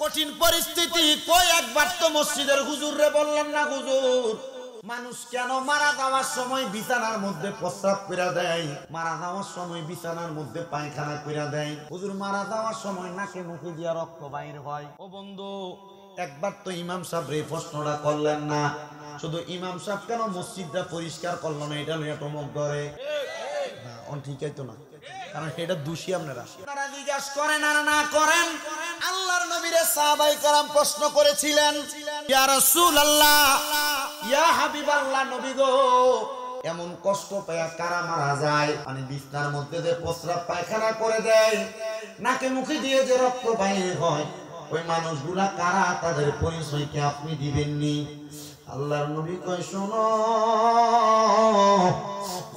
কঠিন পরিস্থিতি, কই একবার তো মসজিদের হুজুররে বললেন না, হুজুর মানুষ কেন মারা যাওয়ার সময় বিছানার মধ্যে প্রস্রাব করে দেয়, মারা যাওয়ার সময় বিছানার মধ্যে পায়খানা করে দেয়, হুজুর মারা যাওয়ার সময় নাকে মুখে দিয়া রক্ত বাইর হয়। ও বন্ধু, একবার তো ইমাম সাহেব এই প্রশ্নটা করলেন না? শুধু ইমাম সাহেব কেন মসজিদটা পরিষ্কার করলো না, এটা নিয়ে টমক ধরে না? ঠিকই তো না, কারণ এটা দোষী আপনারা জিজ্ঞাসা করেন আর না করেন। আল্লাহর নবীরে সাহাবায়ে কেরাম প্রশ্ন করেছিলেন, ইয়া রাসূলুল্লাহ, ইয়া হাবিবাল্লাহ, নবী গো, এমন কষ্ট পেয়ে কারা মারা যায়? মানে বিছনার মধ্যে যে প্রস্রাব পায়খানা করে দেয়, নাকে মুখে দিয়ে যে রক্ত বাইর হয়, ওই মানুষগুলা কারা? তাদের পরিচয় কি আপনি দিবেননি? আল্লাহর নবী কয়, শোনো,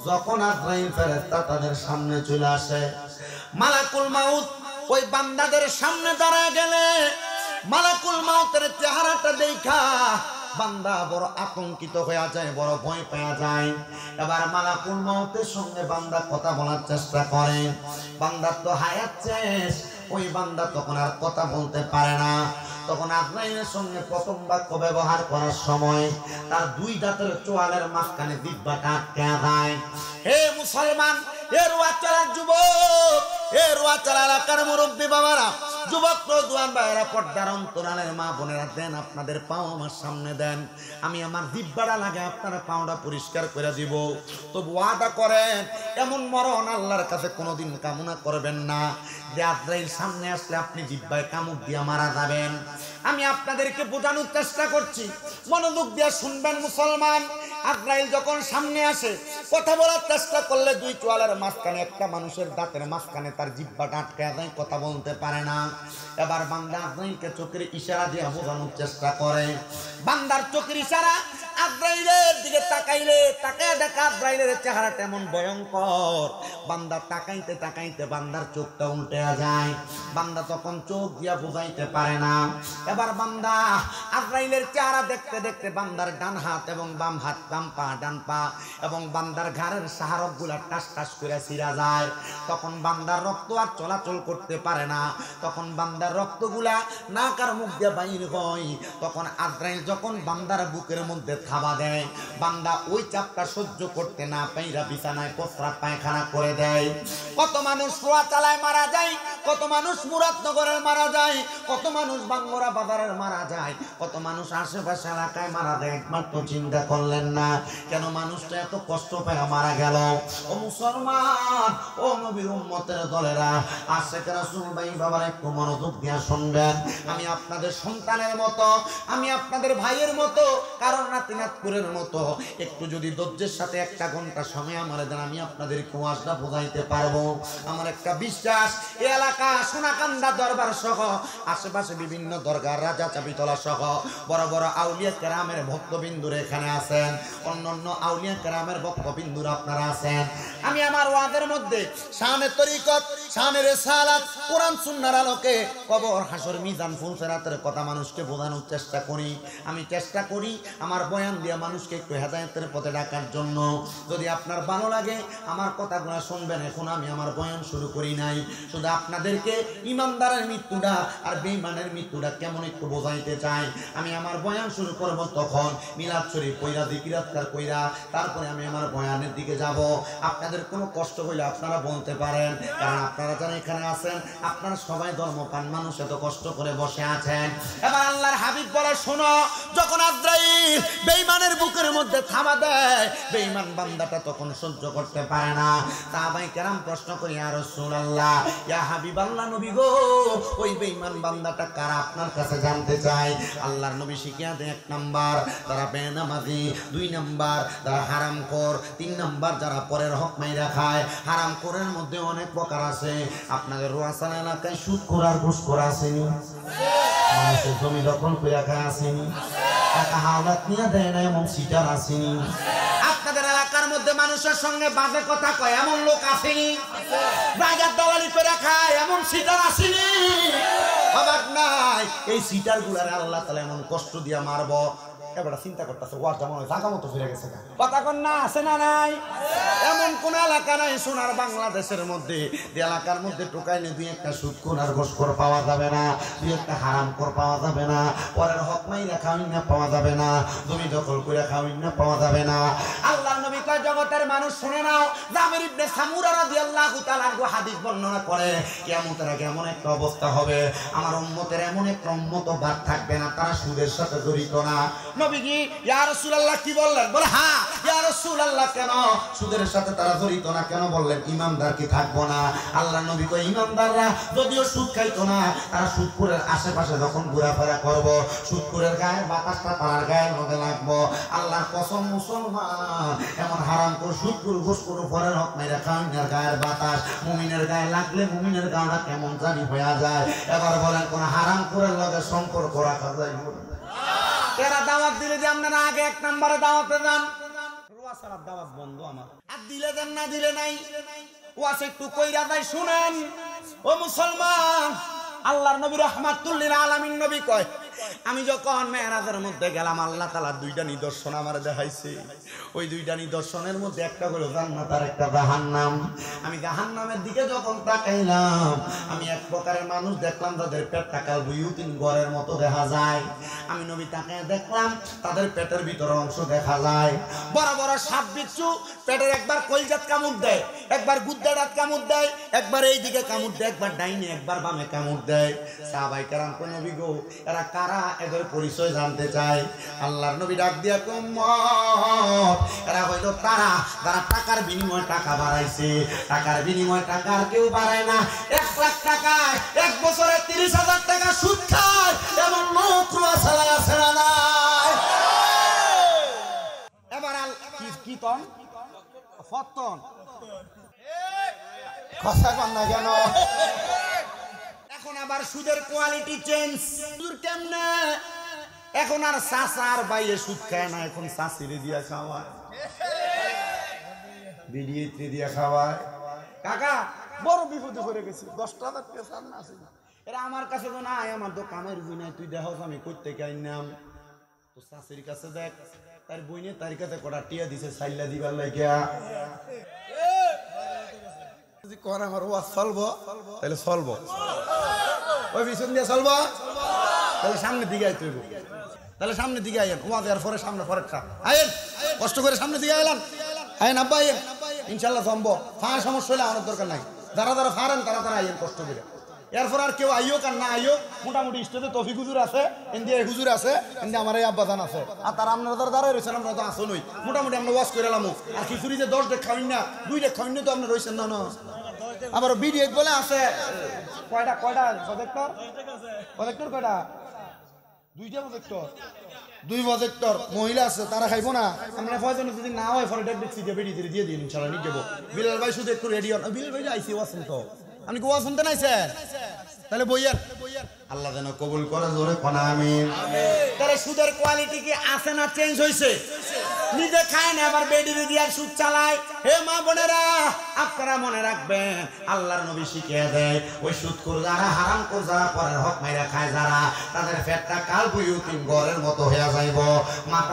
যখন আজরাইল ফেরেশতা তাদের সামনে চলে আসে, মালাকুল মাউত ওই বান্দাদের সামনে দাঁড়ায় গেলে মালাকুল মাউতের চেহারাটা দেখা বান্দা বড় আতঙ্কিত হয়ে যায়, বড় ভয় পেয়ে যায়। এবার মালাকুল মাউতের সঙ্গে বান্দা কথা বলার চেষ্টা করে, বান্দার তো হায়াত শেষ, ওই বান্দা তখন আর কথা বলতে পারে না। তখন আজরাইলের সঙ্গে প্রথম বাক্য ব্যবহার করার সময় তার দুই দাঁতের চোয়ালের মাঝখানে জিহ্বাটা আটকে যায়। হে মুসলমান, হে রোয়াচালার যুবক, হে রোয়াচালা এলাকার মুরব্বী বাবারা, যুবক নওজোয়ান ভাইয়েরা, পর্দার অন্তরালের মা বোনেরা, দেন আপনাদের পাও আমার সামনে দেন, আমি আমার জিহ্বাটা লাগে আপনারা পাওটা পরিষ্কার করে দিব। তবু ওয়াদা করেন, এমন মরণ আল্লাহর কাছে কোনোদিন কামনা করবেন না যে আজরাইল সামনে আসলে আপনি জিহ্বায় কামড় দিয়ে মারা যাবেন। আমি আপনাদেরকে বোঝানোর চেষ্টা করছি, মনোযোগ দিয়ে শুনবেন মুসলমান। আজরাইল যখন সামনে আসে, কথা বলার চেষ্টা করলে দুই চোয়ালের মাঝখানে, একটা মানুষের দাঁতের মাঝখানে তার জিহ্বাটা আটকে যায়, কথা বলতে পারে না। এবার বান্দা আজরাইলকে চোখের ইশারা দিয়ে বোঝানোর চেষ্টা করে, বান্দার চোখের ইশারা আজরাইলের দিকে তাকাইলে, তাকায় দেখা আজরাইলের চেহারাটা এমন ভয়ঙ্কর, বান্দা তাকাইতে তাকাইতে বান্দার চোখটা উল্টে যায়, বান্দা তখন চোখ দিয়া বুঝাইতে পারে না। এবার বান্দা আজরাইলের চেহারা দেখতে দেখতে বান্দার ডান হাত এবং বাম হাত, বাম পা, ডান পা এবং বান্দার ঘাড়ের সাহারক গুলা টাস টাস করে ছিঁড়া যায়। তখন বান্দার রক্ত আর চলাচল করতে পারে না, তখন বান্দার রক্তগুলা নাক আর মুখ দিয়ে বাইর হয়। তখন আজরাইল যখন বান্দার বুকের মধ্যে থাবা দেয়, বান্দা ওই চাপটা সহ্য করতে না পাইরা বিছানায় প্রস্রাব পায়খানা করে দেয়। কত মানুষ রোয়াচালায় মারা যায়, কত মানুষ মুরাদনগরের মারা যায়, কত মানুষ বাঙ্গরা বাজারের মারা যায়, কত মানুষ আশেপাশে এলাকায় মারা যায়। একমাত্র চিন্তা করলেন না কেন মানুষটা এত কষ্ট পেয়ে মারা গেল? ও মুসলমান, ও নবীর উম্মতের দলেরা, আশিক রাসূল ভাই বাবারা, একটু মনোযোগ দিয়ে শুনবেন। আমি আপনাদের সন্তানের মতো, আমি আপনাদের ভাইয়ের মতো, কারণ নাতিনাতপুরের মতো। একটু যদি ধৈর্যের সাথে একটা ঘন্টা সময় আমার দেন, আমি আপনাদের ওয়াজটা বোঝাইতে পারবো। আমার একটা বিশ্বাস, এই এলাকা সোনাকান্দা দরবার সহ আশেপাশে বিভিন্ন দরগা, রাজা চাবিতলা সহ বড় বড় আউলিয়া কেরামের ভক্তবিন্দুরা এখানে আছেন, অন্যান্য আউলিয়া কেরামের ভক্তবিন্দুরা আপনারা আছেন। আমি আমার ওয়াজের মধ্যে শানে তরিকত, শানে রিসালাত, কোরআন সুন্নাহর আলোকে কবর, হাসর, মিজান, ফুলসিরাতের কথা মানুষকে বোঝানোর চেষ্টা করি। আমি চেষ্টা করি আমার বয়ান দিয়ে মানুষকে একটু হেদায়েতের পথে ডাকার জন্য। যদি আপনার ভালো লাগে আমার কথাগুলো শুনবেন। এখন আমি আমার বয়ান শুরু করি নাই, শুধু আপনাদেরকে ইমানদারের মৃত্যুটা আর বেঈমানের মৃত্যুটা কেমন একটু বোঝাইতে চাই। আমি আমার বয়ান শুরু করব, তখন মিলাদ শরীফ কইরা, যিকিরাতকার কইরা, তারপরে আমি আমার বয়ানের দিকে যাব। আপনাদের কোনো কষ্ট হইলে আপনারা বলতে পারেন, কারণ আপনারা যারা এখানে আছেন আপনারা সবাই ধর্মপ্রাণ মানুষ, এত কষ্ট করে বসে আছেন। এবার আল্লাহর হাবিব বলে, শোনো, যখন আজরাইল বেঈমানের বুকের মধ্যে থাবা দেয়, বেঈমান বান্দাটা তখন সহ্য করতে পারে না। সাহাবায়ে কেরাম প্রশ্ন করি, ইয়া রাসূলুল্লাহ, ইয়া হাবিবাল্লাহ, নবী গো, ওই বেঈমান বান্দাটা কারা আপনার কাছে জানতে চাই। আল্লাহর নবী শিখিয়ে দেন, 1 নাম্বার যারা বেনামাজি, 2 নাম্বার যারা হারামখোর, 3 নাম্বার যারা পরের হক মাইরা খায়। হারামখোরের মধ্যে অনেক প্রকার আছে। আপনাদের রোয়াসানা এলাকায় সুদখোর আর ঘুষখোর আসেনি? মানুষের জমি দখল করে খায় আসেনি? টাকা হাওলাত নিয়ে দেয় না এমন সিটার আসেনি? আপনাদের এলাকার মধ্যে মানুষের সঙ্গে বাজে কথা কয় এমন লোক আসেনি? জায়গার দালালি করে খায় এমন সিটার আসেনি? অবাক নাই? এই সিটার গুলারে আল্লাহ তাআলা এমন কষ্ট দিয়া মারবো, এবার চিন্তা করতেছে ওয়ার জামা জায়গা মতো ফিরে গেছে কথা কন না আছে না নাই এমন কোন এলাকা নাই সোনার বাংলাদেশের মধ্যে যে এলাকার মধ্যে টোকাইলে দুই একটা সুদখোর আর ঘুষখোর পাওয়া যাবে না দুই একটা হারামখোর পাওয়া যাবে না পরের হক মাইরা খাওয়াই না পাওয়া যাবে না জমি দখল করে খাওয়াই না পাওয়া যাবে না আল্লাহর নবী কয় জগতের মানুষ শুনে নাও জাবির ইবনে সামুরা রাদিয়াল্লাহু তাআলা হাদিস বর্ণনা করে কিয়ামতের আগে এমন একটা অবস্থা হবে আমার উম্মতের এমন একটা উম্মত বাদ থাকবে না তারা সুদের সাথে জড়িত না নবীজি ইয়া রাসূলুল্লাহ কি বললেন বলে হ্যাঁ ইয়া রাসূলুল্লাহ কেন সুদের সাথে তারা জড়িত না কেন বললেন ইমানদার কি থাকবো না আল্লাহর নবী কয় ইমানদাররা যদিও সুদ খাইতো না তারা সুদখোরের আশেপাশে যখন ঘোরাফেরা করব সুদখোরের গায়ে বাতাসটা তার গায়ের মধ্যে লাগবো আল্লাহর কসম মুসলমান এমন হারামখোর সুদখোর ঘুষখোর পরের হক মাইরা খাওয়ার গায়ের বাতাস মুমিনের গায়ে লাগলে মুমিনের গাটা কেমন জানি হয়ে যায় এবার বলেন কোন হারামখোরের লগে সম্পর্ক রাখা যায় এরা দাওয়াত দিলে যে আপনারা আগে এক নম্বরে দাওয়াতে যান রোয়া ছাড়া দাওয়াত বন্ধ আমার আর দিলে দেন না দিলে নাই ওয়াস একটু কইরা যায় শুনেন ও মুসলমান আল্লাহর নবী রাহমাতুল লিল আলামিন নবী কয় আমি যখন মেরাজের মধ্যে গেলাম আল্লাহ তাআলা দুইটা নিদর্শন আমারে দেখাইছে ওই দুইটা নিদর্শনের মধ্যে একটা হলো জান্নাত আর একটা জাহান্নাম আমি জাহান্নামের দিকে যখন তাকাইলাম আমি এক প্রকারের মানুষ দেখলাম তাদের পেট টাকাল বুয়ুতিন ঘরের মতো দেখা যায় আমি নবী তাকায় দেখলাম তাদের পেটের ভিতর অংশ দেখা যায় বড় বড় সাপ বিচ্ছু পেটের একবার কলজাত কামড় দেয় একবার গুদ্দাটাত কামড় দেয় একবার এই দিকে কামড় দেয় একবার ডাইনে একবার বামে কামড় দেয় সাহাবায়ে কেরাম কো নবী গো এরা কারা এদের পরিচয় জানতে চায় আল্লাহর নবী ডাক দিয়া কো উম্মত এরা হয়তো তারা যারা টাকার বিনিময়ে টাকা বাড়াইছে টাকার বিনিময়ে টাকা আর কেউ বাড়ায় না 1 লাখ টাকায় এক বছরে 30,000 টাকা সুদ খায় এমন লোক রোয়াশালায় আছে না নাই এবার কি তন ফতন কথা কন না কেন এখন আবার সুদের কোয়ালিটি চেঞ্জ সুদ কেমনে এখন আর চাচার বাইরে সুদ খায় না এখন চাচিরে দিয়া খাওয়ায় বিড়িয়ে দিয়া খাওয়ায় কাকা বড় বিপদে পড়ে গেছে 10,000 টাকা সামনে আছে এরা আমার কাছে তো নাই আমার তো কামের বুই নাই তুই দেখো আমি কই থেকে আইনাম তো চাচির কাছে দেখ তার বইনে তার কাছে কটা টিয়া দিছে সাইলা দিবার লাগিয়া যদি কোন আমার ওয়াজ চলবো তাহলে চলবো ওই পিছন দিয়ে চলবো তাহলে সামনের দিকে আইতে হইব তাহলে সামনের দিকে আইয়েন ওয়াজ এর পরে সামনে পরেরটা আইয়েন কষ্ট করে সামনের দিকে আইলাম আইয়েন আব্বা আইয়েন ইনশাআল্লাহ জমবো ফাঁড় সমস্যা হলে আমার দরকার নাই যারা যারা ফাড়েন তারা তারা আইয়েন কষ্ট করে এরপর আর কেউ আইও আর না আইও মোটামুটি স্টেজে তফিক হুজুর আছে ইন্ডিয়া হুজুর আছে ইন্ডিয়া আমার এই আব্বাজান আছে আর তারা আপনারা যারা দাঁড়ায় রয়েছেন আমরা তো আসনই মোটামুটি আমরা ওয়াশ করে এলাম আর খিচুড়ি যে 10 ডেক খাওয়াই না 2 ডেক খাওয়াই তো আপনার রয়েছেন না না আবার বিডি বলে আছে কয়টা প্রজেক্টর কয়টা 2টা প্রজেক্টর 2 প্রজেক্টর মহিলা আছে তারা খাইবো না আমরা প্রয়োজন যদি না হয় ফর ডেক দেখছি দিয়ে বিডি দিয়ে দিন ইনশাআল্লাহ নিয়ে যাবো বিলাল ভাই শুধু একটু রেডি হন বিলাল ভাই আইসি ওয়াসেন তো আপনি কি ওয়াজ শুনতে নাইছেন তাহলে বইয়ার আল্লাহ যেন কবুল করে জোরে কোন আমিন তাহলে সুদের কোয়ালিটি কি আছে না চেঞ্জ হইছে নিজে খায় না আবার বেডিরে দিয়া সুদ চালায় হে মা বোনেরা আপনারা মনে রাখবেন আল্লাহর নবী শিখিয়ে দেয় ওই সুদখোর যারা হারামখোর যারা পরের হক মাইরা খায় যারা তাদের পেটটা কাল বুয়ুতিন ঘরের মতো হয়ে যাইব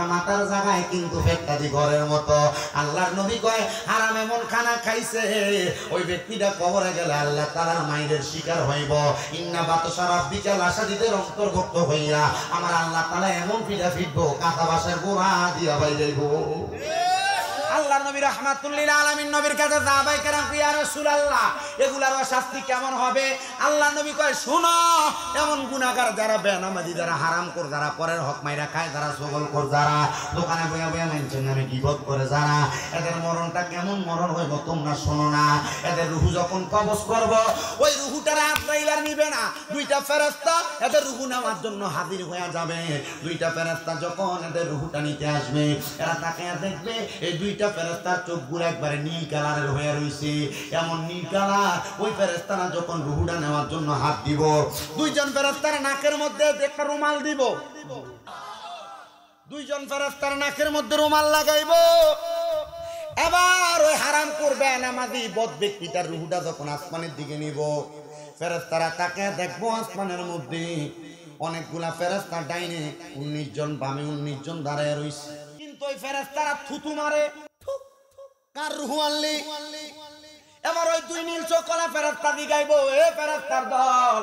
মাথার জায়গায় কিন্তু পেটটা দি ঘরের মতো আল্লাহর নবী কয় হারাম এমন খানা খাইছে ওই ব্যক্তিটা কবরে গেলে আল্লাহ তাআলার মাইরের শিকার হইব ইন্না বাতশা রাব্বিকা লাশাদীদের অন্তর্ভুক্ত হইয়া আমার আল্লাহ তাআলা এমন পিঠা ফিটবো কাঁচা বাঁশের গোড়া দিয়া বাইরে আল্লাহর নবী রাহমাতুল লিল আলামিন নবীর কাছে সাহাবায়ে কেরাম ইয়া রাসূলুল্লাহ এগুলার শাস্তি কেমন হবে আল্লাহর নবী কয় শুনো এমন গুনাহগার যারা বেনামাজি যারা হারামখোর যারা পরের হক মাইরা খায় যারা ছগলখোর যারা দোকানে বইয়া বইয়া মানুষের নামে গীবত করে যারা এদের মরণটা কেমন মরণ হইব তোমরা শোনো না এদের রূহ যখন কবজ করব ওই রূহটার আজরাইল নিবে না 2টা ফেরেশতা এদের রূহ নেওয়ার জন্য হাজির হয়ে যাবে 2টা ফেরেশতা যখন এদের রূহটা নিতে আসবে এরা তাকিয়ে দেখবে এই 2টা ফেরেশতার চোখগুলো একবারে নীল কালারের হয়ে রইছে এমন নীল কালার ওই ফেরেশতারা যখন রূহটা নেওয়ার জন্য হাত দিব 2জন ফেরেশতার নাকের মধ্যে একটা রুমাল দিব 2জন ফেরেশতার নাকের মধ্যে রুমাল লাগাইব এবার ওই হারাম করবে নামাজি বদ ব্যক্তিটার রূহটা যখন আসমানের দিকে নিব ফেরেশতারা তাকে দেখবো আসমানের মধ্যে অনেকগুলা ফেরেশতা ডাইনে 19 জন, বামে 19 জন দাঁড়ায় রইছে। কিন্তু ওই ফেরেশতারা থুতু মারে, কার রুহু আনলি? এবার ওই দুই নীল চোখলা ফেরেশতা দিগাইবো, এ ফেরেশতার দল,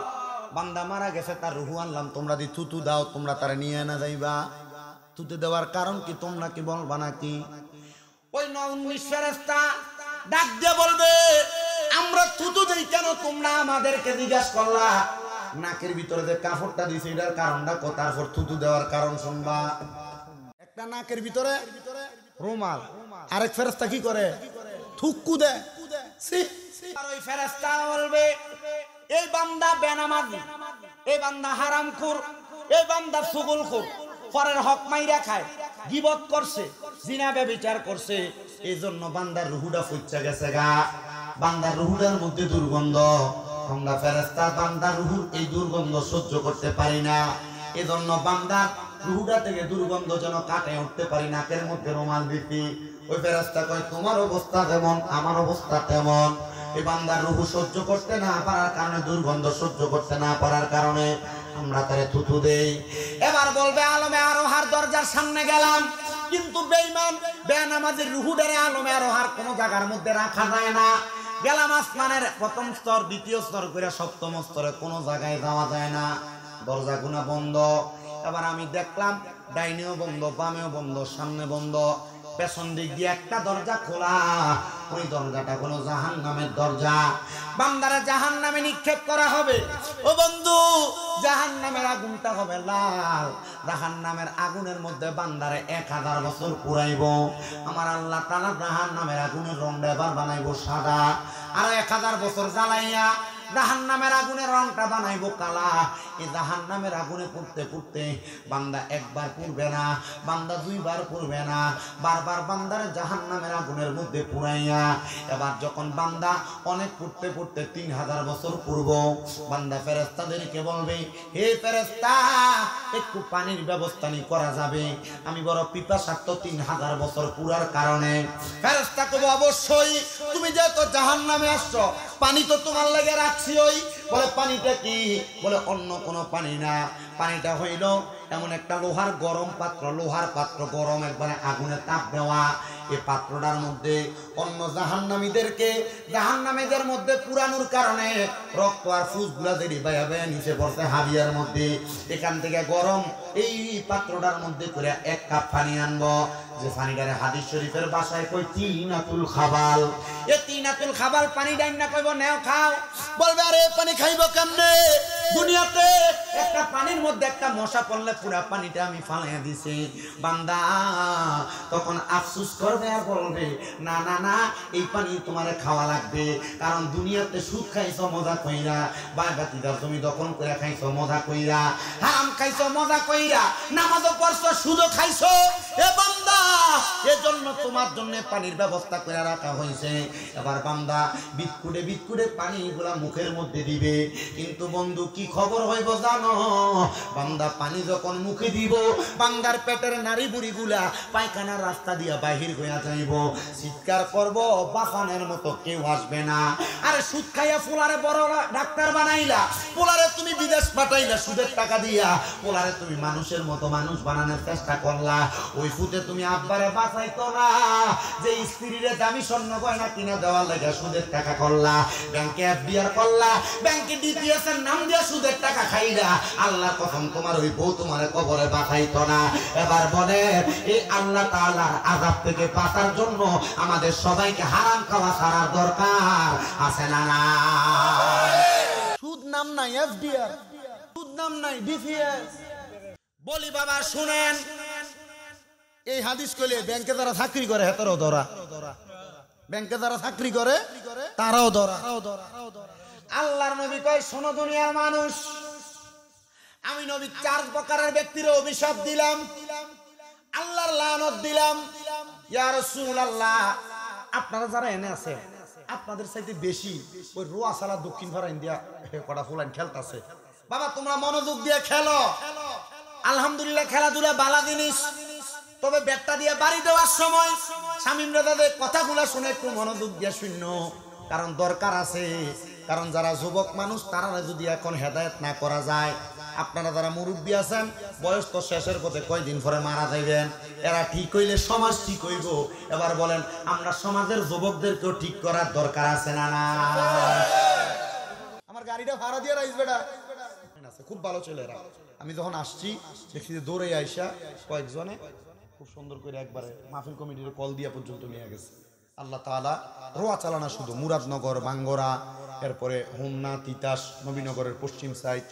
বান্দা মারা গেছে, তার রুহু আনলাম, তোমরা দি থুতু দাও, তোমরা তারে নিয়ে না যাইবা। থুতু দেওয়ার কারণ কি তোমরা কি বলবা নাকি? ওই 19 ফেরেশতা ডাক দিয়ে বলবে, আমরা থুতু দেই কেন, তোমরা আমাদেরকে জিজ্ঞাসা করলা? নাকের ভিতরে যে কাপড়টা দিছে এটার কারণটা কত, তারপর থুতু দেওয়ার কারণ শুনবা। একটা নাকের ভিতরে রুমাল, আরেক ফেরেশতা কি করে? থুক্কু দেয়। আর ওই ফেরেশতা বলবে, এই বান্দা বেনামাজি, এই বান্দা হারামখোর, এই বান্দা চুগলখোর, পরের হক মাইরা খায়, গীবত করছে, জিনা ব্যভিচার করছে, এই জন্য বান্দার রুহুটা ফুচ্চা গেছে গা, বান্দার রুহুটার মধ্যে দুর্গন্ধ। আমরা ফেরেশতা বান্দার রুহুর এই দুর্গন্ধ সহ্য করতে পারি না, এজন্য বান্দার রুহুটা থেকে দুর্গন্ধ যেন কাটে উঠতে পারি, নাকের মধ্যে রুমাল দিতি। ওই ফেরেশতা কয়, তোমার অবস্থা যেমন আমার অবস্থা তেমন। এই বান্দার রুহু সহ্য করতে না পারার কারণে, দুর্গন্ধ সহ্য করতে না পারার কারণে আমরা তারে থুতু দেই। এবার বলবে, আলমে আরোহার দরজার সামনে গেলাম, কিন্তু বেঈমান বেনামাজির রুহুটারে আলমে আরোহার কোনো জায়গার মধ্যে রাখা যায় না। গেলাম আসমানের প্রথম স্তর, দ্বিতীয় স্তর করে সপ্তম স্তরে, কোনো জায়গায় যাওয়া যায় না, দরজা গুনা বন্ধ। এবার আমি দেখলাম ডাইনেও বন্ধ, বামেও বন্ধ, সামনে বন্ধ, পেছন দিক দিয়ে একটা দরজা খোলা, ওই দরজাটা কোনো জাহান্নামের দরজা। বান্দারে জাহান্নামে নিক্ষেপ করা হবে। ও বন্ধু, জাহান্নামের আগুনটা হবে লাল, জাহান্নামের আগুনের মধ্যে বান্দারে 1000 বছর পুরাইব। আমার আল্লাহ তাআলা জাহান্নামের আগুনের রংটা এবার বানাইবো সাদা, আর 1000 বছর জ্বালাইয়া জাহান্নামের আগুনের রংটা বানাইবো কালা। এই জাহান্নামের আগুনে পুড়তে পুড়তে বান্দা একবার পুড়বে না, বান্দা দুইবার পুড়বে না, বারবার বান্দার জাহান্নামের আগুনের মধ্যে পুড়াইয়া, এবার যখন বান্দা অনেক পুড়তে পুড়তে 3000 বছর পুড়ব, বান্দা ফেরেশতাদেরকে বলবে, হে ফেরেশতা, একটু পানির ব্যবস্থা নি করা যাবে, আমি বড় পিপাসার্থ 3000 বছর পুরার কারণে। ফেরেশতা কবে, অবশ্যই, তুমি যেহেতু জাহান্নামে আসছো, পানি তো তোমার লাগে রাখছি। ওই বলে, পানিটা কি? বলে, অন্য কোনো পানি না, পানিটা হইল এমন একটা লোহার গরম পাত্র, লোহার পাত্র গরম, একবারে আগুনে তাপ দেওয়া। এই পাত্রটার মধ্যে অন্য জাহান্নামীদের মধ্যে পুরানোর কারণে রক্ত আর ফুসগুলা দেরি বাইয়া বাইয়া নিচে পড়ছে হাবিয়ার মধ্যে। এখান থেকে গরম এই পাত্রটার মধ্যে করে 1 কাপ পানি আনবো, যে পানিটারে হাদিস শরীফের ভাষায় কই তিনাতুল খাবাল। এ তিনাতুল খাবাল পানি ডাইন না কইব, নেও খাও। বলবে, আরে পানি খাইব কেমনে? দুনিয়াতে একটা পানির মধ্যে একটা মশা পড়লে পুরা পানিটা আমি ফালাইয়া দিছি। বান্দা তখন আফসোস করবে আর বলবে, না না না, এই পানি তোমারে খাওয়া লাগবে, কারণ দুনিয়াতে সুদ খাইছো মজা কইরা, বাগাতিদার জমি দখল করে খাইছো মজা কইরা, হারাম খাইছো মজা কইরা, নামাজও পড়ছো, সুদও খাইছো। এ বান্দা, এজন্য তোমার জন্য পানির ব্যবস্থা করে রাখা হয়েছে। এবার বান্দা বিটকুটে বিটকুটে পানিগুলা মুখের মধ্যে দিবে, কিন্তু বন্ধু কি খবর হইব জানো? বান্দা পানি যখন মুখে দিব, বান্দার পেটের নারী বুড়ি গুলা পায়খানার রাস্তা দিয়া বাহির হইয়া যাইব, চিৎকার করব, বাঁচানোর মতো কেউ আসবে না। আরে সুদ খাইয়া পোলারে বড় ডাক্তার বানাইলা, পোলারে তুমি বিদেশ পাঠাইলা সুদের টাকা দিয়া, পোলারে তুমি মানুষের মতো মানুষ বানানোর চেষ্টা করলা, ওই ফুটে তুমি আব্বারে বাঁচাইতো না, যে স্ত্রীরে দামি স্বর্ণ গয়না কিনে দেওয়ার লাগে সুদের টাকা করলা, ব্যাংকে এফডিআর করলা, ব্যাংকে ডিপিএস এর নাম দিয়ে সুদের টাকা খাইলা, আল্লাহ কসম তোমার ওই বউ তোমার কবরে বাঁচাইতো না। এবার বলে, এই আল্লাহ তাআলার আযাব থেকে বাঁচার জন্য আমাদের সবাইকে হারাম খাওয়া ছাড়ার দরকার আছে না? না, সুদ নাম নাই এফডিআর, সুদ নাম নাই ডিপিএস। বলি বাবা শুনেন, এই হাদিস কইলে ব্যাংকে যারা চাকরি করে হেতারও ধরা, ব্যাংকে যারা চাকরি করে তারাও ধরা। আল্লাহর নবী কয়, শোনো দুনিয়ার মানুষ, আমি নবী 4 প্রকারের ব্যক্তির অভিশাপ দিলাম, আল্লাহর লানত দিলাম। ইয়া রাসূলুল্লাহ, আপনারা যারা এনে আছে, আপনাদের চাইতে বেশি ওই রোয়া সালা দক্ষিণ পাড়া ইন্ডিয়া কটা ফুলান খেলতেছে। বাবা তোমরা মনোযোগ দিয়ে খেলো, আলহামদুলিল্লাহ খেলাধুলা ভালো জিনিস, তবে ব্যাটটা দিয়ে বাড়ি দেওয়ার সময় শামীমরা তাদের কথাগুলো শুনে একটু মনোযোগ দিয়ে শূন্য, কারণ দরকার আছে। কারণ যারা যুবক মানুষ তারা যদি এখন হেদায়েত না করা যায়, আপনারা যারা মুরব্বী আছেন, বয়স তো শেষের পথে, কয়দিন পরে মারা যাইবেন, এরা ঠিক হইলে সমাজ ঠিক হইব। এবার বলেন, আমরা সমাজের যুবকদেরকেও ঠিক করার দরকার আছে না? না, আমার গাড়িটা ভাড়া দিয়ে রাইস বেটা খুব ভালো ছেলেরা। আমি যখন আসছি দেখছি যে দৌড়ে আইসা কয়েকজনে খুব সুন্দর করে একবারে মাহফিল কমিটির কল দিয়া পর্যন্ত নিয়ে গেছে। আল্লাহ তাআলা রোয়া চালানা শুধু মুরাদনগর, বাঙ্গরা, এরপরে হোমনা, তিতাস, নবীনগরের পশ্চিম সাইড,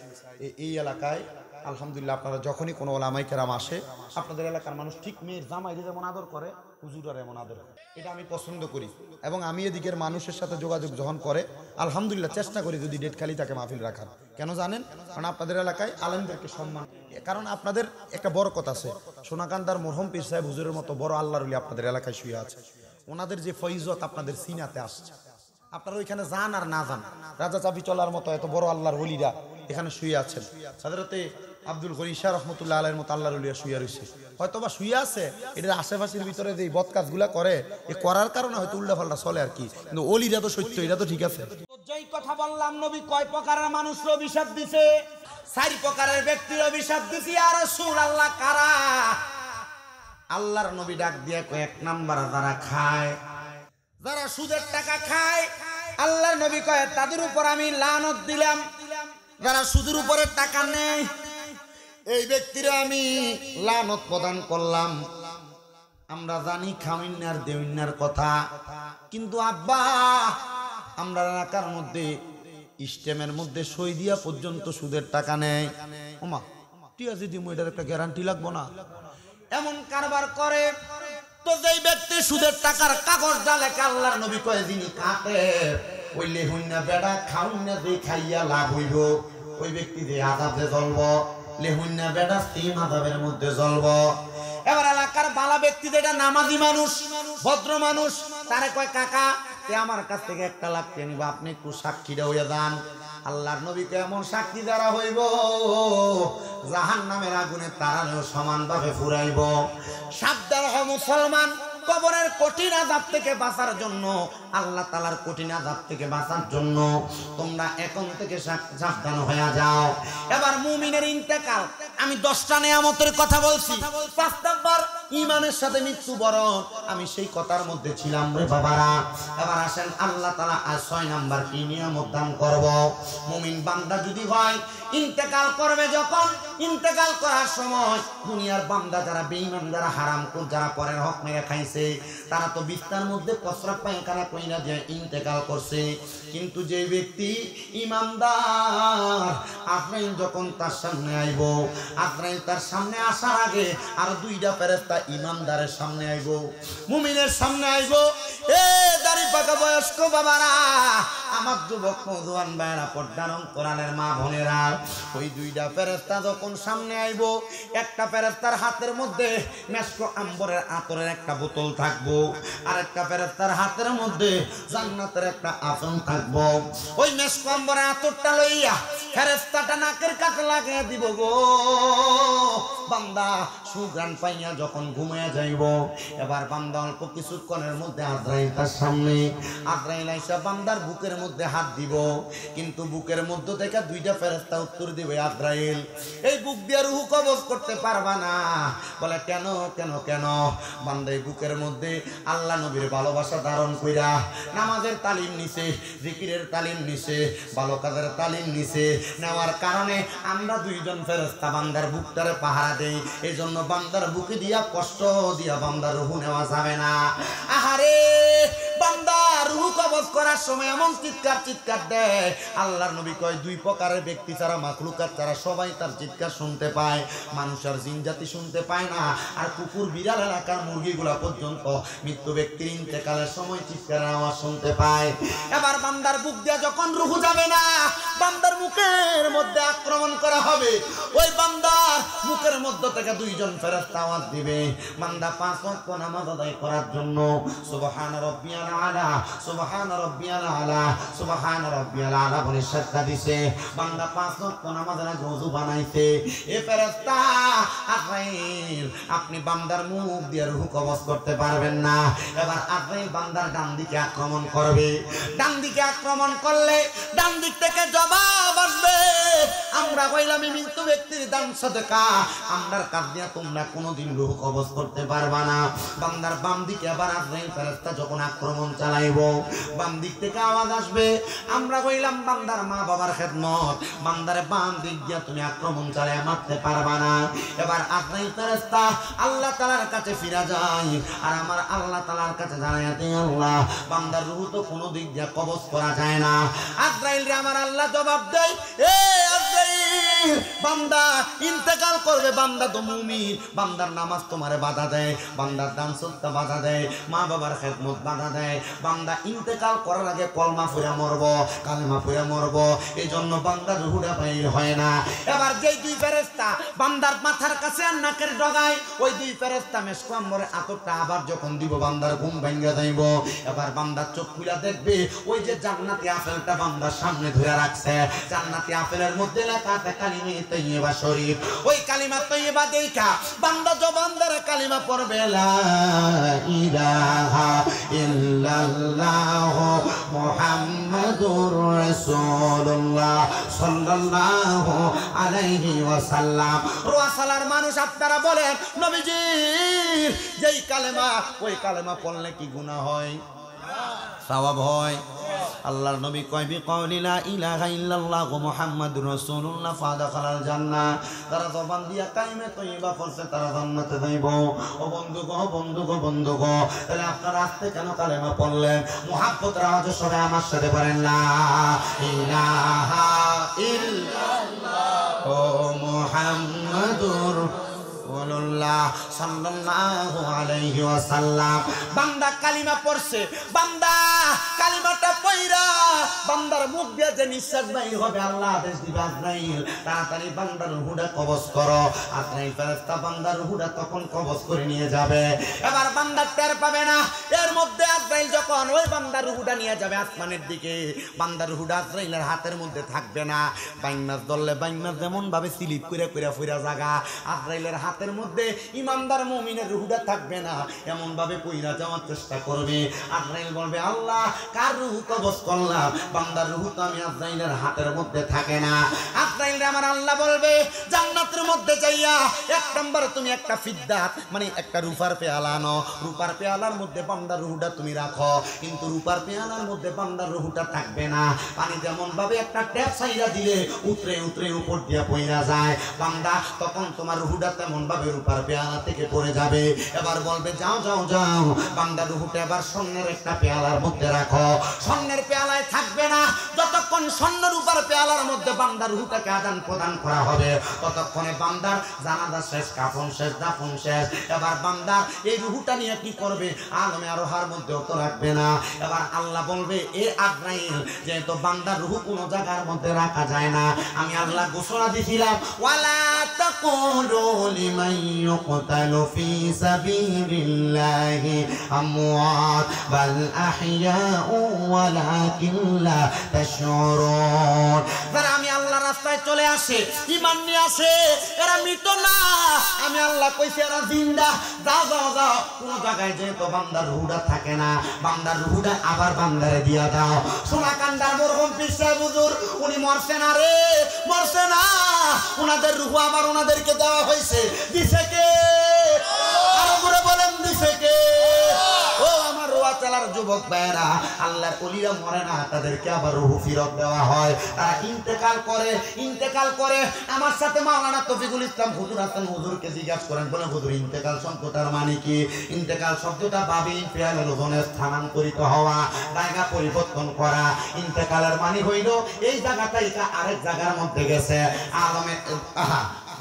এই এলাকায় আলহামদুলিল্লাহ আপনারা যখনই কোনো ওলামায়ে কেরাম আসে, আপনাদের এলাকার মানুষ ঠিক মেয়ের জামাইরে যেমন আদর করে, হুজুরার এমন আদর করে। এটা আমি পছন্দ করি এবং আমি এদিকের মানুষের সাথে যোগাযোগ যখন করে আলহামদুলিল্লাহ চেষ্টা করি যদি ডেট খালি থাকে মাহফিল রাখার। কেন জানেন? কারণ আপনাদের এলাকায় আলেমদেরকে সম্মান, কারণ আপনাদের একটা বরকত আছে। সোনাকান্দার মরহুম পীর সাহেব হুজুরের মতো বড় আল্লাহর ওলি আপনাদের এলাকায় শুয়ে আছে। ওনাদের যে ফয়জত আপনাদের সিনাতে আসছে, আপনারা ওইখানে যান আর না যান, রাজা চাবি চলার মতো এত বড় আল্লাহর ওলিরা এখানে শুয়ে আছেন। হযরতে আব্দুল গনি শাহ রাহমাতুল্লাহ আলাইহির মতো আল্লাহর ওলিরা শুয়ে রয়েছে। হয়তোবা শুয়ে আছে, এটার আশেপাশের ভিতরে যে বদ কাজগুলা করে, এ করার কারণে হয়তো উল্টাপাল্টা চলে আর কি, কিন্তু ওলিরা তো সত্য, এটা তো ঠিক আছে। যেই কথা বললাম, নবী কয় প্রকারের মানুষের অভিশাপ দিছে? 4 প্রকারের ব্যক্তির অভিশাপ দিছি। ইয়া রাসূলুল্লাহ, কারা? আল্লাহর নবী ডাক দিয়ে কয়, 1 নাম্বার যারা খায়, যারা সুদের টাকা খায়। আল্লাহর নবী কয়, তাদের উপর আমি লানত দিলাম। যারা সুদের উপরে টাকা নেয়, এই ব্যক্তিরা আমি লানত প্রদান করলাম। আমরা জানি খাওয়িনার দেউইনার কথা, কিন্তু আব্বা আমরা এলাকার মধ্যে ইস্টেমের মধ্যে সই দিয়া পর্যন্ত সুদের টাকা নেয়। ওমা ঠিক আছে দিমু, এটার একটা গ্যারান্টি লাগবো না, এমন কারবার করে। তো যেই ব্যক্তি সুদের টাকার কাগজ ডালে, আল্লাহর নবী কয়, যিনি কাটে ওই লেহুন্না বেড়া খাউন্না যে খাইয়া লাভ হইব, ওই ব্যক্তি যে আযাবে জ্বলব, লেহুন্না বেড়া তিন আযাবের মধ্যে জ্বলব। এবার এলাকার বালা ব্যক্তি যেটা নামাজি মানুষ, ভদ্র মানুষ, তারে কয়, কাকা তে আমার কাছ থেকে 1 লাখ টাকা নিবা, আপনি একটু সাক্ষীটা হইয়া যান। আল্লাহর নবীকে এমন সাক্ষী দ্বারা হইব, জাহান্নামের আগুনে তারাও সমানভাবে ফুরাইব। সাবধান হও মুসলমান, কবরের কঠিন আযাব থেকে বাঁচার জন্য, আল্লাহ তাআলার কঠিন আযাব থেকে বাঁচার জন্য তোমরা এখন থেকে সাবধান হয়ে যাও। এবার মুমিনের ইন্তেকাল, আমি 10টা নিয়ামতের কথা বলছি। 5 নাম্বার ঈমানের সাথে মৃত্যুবরণ, আমি সেই কথার মধ্যে ছিলাম রে বাবারা। এবার আসেন আল্লাহ তাআলা আর 6 নাম্বার কি নিয়ামত দান করব। মুমিন বান্দা যদি হয়, ইন্তেকাল করবে যখন, ইন্তেকাল করার সময় দুনিয়ার বান্দা যারা বেঈমান, যারা হারামখোর, যারা পরের হক মেরে খাইছে, তারা তো বিস্তার মধ্যে প্রস্রাব পায়খানা কইরা দিয়ে ইন্তেকাল করছে। কিন্তু যে ব্যক্তি ইমানদার, আজরাইল যখন তার সামনে আইব, আজরাইল তার সামনে আসার আগে আর 2টা ফেরেশতা ইমানদারের সামনে আইব, মুমিনের সামনে আইব। এ দাড়ি পাকা বয়স্ক বাবারা, আমার যুবক নওজোয়ান ভাইরা, পর্দার কোরআনের মা বোনেরা, ওই 2টা ফেরেশতা যখন সামনে আইব, একটা ফেরেশতার হাতের মধ্যে মেশক আম্বরের আতরের একটা বোতল থাকবো, আর একটা ফেরেশতার হাতের মধ্যে জান্নাতের একটা আসন থাকবো। ওই মেশক আম্বরের আতরটা লইয়া ফেরেশতাটা নাকের কাছে লাগিয়ে দিব গো। বান্দা সুগ্রাণ পাইয়া যখন ঘুমিয়ে যাইব, এবার বান্দা অল্প কিছুক্ষণের মধ্যে আজরাইল তার সামনে, আজরাইল আইসা বান্দার বুকের মধ্যে হাত দিব, কিন্তু বুকের মধ্যে থেকে 2টা ফেরেশতা উত্তর দিবে, আজরাইল এই বুক দিয়ে রূহ কবজ করতে পারবা না। বলে কেন কেন কেন? বান্দা এই বুকের মধ্যে আল্লাহ নবীর ভালোবাসা ধারণ কইরা নামাজের তালিম নিছে, জিকিরের তালিম নিছে, ভালো কাজের তালিম নিছে, নেওয়ার কারণে আমরা 2জন ফেরেশতা বান্দার বুকটারে পাহারা দেই। এই জন্য বান্দার বুকে দিয়া কষ্ট দিয়া বান্দার রূহ নেওয়া যাবে না। আহারে বান্দা রূহ কবজ করার সময় এমন চিৎকার দেয়, আল্লাহর নবী কয় 2 প্রকারের ব্যক্তি ছাড়া, মাখলুকাত ছাড়া সবাই তার চিৎকার শুনতে পায়, মানুষ আর জিন জাতি শুনতে পায় না। আর কুকুর, বিড়াল, এলাকার মুরগিগুলা পর্যন্ত মৃত্যু ব্যক্তির ইন্তেকালের সময় চিৎকারের আওয়াজ শুনতে পায়। এবার বান্দার বুক দিয়া যখন রূহ যাবে না, বান্দার মুখের মধ্যে আক্রমণ করা হবে। ওই বান্দার মুখের মধ্য থেকে 2জন ফেরেশতা আওয়াজ দিবে, বান্দা 5 ওয়াক্ত নামাজ আদায় করার জন্য সুবহান রাব্বিয়াল আলা, সুবহান রাব্বিয়াল আলা, সুবহান রাব্বিয়াল আলা বলে সাজদা দিছে। বান্দা 5 ওয়াক্ত নামাজের আগে ওযু বানাইছে। এ ফেরেশতা আজরাইল, আপনি বান্দার মুখ দিয়ে রূহ কবজ করতে পারবেন না। এবার আজরাইল বান্দার ডান দিকে আক্রমণ করবে। ডান দিকে আক্রমণ করলে ডান দিক থেকে জবাব আসবে, আমরা কইলাম এই মৃত্যু ব্যক্তির দান সাদকা আমরার কাজ দিয়া তোমরা কোনোদিন রূহ কবজ করতে পারবা না। বান্দার বাম দিকে আবার আজরাইল ফেরেশতা যখন আক্রমণ চালাইবো বাম দিক থেকে আওয়াজ আসবে। আমরা কইলাম বান্দার মা বাবার খেদমত, বান্দারে বাম দিক দিয়া তুমি আক্রমণ চালায় মারতে পারবা না। এবার আজরাইল ফেরেশতা আল্লাহ তাআলার কাছে ফিরা যায় আর আমার আল্লাহ তাআলার কাছে জানায় দেয় আল্লাহ বান্দার রূহ তো কোনো দিক দিয়ে কবজ করা যায় না। আজরাইল রে আমার আল্লাহ জবাব দেয়, এ আজরাইল বান্দা ইন্তেকাল করবে, বান্দা তো মুমিন, বান্দার নামাজ তোমারে বাধা দেয়, বান্দার দান সদকা বাধা দেয়, মা বাবার খেদমত বাধা দেয়, বান্দা ইন্তেকাল করার আগে কলমা পড়ে মরবো, কালেমা পড়ে মরবো, এই জন্য বান্দার রূহটা বাইর হয় না। এবার যেই দুই ফেরেশতা বান্দার মাথার কাছে আর নাকের ডগায় ওই দুই ফেরেশতা মেশকু আম্বরে আতরটা আবার যখন দিব বান্দার ঘুম ভাঙিয়া যাইব। এবার বান্দার চোখ খুলে দেখবে ওই যে জান্নাতি আপেলটা বান্দার সামনে ধরে রাখছে, জান্নাতি আপেলের মধ্যে লেখা আছে কালিমা তাইয়্যিবা শরীফ। ওই কালিমা তাইয়্যিবা দেখা বান্দা জবান ধরে কালিমা পড়বে লা ইলাহা ইল্লাল্লাহ মুহাম্মাদুর রাসূলুল্লাহ সাল্লাল্লাহু আলাইহি ওয়াসাল্লাম। রোয়াসালার মানুষ আপনারা বলেন নবীজির যেই কালেমা ওই কালেমা পড়লে কি গুনাহ হয়? সওয়াব হয়। আল্লাহর নবী কয় বিকাউলি লা ইলাহা ইল্লাল্লাহু মুহাম্মাদুর রাসূলুল্লাহ ফাদাখালাল জান্নাহ। তারা জবান দিয়া কালিমা তাইয়্যিবা পড়ছে তারা জান্নাতে যাইব। ও বন্ধুগো তাহলে আপনারা আস্তে কেন কালেমা পড়লেন? মুহাব্বতের আওয়াজে সবাই আমার সাথে বলেন লা ইলাহা ইল্লাল্লাহ মুহাম্মাদুর রাসূলুল্লাহ সাল্লাল্লাহু আলাইহি ওয়াসাল্লাম। বান্দা কালিমা পড়ছে, বান্দা কালিমাটা পড়া বান্দার মুখ দিয়ে যে নিঃশ্বাস বাইর হবে আল্লাহ আদেশ দিবে আজরাইল তাড়াতাড়ি বান্দার রূহটা কবজ করো। আজরাইল ফেরেশতা বান্দার রূহটা তখন কবজ করে নিয়ে যাবে। এবার বান্দা টের পাবে না। এর মধ্যে আজরাইল যখন ওই বান্দার রূহটা নিয়ে যাবে আসমানের দিকে, বান্দার রূহটা আজরাইলের হাতের মধ্যে থাকবে না। বাইনাস দললে বাইনাস যেমন ভাবে স্লিপ করে ফিরা জায়গা আজরাইলের হাতের মধ্যে ইমানদার মুমিনের রূহটা থাকবে না, এমন ভাবে কইরা যাওয়ার চেষ্টা করবে। আজরাইল বলবে আল্লাহ কার রূহ কবজ করলাম? বান্দার রূহ তো আমি আজরাইলের হাতের মধ্যে থাকে না। আজরাইল আমার আল্লাহ বলবে জান্নাতের মধ্যে যাইয়া এক নম্বরে তুমি একটা ফিদ্দাত মানে একটা রূপার পেয়ালা আনো, রূপার পেয়ালার মধ্যে বান্দার রূহটা তুমি রাখো, কিন্তু রূপার পেয়ালার মধ্যে বান্দার রূহটা থাকবে না। পানি যেমন ভাবে একটা ট্যাপ ছাইরা দিলে উতরে উপর দিয়া পইরা যায়, বান্দা তখন তোমার রূহটা তেমন ভাবে রূপার পেয়ালা থেকে পড়ে যাবে। এবার বলবে যাও বান্দার রূহটা এবার স্বর্ণের একটা পেয়ালার মধ্যে রাখো। স্বর্ণের পেয়ালায় থাকবে না, যতক্ষণ স্বর্ণ রূপার পেয়ালার মধ্যে বান্দার রূহটাকে আদান প্রদান করা হবে ততক্ষণে বান্দার জানাজা শেষ, কাফন শেষ, দাফন শেষ। এবার বান্দার এই রূহটা নিয়ে কি করবে? আলমে আরোহার মধ্যে তো রাখবে না। এবার আল্লাহ বলবে এ আজরাইল যেহেতু বান্দার রূহ কোনো জায়গার মধ্যে রাখা যায় না, আমি আল্লাহ ঘোষণা দিয়েছিলাম ওয়ালা তাকুলু লিমান ইউকতালু ফি সাবিলিল্লাহি আমওয়াত বাল আহইয়াউ ওয়ালাকিন লা তাশউরুন। যারা আমি আল্লাহর রাস্তায় চলে আসে ঈমান নিয়ে আসে এরা মৃত না, আমি আল্লাহ কইছি এরা জিন্দা। যাও কোন জায়গায় যেহেতু বান্দার রূহটা থাকে না, বান্দার রূহটা আবার বান্দারে দিয়া দাও। সোনাকান্দার মরহুম পীর সাহেব হুজুর উনি মরছে না রে, মরছে না, ওনাদের রূহ আবার ওনাদেরকে দেওয়া হয়েছে। দিছে কে? আরো করে বলেন দিছে কে? ও আমার রোয়া চালার যুবক ভাইরা, আল্লাহর ওলিরা মরে না, তাদেরকে আবার রূহ ফিরত দেওয়া হয়। তারা ইন্তেকাল করে আমার সাথে মাওলানা তৌফিকুল ইসলাম হুজুর আছেন, হুজুরকে জিজ্ঞাসা করেন, বলে হুজুর ইন্তেকাল শব্দটার মানে কি? ইন্তেকাল শব্দটা বাবি ফিয়ালের ওজনে স্থানান্তরিত হওয়া, জায়গা পরিবর্তন করা। ইন্তেকালের মানে হইল এই জায়গাটা এটা আরেক জায়গার মধ্যে গেছে। আলমে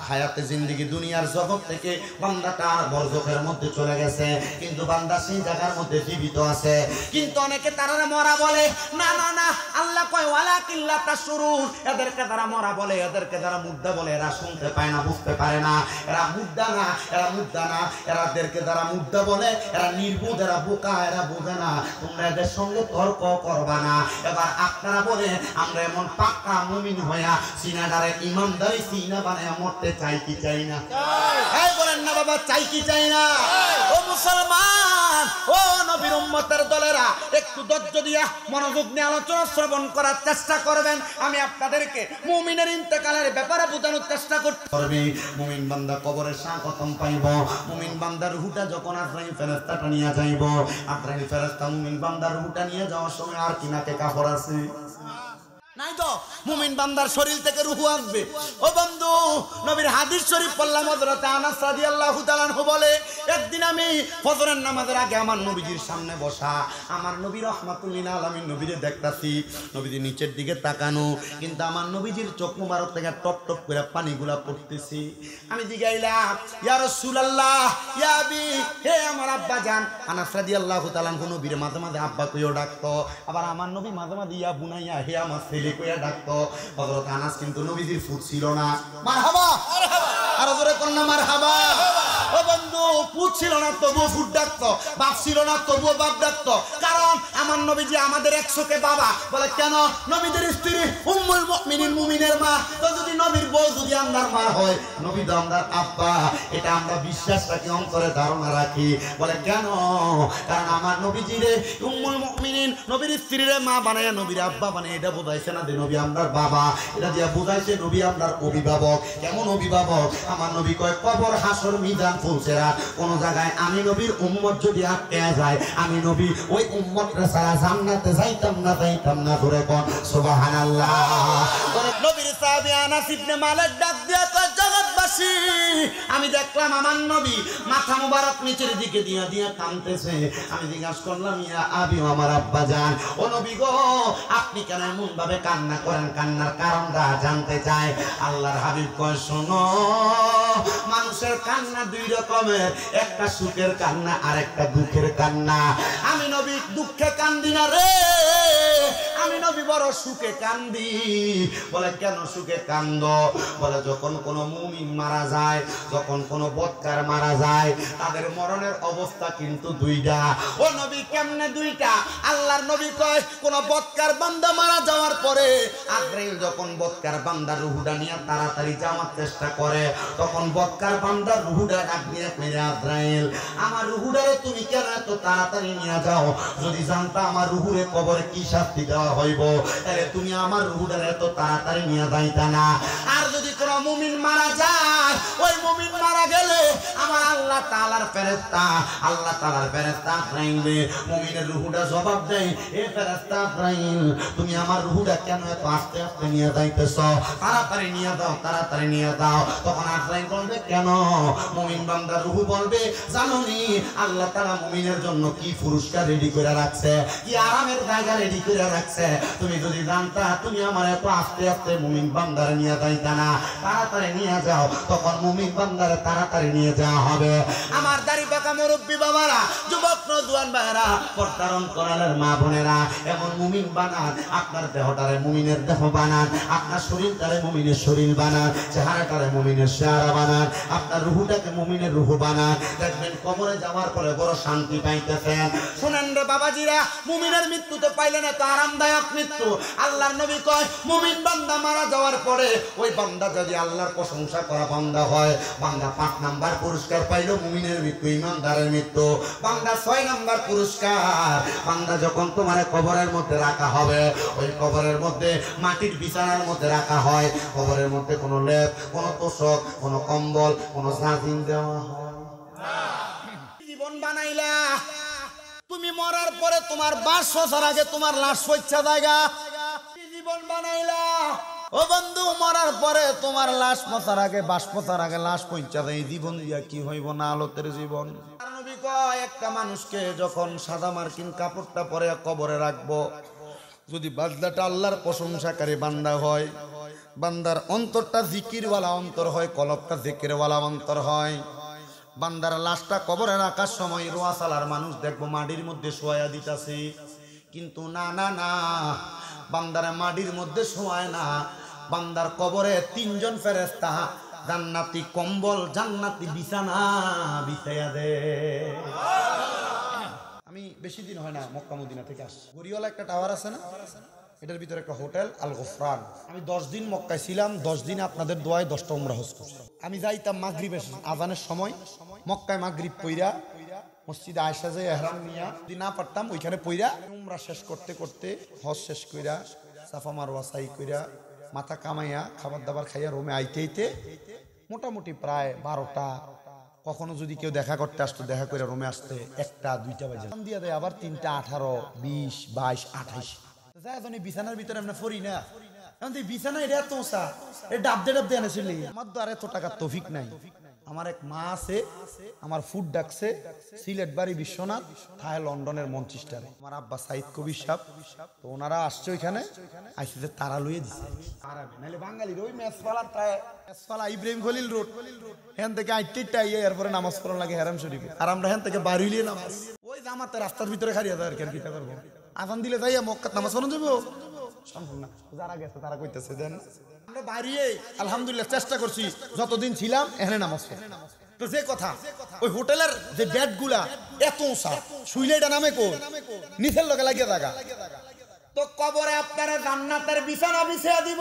হায়াতে জিন্দেগি দুনিয়ার জগৎ থেকে বান্দাটা আর বরজখের মধ্যে চলে গেছে, কিন্তু বান্দা সেই জায়গার মধ্যে জীবিত আছে। কিন্তু অনেকে তারা মরা বলে, না আল্লাহ কয় ওয়ালাকিন লা তাশউরুন। এদেরকে তারা মরা বলে, এদেরকে তারা মুর্দা বলে, এরা শুনতে পায় না, বুঝতে পারে না, এরা মুর্দা না, এদেরকে তারা মুর্দা বলে, এরা নির্বোধ, এরা বোকা, এরা বোঝে না। তোমরা এদের সঙ্গে তর্ক করবা না। এবার আপনারা বলে আমরা এমন পাক্কা মুমিন হইয়া সিনাদারে ইমানদারি সিনা বানায় মরতে চাই কি চাই না? এই বলেন না বাবা চাই কি চাই না? ও মুসলমান, ও নবীর উম্মতের দলেরা, একটু ধৈর্য দিয়া মনোযোগ নিয়ে আলোচনা শ্রবণ করার চেষ্টা করবেন। আমি আপনাদেরকে মুমিনের ইন্তেকালের ব্যাপারে বোঝানোর চেষ্টা করতে পারবি। মুমিন বান্দা কবরের স্বাগতম পাইব। মুমিন বান্দার রূহটা যখন আজরাইল ফেরেশতাটা নিয়ে যাইব, আজরাইল ফেরেশতা মুমিন বান্দার রূহটা নিয়ে যাওয়ার সময় আর কি নাকে কাপড় আছে নাই তো? মুমিন বান্দার শরীর থেকে রূহ আসবে। ও বন্ধু, নবীর হাদিস শরীফ পড়লাম। হযরত আনাস রাদিয়াল্লাহু তাআলা আনহু বলে, একদিন আমি ফজরের নামাজের আগে আমার নবীজির সামনে বসা, আমার নবী রাহমাতুল লিল আলামিন নবীরে দেখতাছি, নবীজি নিচের দিকে তাকানো, কিন্তু আমার নবীজির চোখ মুবারক থেকে টপ টপ করে পানিগুলা পড়তেছি। আমি জিগাইলাম, ইয়া রাসূলুল্লাহ, ইয়া আবি, হে আমার আব্বা জান। আনাস রাদিয়াল্লাহু তাআলা আনহু নবীর মাঝে মাঝে আব্বা কইও ডাকতো, আবার আমার নবী মাঝে মাঝে ইয়া বুনাইয়া, হে আমার ছেলে কইয়া ডাকতো। হযরত আনাস কিন্তু নবীজির ফুট ছিল না। মারহাবা, আর জোরে কোন না মারহাবা। ও বন্ধু, ফুট ছিল না তবুও ফুট ডাকতো, বাপ ছিল না তবুও বাপ ডাকতো। কারণ আমার নবীজি আমাদের একশোকে বাবা বলে। কেন? নবীদের স্ত্রী উম্মুল মুমিনিন, মুমিনের মা। তো যদি নবীর বউ যদি আমরার মা হয়, নবী তো আমরার আব্বা। এটা আমরা বিশ্বাস রাখি, অন্তরে ধারণা রাখি। বলে কেন? কারণ আমার নবীজিরে উম্মুল মুমিনিন, নবীর স্ত্রীরে মা বানায়, নবীর আব্বা বানায়। এটা বোঝাইছে না যে নবী আমরার বাবা, এটা দিয়া বোঝাইছে নবী আমরার অভিভাবক। কেমন অভিভাবক? আমার নবী কয়, কবর, হাসর, মিজান, ফুলসেরা, কোন জায়গায় আমি নবীর উম্মত যদি আটকে যায়, আমি নবী ওই উম্মতরা ছাড়া জান্নাতে যাইতাম না, যাইতাম না। ধরে কোন সুবহানাল্লাহ। নবীর সাহাবী আনাস ইবনে মালিক ডাক দিয়া কয়, জগৎবাসী, আমি দেখলাম আমার নবী মাথা মুবারক নিচের দিকে দিয়া দিয়া কাঁদতেছে। আমি জিজ্ঞাসা করলাম, ইয়া আবি, আমার আব্বা জান, ও নবী গো, আপনি কেন এমন ভাবে কান্না করেন? কান্নার কারণটা জানতে চাই। আল্লাহর হাবিব কয়, শোনো, মানুষের কান্না দুই রকমের, একটা সুখের কান্না আর একটা দুঃখের কান্না। আমি নবী দুঃখে কান্দি না রে, আমি নবী বড় সুখে কান্দি। বলে কেন সুখে কান্দ? বলে যখন কোনো মুমিন মারা যায়, যখন কোনো বদকার মারা যায়, তাদের মরণের অবস্থা কিন্তু দুইটা। ও নবী, কেমনে দুইটা? আল্লাহর নবী কয়, কোন বদকার বান্দা মারা যাওয়ার পরে আজরাইল যখন বদকার বান্দার রূহটা নিয়ে তাড়াতাড়ি যাওয়ার চেষ্টা করে, তখন বদকার বান্দার রূহটা ডাক দিয়ে কইরা, আজরাইল, আমার রূহটারে তুমি কেন এত তাড়াতাড়ি নিয়ে যাও? যদি জানতা আমার রূহুরে কবরে কি শাস্তি দেওয়া হইব, তাহলে তুমি আমার রূহটারে এত তাড়াতাড়ি নিয়ে যাইতা না। আর যদি কোন মুমিন মারা যায়, ওই মুমিন মারা গেলে আমার আল্লাহ তাআলার ফেরেশতা, আল্লাহ তাআলার ফেরেশতা আজরাইল মুমিনের রূহটা জবাব দেয়, এ ফেরেশতা আজরাইল, তুমি আমার রূহটা কেন এত আস্তে আস্তে নিয়ে যাইতেছো? তাড়াতাড়ি নিয়ে দাও, তাড়াতাড়ি নিয়ে দাও। তখন আজরাইল বলবে, কেন? মুমিন বান্দার রূহ বলবে, জানোনি আল্লাহ তাআলা মুমিনের জন্য কি পুরস্কার রেডি করে রাখছে, কি আরামের জায়গা রেডি করে রাখছে। তুমি যদি জানতা, তুমি আমার এত আস্তে আস্তে মুমিন বান্দারে নিয়ে যাইতা না, তাড়াতাড়ি নিয়ে যাও। তখন মুমিন বান্দারে তাড়াতাড়ি নিয়ে যাওয়া হবে। আমার দাড়ি পাকা মুরব্বী বাবারা, যুবক নওজোয়ান ভাইরা, পর্দার অন্তরালের মা বোনেরা, এমন মুমিন বানান, আপনার দেহটারে মুমিনের দেহ বানান, আপনার শরীরটারে মুমিনের শরীর বানান, চেহারাটারে মুমিনের চেহারা বানান, আপনার রূহটাকে মুমিনের রূহ বানান। দেখবেন কবরে যাওয়ার পরে বড় শান্তি পাইতেছেন। শুনেন রে বাবাজিরা, মুমিনের মৃত্যু তো পাইলেন এত আরামদায়ক মৃত্যু। আল্লাহর নবী কয়, মুমিন বান্দা মারা যাওয়ার পরে ওই বান্দা যদি আল্লাহর প্রশংসা করা বান্দা হয়, বান্দা 5 নাম্বার পুরস্কার পাইল মুমিনের মৃত্যু, ইমানদারের মৃত্যু। বান্দা 6 নাম্বার পুরস্কার, বান্দা যখন তোমার কবরের মধ্যে রাখা হবে, ওই কবরের মধ্যে মাটির বিছানার মধ্যে রাখা হয়, কবরের মধ্যে কোনো লেপ, কোনো তোষক, কোনো কম্বল, কোনো জাজিম দেওয়া হয় না। জীবন বানাইলা তুমি, মরার পরে তোমার বাস পচার আগে তোমার লাশ পচা জায়গা। জীবন বানাইলা ও বন্ধু, মরার পরে তোমার লাশ পচার আগে, বাস পচার আগে লাশ পচা যায়। জীবন দিয়া কি হইব না আলোতের জীবন। নবী কয়, একটা মানুষকে যখন সাদা মার্কিন কাপড়টা পরে কবরে রাখবো, যদি বান্দাটা আল্লাহর প্রশংসাকারী বান্দা হয়, বান্দার অন্তরটা জিকিরওয়ালা অন্তর হয়, কলবটা জিকিরওয়ালা অন্তর হয়, বান্দার লাশটা কবরে রাখার সময় রোয়াসালার মানুষ দেখবো মাটির মধ্যে শোয়া দিতাছে। কিন্তু না না না, বান্দারা মাটির মধ্যে শোয়ায় না, বান্দার কবরে 3 জন ফেরেশতা জান্নাতি কম্বল, জান্নাতি বিছানা বিছাইয়া দে। আমি বেশি দিন হয় না মক্কা মদিনা থেকে আসছি। গড়িওয়ালা একটা টাওয়ার আছে না, এটার ভিতরে একটা হোটেল আল গফরান। আমি 10 দিন মক্কায় ছিলাম, 10 দিন আপনাদের দোয়ায় 10টা উমরা হজ করছি। আমি যাইতাম মাগরিবের আজানের সময়, মক্কায় মাগরিব পইরা মসজিদে আয়েশা যে ইহরাম নিয়া যদি না পারতাম ওইখানে পইরা উমরা শেষ করতে করতে হজ শেষ কইরা সাফা মারওয়া সাই কইরা মাথা কামাইয়া খাবার দাবার খাইয়া রুমে আইতে আইতে মোটামুটি প্রায় 12টা, কখনো যদি কেউ দেখা করতে আসতো দেখা করে রুমে আসতে 1টা 2টা বাজে দিয়ে দেয়, আবার 3টা 18 20 22 28 যায় জানি বিছানার ভিতরে আমরা ফরি না। এখন এই বিছানা এটা এত উঁচা, এটা ডাবদে ডাবদে এনেছিলি। আমার তো আর এত টাকার তৌফিক নাই। আমার এক মা আছে, আমার ফুড ডাকছে সিলেট বাড়ি বিশ্বনাথ, থায় লন্ডনের মঞ্চেস্টারে। আমার আব্বা সাইদ কবির সাহেব, তো ওনারা আসছে ওইখানে, আইসিতে তারা লইয়ে দিছে। নাহলে বাঙালির ওই মেসফালা ইব্রাহিম খলিল রোড হেন থেকে আইটেটা ইয়ে এরপরে নামাজ পড়ার লাগে হেরাম শরীফে, আর আমরা হেন থেকে বাড়িলিয়ে নামাজ ওই জামাতে রাস্তার ভিতরে খারিয়া যায় আর কি। আর কিটা করবো, আজান দিলে যাইয়া মক্কাত নামাজ পড়ানো যাবো সম্পূর্ণ। যারা গেছে তারা কইতেছে দেন আমরা বাড়িয়ে আলহামদুলিল্লাহ চেষ্টা করছি যতদিন ছিলাম এখানে নামাজ পড়ি। তো যে কথা ওই হোটেলের যে বেড গুলা এত উঁচা, শুইলে এটা নামে কো নিচের লগে লাগিয়ে থাকা। তো কবরে আপনারা জান্নাতের বিছানা বিছিয়ে দিব।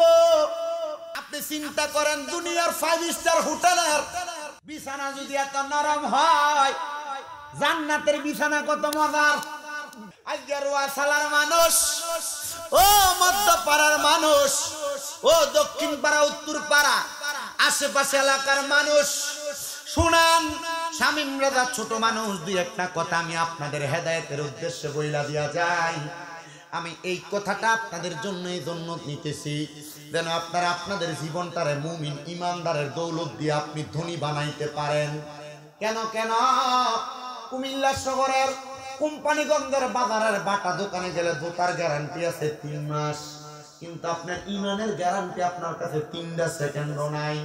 আপনি চিন্তা করেন দুনিয়ার 5 স্টার হোটেলের বিছানা যদি এত নরম হয়, জান্নাতের বিছানা কত মজার। আজকের ওয়াসালার মানুষ, ও মধ্যপাড়ার মানুষ, ও দক্ষিণ পাড়া উত্তর পাড়া আশেপাশে এলাকার মানুষ শুনান, শামীম রাজা ছোট মানুষ, দুই একটা কথা আমি আপনাদের হেদায়েতের উদ্দেশ্যে বইলা দিয়া যাই। আমি এই কথাটা আপনাদের জন্য এই জন্য নিতেছি যেন আপনারা আপনাদের জীবনটারে মুমিন ইমানদারের দৌলত দিয়ে আপনি ধনী বানাইতে পারেন। কেন কেন কুমিল্লা শহরের কোম্পানিগঞ্জের বাজারের বাটা দোকানে গেলে জুতার গ্যারান্টি আছে 3 মাস, কিন্তু আপনার ইমানের গ্যারান্টি আপনার কাছে 3টা সেকেন্ডও নাই।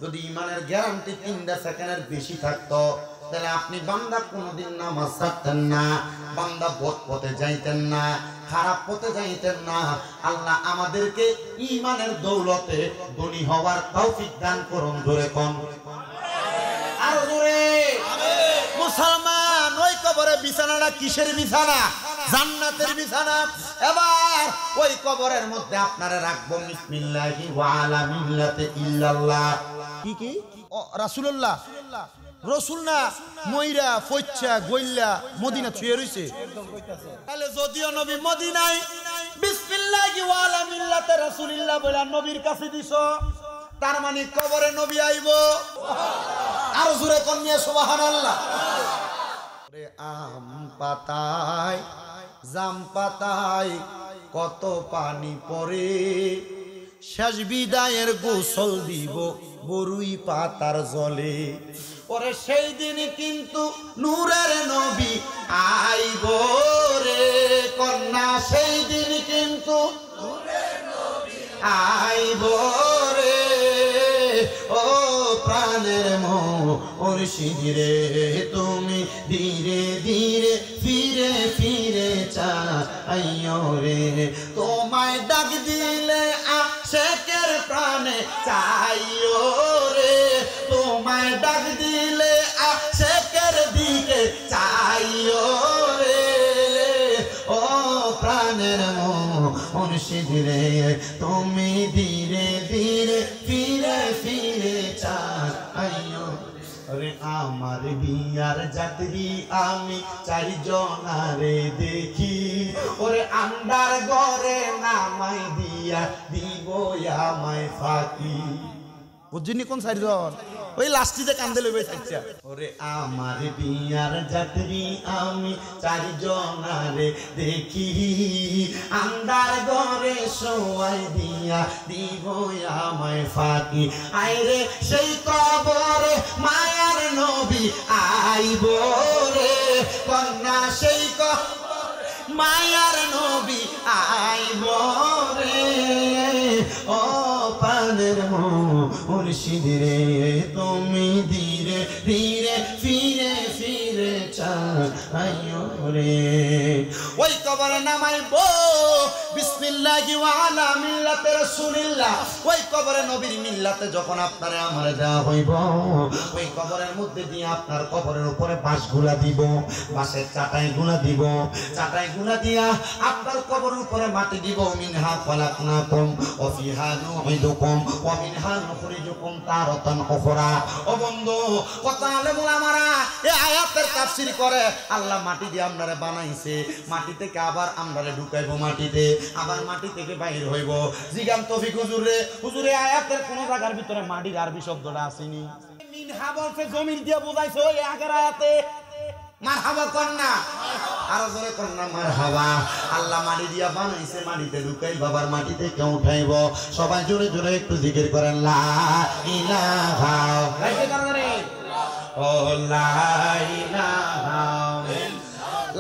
যদি ইমানের গ্যারান্টি 3টা সেকেন্ডের বেশি থাকতো তাহলে আপনি বান্দা কোনোদিন নামাজ ছাড়তেন না, বান্দা বদ পথে যাইতেন না, খারাপ পথে যাইতেন না। আল্লাহ আমাদেরকে ইমানের দৌলতে ধনী হওয়ার তৌফিক দান করুন। ধরে কোন আর জোরে মুসলমান, ওই কবরে বিছানাটা কিসের বিছানা? জান্নাতের বিছানা। এবার ওই কবরের মধ্যে আপনারা রাখবো বিসমিল্লাহি ওয়া আলা মিল্লাতি ইল্লাল্লাহ। কি কি রাসূলুল্লাহ, রসুল না ময়রা ফচ্চা গইল্লা মদিনা ছুঁয়ে রইছে। তাহলে যদিও নবী মদিনায় বিসমিল্লাহি ওয়া আলা মিল্লাতি রাসূলিল্লাহ বলে নবীর কাছে দিছো, তার মানে কবরে নবী আইবো। আর জোরে কোন নিয়ে সুবহানাল্লাহ। আম পাতায় জাম পাতায় কত পানি পড়ে, শেষ বিদায়ের গোসল দিব বরুই পাতার জলে। ওরে সেই দিন কিন্তু নূরের নবী আইব রে কন্যা, সেই দিন কিন্তু নূরের নবী আইব রে। ও প্রাণের মুর্শিদ রে, তুমি ধীরে ধীরে ফিরে ফিরে চাইও রে। তোমায় ডাক দিলে আশেকের প্রাণে চাইও রে, তোমায় ডাক দিলে আশেকের দিকে চাইও রে। ও প্রাণের মুর্শিদ রে, তুমি ধীরে ধীরে ফিরে ফিরে চাইও রে। আমার বিয়ার যাত্রী আমি 4 জনারে দেখি, ওরে আন্ডার ঘরে নামাই দিয়া দিব আমায় ফাঁকি। বুঝিনি কোন 4 জন? ওই লাস্টিতে কান্দে লইবে চাইছা। ওরে আমার বিয়ার যাত্রী আমি 4 জনারে দেখি, আন্ডার ঘরে শোয়াই দিয়া দিব আমায় ফাঁকি। আইরে সেই কবরে মায়ার নবী আইব রে কন্যা, সেই কবরে মায়ার নবী আইব রে। ও প্রাণের মুর্শিদ রে, তুমি ধীরে ধীরে ফিরে ফিরে চাইও রে। ওই কবরে নামাইব বিসমিল্লাহি ওয়া আলা মিল্লাতি রাসূলিল্লাহ। ওই কবরে নবীর মিল্লাতে যখন আপনারে আমারে দেওয়া হইব, ওই কবরের মধ্যে দিয়ে আপনার কবরের উপরে বাঁশগুলা দিব, বাঁশের চাটাইগুলা দিব, চাটাইগুলা দিয়া আপনার কবরের উপরে মাটি দিব। মিনহা খলাকনাকুম ওয়া ফিহা নুঈদুকুম ওয়া মিনহা নুখরিজুকুম তারাতান উখরা। ও বন্ধু, কত আলেম ওলামারা এই আয়াতের তাফসীর করে, আল্লাহ মাটি দিয়ে আপনারে বানাইছে, মাটি থেকে আবার আপনারে ঢুকাইবো মাটিতে, আবার মাটি থেকে বাইর হইব। জিগান তৌফিক হুজুরে, হুজুরে আয়াতের কোন জায়গার ভিতরে মাটির আরবি শব্দটা আসেনি। মিনহা বলতে জমির দিয়ে বোঝাইছে ওই আগের আয়াতে। মারহাবা কর না, আরো জোরে কর না মারহাবা। আল্লাহ মাটি দিয়া বানাইছে, মাটিতে ঢুকাই বাবার মাটি থেকে উঠাইব। সবাই জোরে জোরে একটু জিকির করেন লা ইলাহা ও লা ইলাহা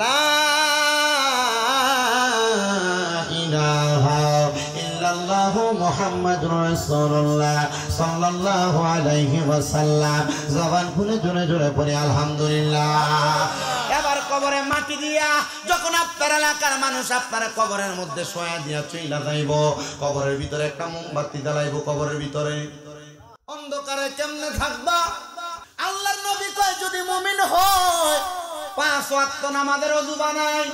লা ইলাহা ইল্লাল্লাহু মুহাম্মাদুর রাসূলুল্লাহ সাল্লাল্লাহু আলাইহি ওয়াসাল্লাম। জবান খুলে জোরে জোরে পড়ে আলহামদুলিল্লাহ। এবার কবরে মাটি দিয়া যখন আপনার এলাকার মানুষ আপনার কবরের মধ্যে শোয়া দিয়া চইলা যাইব, কবরের ভিতরে একটা মোমবাতি জ্বালাইব। কবরের ভিতরে অন্ধকারে কেমনে থাকবা? আল্লাহর নবী কয় যদি মুমিন হয় 5 ওয়াক্ত নামাজের ওযু বানাই,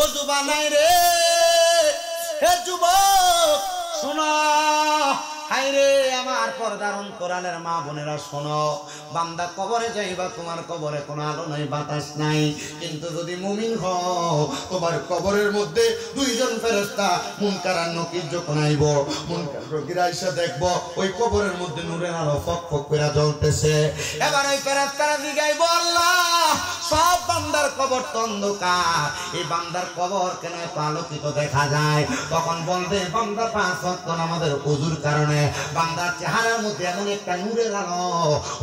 ওযু বানাই রে। হে যুবক শোনো, হায়রে আমার পর্দার অন্তরালের মা বোনেরা শোনো, বান্দা কবরে যাইবা, তোমার কবরে কোনো আলো নাই, বাতাস নাই, কিন্তু যদি মুমিন হও তোমার কবরের মধ্যে 2 জন ফেরেশতা মুনকার আর নকির যখন আইব, মুনকার নকির আইসা দেখবো ওই কবরের মধ্যে নূরের আলো ফক ফক করে জ্বলতেছে। এবার ওই ফেরেশতারা জিগাইবো, আল্লাহ সব বান্দার কবর তো অন্ধকার, এই বান্দার কবর কেন এত আলোকিত দেখা যায়? তখন বলবে বান্দা 5 ওয়াক্ত নামাজের ওযুর কারণে বান্দার চেহারার মধ্যে এমন একটা নূরের আলো,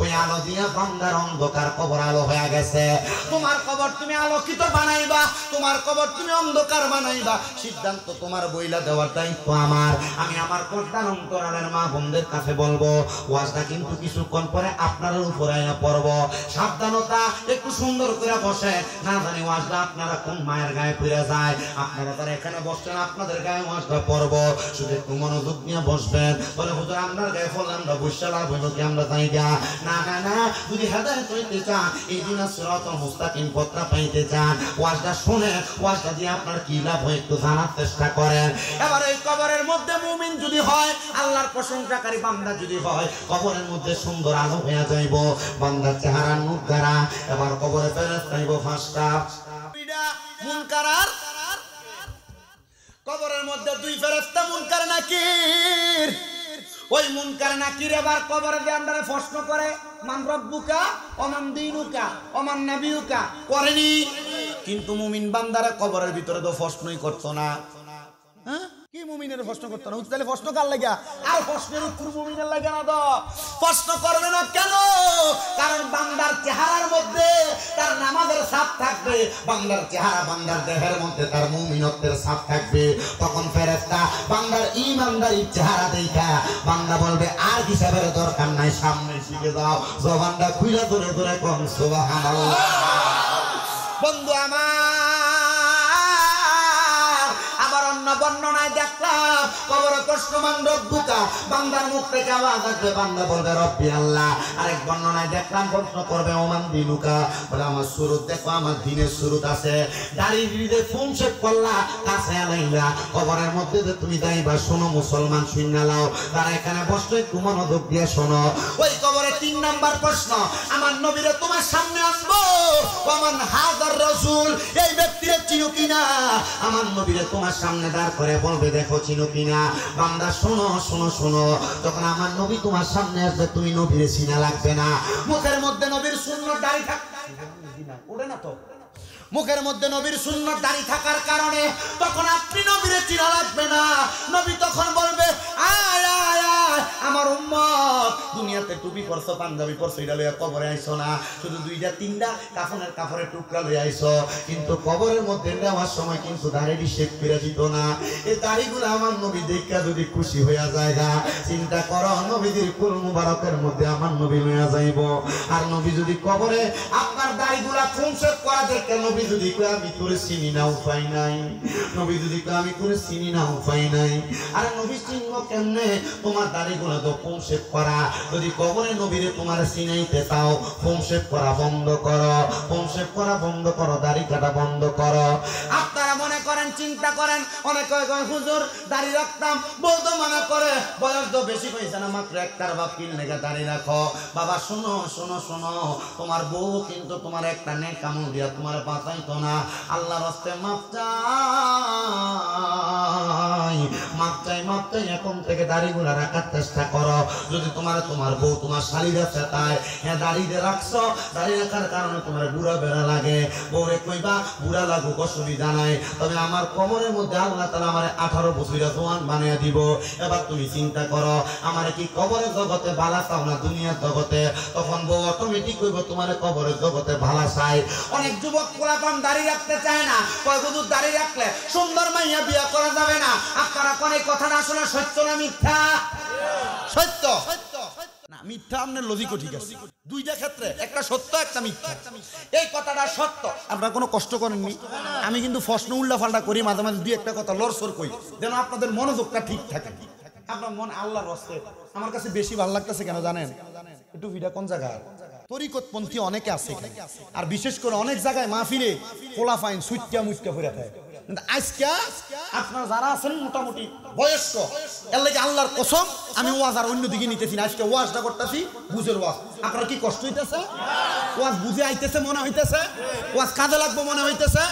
ওই আলো দিয়া বান্দার অন্ধকার কবর আলো হয়ে গেছে। তোমার কবর তুমি আলোকিত বানাইবা, তোমার কবর তুমি অন্ধকার বানাইবা, সিদ্ধান্ত তোমার, বইলা দেওয়ার দায়িত্ব আমার। আমি আমার পর্দার অন্তরালের মা বোনদের কাছে বলবো, ওয়াজটা কিন্তু কিছুক্ষণ পরে আপনার উপরে পড়ব। সাবধানতা, একটু সুন্দর করে বসে, না জানি ওয়াজটা আপনারা কোন মায়ের গায়ে পড়ে যায়। আপনারা তারা এখানে বসছেন, আপনাদের গায়ে ওয়াজটা পড়ব, শুধু একটু মনোযোগ নিয়ে বসবেন। বলে হুজুর আপনার গায়ে ফল আমরা বৈশালা হইব কি আমরা যাই গা? না না না, যদি হেদায়েত হইতে চান, এই দিন সিরাতাল মুস্তাকিম পথটা পাইতে চান, ওয়াজটা শুনে ওয়াজটা দিয়ে আপনার কি লাভ হয় একটু জানার চেষ্টা করেন। এবার এই কবরের মধ্যে মুমিন যদি হয়, আল্লাহর প্রশংসাকারী বান্দা যদি হয়, কবরের মধ্যে সুন্দর আলো হয়ে যাইব, বান্দার চেহারা নূর দ্বারা। এবার কবরে ফেরেশতা আইব 5টা, মুনকার আর কবরের মধ্যে 2 ফেরেশতা মুনকার নাকির। ওই মুনকার নাকির এবার কবরে দিয়ে আমরা প্রশ্ন করে, মান রব্বুকা ওমান দীনুকা ওমান নাবিয়ুকা, করেনি। কিন্তু মুমিন বান্দারা কবরের ভিতরে তো প্রশ্নই করতো না। হ্যাঁ, কি মুমিনের প্রশ্ন করতো না? তাহলে প্রশ্ন কার লাগা? আর প্রশ্নের উত্তর মুমিনের লাগা না। তো প্রশ্ন করবে না কেন? কারণ বান্দার চেহারার মধ্যে তার নামাজের ছাপ থাকবে, বান্দার চেহারা বান্দার দেহের মধ্যে তার মুমিনত্বের ছাপ থাকবে। তখন ফেরেশতা বান্দার ঈমানদারির চেহারা দেখা বান্দা বলবে আর হিসাবের দরকার নাই, সামনে শিখে যাও। জবানটা খুইলা ধরে ধরে কোন সুবহানাল্লাহ। বন্ধু আমার অন্য বর্ণনায় দেখলাম কবরে প্রশ্ন মান রব্বুকা, বান্দার মুখ থেকে আওয়াজ আসবে, বান্দা বলবে রব্বি আল্লাহ। আরেক বর্ণনায় দেখলাম প্রশ্ন করবে ওমান দিনুকা, বলে আমার সুরত দেখো, আমার দিনের সুরত আছে। দাড়ি হৃদয় ফোন শেপ করলা, কাছে আলাইলা, কবরের মধ্যে যে তুমি যাইবা, শোনো মুসলমান শুননা লাও, তারা এখানে বসলে একটু মনোযোগ দিয়ে শোনো। ওই কবরে 3 নাম্বার প্রশ্ন, আমার নবীরে তোমার সামনে আসবো, ওমান হাজার রাসূল, এই ব্যক্তিরে চিনো কিনা? আমার নবীরে তোমার সামনে দাঁড় করে বলবে দেখো চিনো কিনা? বান্দা শোনো শোনো শোনো, যখন আমার নবী তোমার সামনে আসবে তুমি নবীরে চিনা লাগবে না। মুখের মধ্যে নবীর সুন্নত দাড়ি থাকবে, ওঠে না তো? মুখের মধ্যে নবীর সুন্নত দাড়ি থাকার কারণে তখন আপনি নবীরে চিনা লাগবে না। নবী তখন বলবে আয় আয় আয় আমার উম্মত, দুনিয়াতে টুপি পরছো, পাঞ্জাবি পরছো, এটা লইয়া কবরে আইছো না, শুধু 2টা 3টা কাফনের টুকরা লইয়া আইছো, কিন্তু কবরের মধ্যে নেওয়ার সময় কিন্তু দাড়ি শেখ করে দিত না। এই দাড়িগুলো আমার নবী দেখা যদি খুশি হইয়া যায় না, চিন্তা করো নবীদের কুল মুবারকের মধ্যে আমার নবী লইয়া যাইব। আর নবী যদি কবরে আপনার দাড়িগুলা ফুনসেট করা দেখে নবী নবী যদি কয় আমি তোরে চিনি না উপায় নাই, নবী যদি কয় আমি তোরে চিনি না উপায় নাই। আরে নবী চিনব কেমনে? তোমার দাড়িগুলো তো পৌঁছেপ করা। যদি কবরে নবীরে তোমার চিনাইতে চাও, পৌঁছেপ করা বন্ধ করো, পৌঁছেপ করা বন্ধ করো, দাড়ি কাটা বন্ধ করো। আপনারা মনে করেন, চিন্তা করেন, অনেক কয় হুজুর দাড়ি রাখতাম, বৌদ্ধ মনে করে বয়স তো বেশি হয়েছে না, মাত্র একটার বাপ কিন লেগে দাড়ি রাখো। বাবা শোনো শোনো শোনো, তোমার বউ কিন্তু তোমার একটা নেক কামড় দিয়া তোমার বাঁচাইতো না। আল্লাহর রাস্তায় মাপ চাই, মাপ চাই, মাপ চাই। এখন থেকে দাড়িগুলা রাখার চেষ্টা করো। যদি তোমার বউ তোমার শালিরা চেতায়, হ্যাঁ দাড়িতে রাখছো, দাড়ি রাখার কারণে তোমার বুড়া বেড়া লাগে, বউরে কইবা বুড়া লাগুক অসুবিধা নাই, তবে আমার কবরের মধ্যে আল্লাহ তাআলা আমার 18 বছর জওয়ান বানিয়ে দিব। এবার তুমি চিন্তা করো, আমার কি কবরের জগতে ভালো চাও না দুনিয়ার জগতে? তখন বউ অটোমেটিক কইব তোমার কবরের জগতে ভালো চাই। অনেক যুবক পোলাপান দাড়ি রাখতে চায় না, কয় হুজুর দাড়ি রাখলে সুন্দর মাইয়া বিয়ে করা যাবে না। আপনারা কোন কথাটা আসলে সত্য না মিথ্যা? সত্য না মিথ্যা, আপনার লজিকও ঠিক আছে। দুইটা ক্ষেত্রে একটা সত্য একটা মিথ্যা। এই কথাটা সত্য, আপনারা কোনো কষ্ট করেননি। আমি কিন্তু প্রশ্ন উল্টা পাল্টা করি, মাঝে মাঝে দুই একটা কথা লড়সড় করি, যেন আপনাদের মনোযোগটা ঠিক থাকে। আপনার মন আল্লাহর রাস্তে আমার কাছে বেশি ভালো লাগতেছে কেন জানেন? একটু ভিডিও কোন জায়গায় তরিকতপন্থী অনেকে আছে, আর বিশেষ করে অনেক জায়গায় মাহফিলে পোলাফাইন সুইটটা মুইটটা হয়ে থাকে। কিন্তু আজকে আপনারা যারা আছেন মোটামুটি বয়স্ক, এর লাগে আল্লাহর কসম আমি ওয়াজ আর অন্যদিকে নিতেছি না। আজকে ওয়াজটা করতেছি বুঝের ওয়াজ। আপনার কি কষ্ট হইতেছে? ওয়াজ বুঝে আইতেছে মনে হইতেছে, ওয়াজ কাজে লাগবো মনে হইতেছে।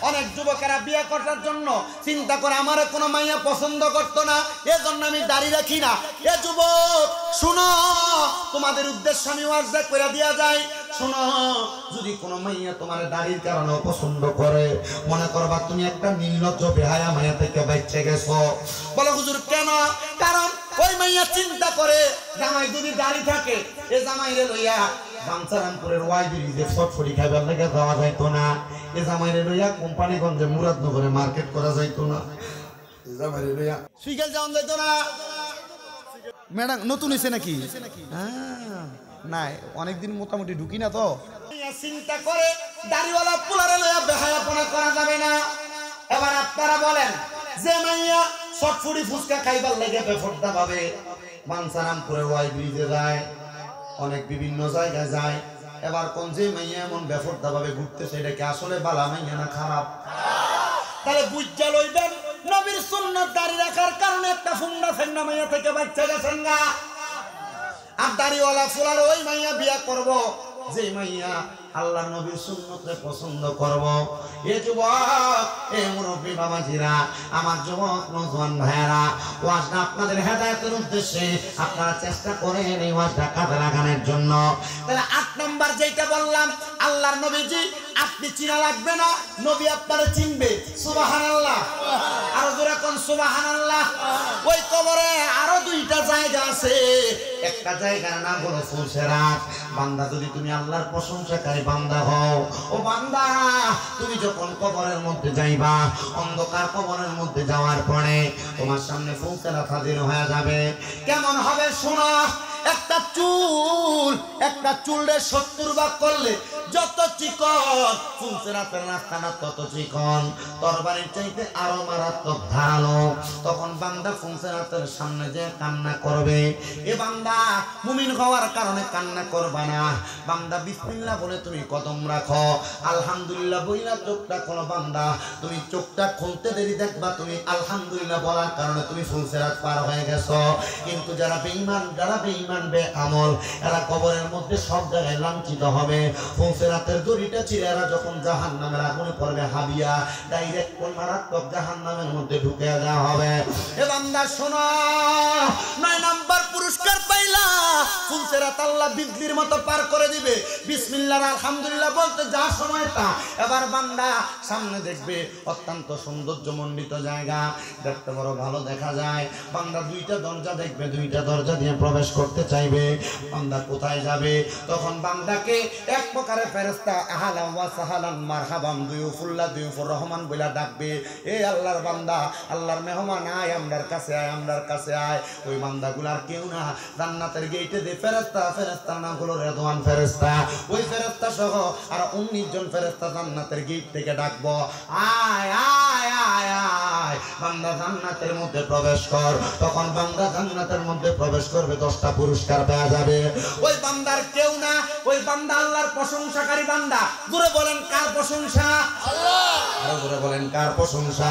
অনেক যুবকেরা বিয়ে করার জন্য চিন্তা করে আমার কোনো মাইয়া পছন্দ করতো না, এজন্য আমি দাড়ি রাখি না। এ যুবক শুনো, তোমাদের উদ্দেশ্য আমি ওয়াজ করে দিয়া যায়। শোনো, যদি কোনো মাইয়া তোমার দাড়ির কারণে পছন্দ করে, মনে করবা তুমি একটা নির্লজ্জ বেহায়া মাইয়া থেকে বাঁচতে গেছো। বলো হুজুর কেন? কারণ ওই মাইয়া চিন্তা করে জামাই যদি দাড়ি থাকে, এ জামাইরে লইয়া বাঞ্চারামপুরের ওয়াই ব্রিজে ফটফটি খাইবার লেগে যাওয়া যাইতো না, এ জামাইরে লইয়া কোম্পানিগঞ্জে মুরাদনগরে মার্কেট করা যাইতো না, জামাইরে লইয়া সুইগেল যাওয়া যাইতো না। ম্যাডাম নতুন হয়েছে নাকি? হ্যাঁ নাই, অনেকদিন মোটামুটি ঢুকি না তো। চিন্তা করে দাড়িওয়ালা পোলারে লইয়া বেহায়াপনা করা যাবে না। এবার আপনারা বলেন, যে মাইয়া চটফুড়ি ফুচকা খাইবার লেগে বেফর্দা ভাবে বাঞ্চারামপুরের ওয়াই ব্রিজে যায়, অনেক বিভিন্ন জায়গায় যায়, এবার কোন যে মাইয়া এমন বেফর্দা ভাবে ঘুরতেছে, এটা কি আসলে বালা মাইয়া না খারাপ? তাহলে বুঝা লইবেন, নবীর সুন্নাত দাড়ি রাখার কারণে একটা ফুন্ডা ফেন্না মাইয়া থেকে বাচ্চা গেছেন না। আর দাড়িওয়ালা ফুলার ওই মাইয়া বিয়া করব যে মাইয়া আল্লাহ নবীর সুন্নতকে পছন্দ করব। এ যুবক, এ মুরব্বী বাবাজিরা, আমার যুবক নওজোয়ান ভাইয়েরা, ওয়াজটা আপনাদের হেদায়েতের উদ্দেশ্যে আপনারা চেষ্টা করেন এই ওয়াজটা কাজে লাগানোর জন্য। তাহলে 8 নাম্বার যেটা বললাম, আল্লাহর নবীজি আপনি চিনা লাগবে না, নবী আপনারে চিনবে। সুবহানাল্লাহ, আর জোরে কোন সুবহানাল্লাহ। ওই কবরে আরো 2টা জায়গা আছে, একটা জায়গার নাম হলো ফুলসেরাত। বান্দা, যদি তুমি আল্লাহর প্রশংসাকারী বান্দা হও, ও বান্দা তুমি যখন কবরের মধ্যে যাইবা, অন্ধকার কবরের মধ্যে যাওয়ার পরে তোমার সামনে ফুলসেরাত হাজির হয়ে যাবে। কেমন হবে শোনো, একটা চুল 70 ভাগ করলে যত চিকন, ফুলসেরাতের রাস্তাটা তত চিকন, তরবারির চাইতে আরো মারাত্মক ধারালো। তখন বান্দা ফুলসেরাতের সামনে যে কান্না করবে, এ বান্দা মুমিন হওয়ার কারণে কান্না করবা না। বান্দা বিসমিল্লাহ বলে তুমি কদম রাখো, আলহামদুলিল্লাহ বইলা চোখটা খোলো। বান্দা তুমি চোখটা খুলতে দেরি দেখবা তুমি আলহামদুলিল্লাহ বলার কারণে তুমি ফুলসেরাত পার হয়ে গেছো। কিন্তু যারা বেঈমান বেআমল, এরা কবরের মধ্যে সব জায়গায় লাঞ্ছিত হবে। ফুলসেরাতের দড়িটা ছিঁড়ে এরা যখন জাহান্নামের আগুনে পড়বে হাবিয়া, ডাইরেক্ট কোন মারাত্মক জাহান্নামের মধ্যে ঢুকে দেওয়া হবে। এ বান্দা শোনো, 9 নাম্বার পুরস্কার পাইলা, ফুলসেরাত আল্লাহ বিজলির মতো পার করে দিবে। বিসমিল্লাহ আলহামদুলিল্লাহ বলতে যা সময়টা, এবার বান্দা সামনে দেখবে অত্যন্ত সৌন্দর্যমণ্ডিত জায়গা, দেখতে বড় ভালো দেখা যায়। বান্দা 2টা দরজা দেখবে, 2টা দরজা দিয়ে প্রবেশ করতে চাইবে। বান্দা কোথায় যাবে? তখন বান্দাকে এক প্রকারে ফেরেশতা আহলান ওয়া সাহালান মারহাবান দুয়ুফুল্লাহ দুয়ুফুর রহমান বইলা ডাকবে, এ আল্লাহর বান্দা, আল্লাহর মেহমান আয় আমরার কাছে আয়, আমরার কাছে আয়। ওই বান্দাগুলার কেউ না জান্নাতের গেটে দিয়ে ফেরেশতার নাম হলো রেদওয়ান ফেরেশতা। ওই ফেরেশতা সহ আর 19 জন ফেরেশতা জান্নাতের গেট থেকে ডাকবো, আয় আয় আয় আয় বান্দা জান্নাতের মধ্যে প্রবেশ কর। তখন বান্দা জান্নাতের মধ্যে প্রবেশ করবে, 10টা পুরস্কার পাওয়া যাবে। ওই বান্দার কেউ না, ওই বান্দা আল্লাহর প্রশংসাকারী বান্দা। জোরে বলেন কার প্রশংসা? আল্লাহ। আরো জোরে বলেন কার প্রশংসা?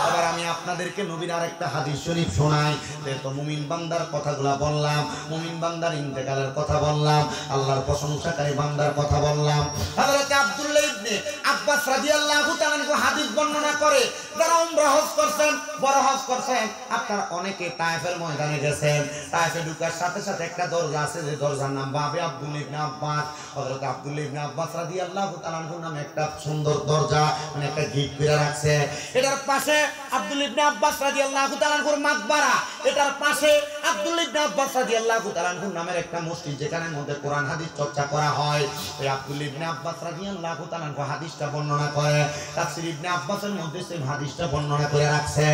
এবার আমি আপনাদেরকে নবীর আরেকটা হাদিস শরীফ শোনাই। যেহেতু মুমিন বান্দার কথাগুলা বললাম, মুমিন বান্দার ইন্তেকালের কথা বললাম, আল্লাহর প্রশংসাকারী বান্দার কথা বললাম। হযরত আব্দুল্লাহ ইবনে আব্বাস রাদিয়াল্লাহু তাআলা হাদিস বর্ণনা করে, যারা উমরা হজ করছেন, বড় হজ করছেন, আপনারা অনেকে তায়েফের ময়দানে গেছেন। তায়েফে ঢোকার সাথে সাথে একটা দরজা আছে, যে দরজার নাম বাবে আব্দুল্লাহ ইবনে আব্বাস। হযরত আব্দুল্লাহ ইবনে আব্বাস রাদিয়াল্লাহু তাআলা নামে একটা সুন্দর দরজা, মানে একটা গেট করে রাখছে। এটার পাশে আব্দুল্লাহ ইবনে আব্বাস রাদিয়াল্লাহু তাআলার মাকবারা, এটার পাশে আব্দুল্লাহ ইবনে আব্বাস রাদিয়াল্লাহু তাআলা নামের একটা মসজিদ, যেখানে মধ্যে কোরআন হাদিস চর্চা করা হয়। ওই আব্দুল্লাহ ইবনে আব্বাস রাদিয়াল্লাহু তাআলা হাদিসটা বর্ণনা করে, তাফসীর ইবনে আব্বাসের মধ্যে সেই হাদিসটা বর্ণনা করে রাখছে।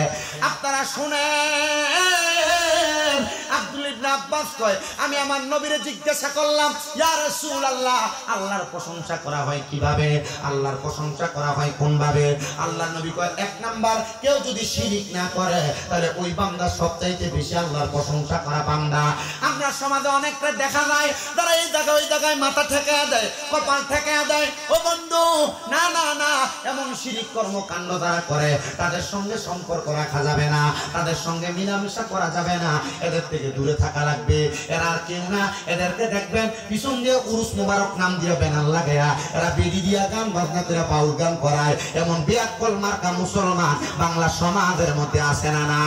আপনারা শুনেন, আব্দুল্লাহ ইবনে আব্বাস কয়, আমি আমার নবীরে জিজ্ঞাসা করলাম, ইয়া রাসূলুল্লাহ, আল্লাহর প্রশংসা করা হয় কিভাবে? আল্লাহর প্রশংসা করা হয় কোন ভাবে? আল্লাহর নবী কয়, 1 নাম্বার, কেউ যদি শিরিক না করে তাহলে ওই বান্দা সবচাইতে বেশি আল্লাহর প্রশংসা করা বান্দা। আমরা সমাজে অনেকটা দেখা যায়, যারা এই জায়গায় ওই জায়গায় মাথা ঠেকা দেয়, কপাল ঠেকা দেয়। ও বন্ধু, না না না, এমন শিরিক কর্মকাণ্ড যারা করে তাদের সঙ্গে সম্পর্ক রাখা যাবে না, তাদের সঙ্গে মিলামেশা করা যাবে না, এদের থেকে দূরে থাকা লাগবে। এরা আর কেউ না, এদেরকে দেখবেন পিছন দিয়ে উরুস মুবারক নাম দিয়ে বেনার লাগায়া এরা বেদি দিয়া গান বাজনা করে বাউল গান করায়। এমন বিয়াক্কল মার্কা মুসলমান বাংলা সমাজের মধ্যে আছে না? না,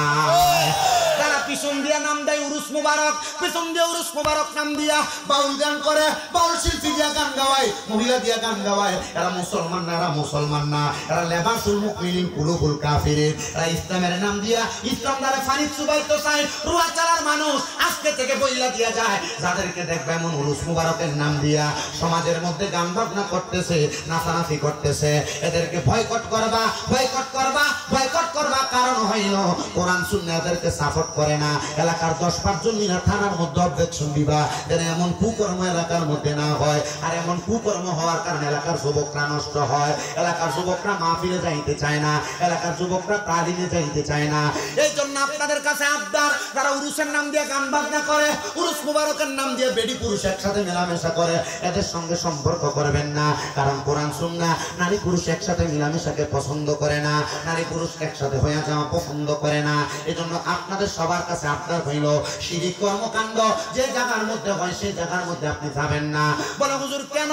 তারা পিছন দিয়া নাম দেয় উরুস মুবারক, পিছন দিয়ে উরুস মুবারক নাম দিয়া বাউল গান করে, বাউল শিল্পী দিয়া গান গাওয়ায়, মহিলা দিয়া গান গাওয়ায়। এরা মুসলমান না, এরা মুসলমান না, এরা লেবাসুল মুমিনিন কুলুবুল কাফিরিন। এরা ইসলামের নাম দিয়া ইসলাম দ্বারা ফানি চুবাইতে চায়, রুয়া চালার মানুষ আজকে থেকে বইলা দিয়া যায়। যাদেরকে দেখবে এমন উরুস মুবারকের নাম দিয়া সমাজের মধ্যে গান বাজনা করতেছে, নাচানাচি করতেছে, এদেরকে বয়কট করবা, বয়কট করবা, বয়কট করবা। কারণ হইল কোরআন সুন্নাহ এদেরকে সাপোর্ট করে না। এলাকার 10-5 জন মিনা থানার মধ্যে অবজেকশন দিবা, যেন এমন কুকর্ম এলাকার মধ্যে না হয়। আর এমন কুকর্ম হওয়ার কারণে এলাকার যুবকরা নষ্ট হয়, এলাকার যুবকরা মাহফিলে যাইতে চায় না, এলাকার যুবকরা তালিমে যাইতে চায় না। এই জন্য আপনাদের কাছে আবদার, যারা উরুসের নাম দিয়ে গান বাজনা করে, উরুস মুবারকের নাম দিয়ে বেডি পুরুষ একসাথে মেলামেশা করে, এদের সঙ্গে সম্পর্ক করবেন না। কারণ কোরআন সুন্নাহ নারী পুরুষ একসাথে মিলামেশাকে পছন্দ করে না, নারী পুরুষ একসাথে হয়ে যাওয়া পছন্দ করে না। এজন্য আপনাদের সবার কাছে আপনার হইল, শিরিক কর্মকাণ্ড যে জায়গার মধ্যে হয় সেই জায়গার মধ্যে আপনি যাবেন না। বলে হুজুর কেন?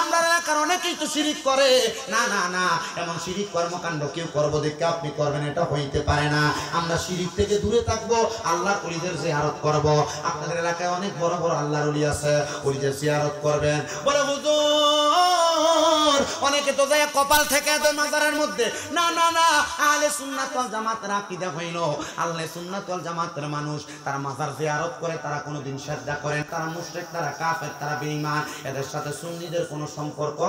আমরা এলাকার অনেকেই তো শিরিক করে। না না না, এমন শিরিক কর্মকাণ্ড কেউ করবো দেখে আপনি করবেন, এটা হইতে পারে না। আমরা শিরিক থেকে দূরে থাকবো, আল্লাহর ওলিদের জিয়ারত করব। আপনাদের এলাকায় অনেক বড় বড় আল্লাহর ওলি আছে, ওলিদের জিয়ারত করবেন। বলে হুজুর অনেকে তো যায় কপাল থেকে দেয় মাজারের মধ্যে। না না না, আহলে সুন্নাত ওয়াল জামাতের আকীদা হইল, আহলে সুন্নাত ওয়াল জামাতের মানুষ তারা মাজার জিয়ারত করে, তারা কোনোদিন সিজদা করে, তারা মুশরিক, তারা কাফের, তারা বেঈমান। এদের সাথে সুন্নিদের কোনো সম্পর্ক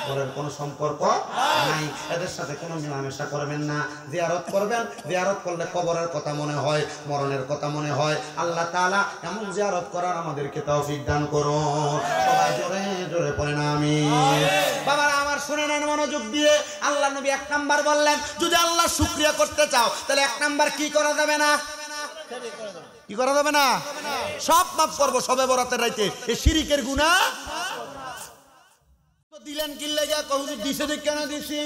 বলেন, কোনো সম্পর্ক নাই। এদের সাথে কোনো মেলামেশা করবেন না। জিয়ারত করবেন, জিয়ারত করলে কবরের কথা মনে হয়, মরণের কথা মনে হয়। আল্লাহ তাআলা এমন জিয়ারত করার আমাদেরকে তৌফিক দান করুন। সবাই জোরে জোরে পড়েন আমিন। বাবারা আমার শুনে নেন মনোযোগ দিয়ে। আল্লাহ নবী 1 নাম্বার বললেন, যদি আল্লাহ শুকরিয়া করতে চাও তাহলে 1 নাম্বার কি করা যাবে না? কি করা যাবে না? সব মাফ করবো সবে বরাতের রাইতে। এই শিরিকের গুনাহ দিলেন কি লাগা কহুজুর দিছে দেখ কেন দিছি?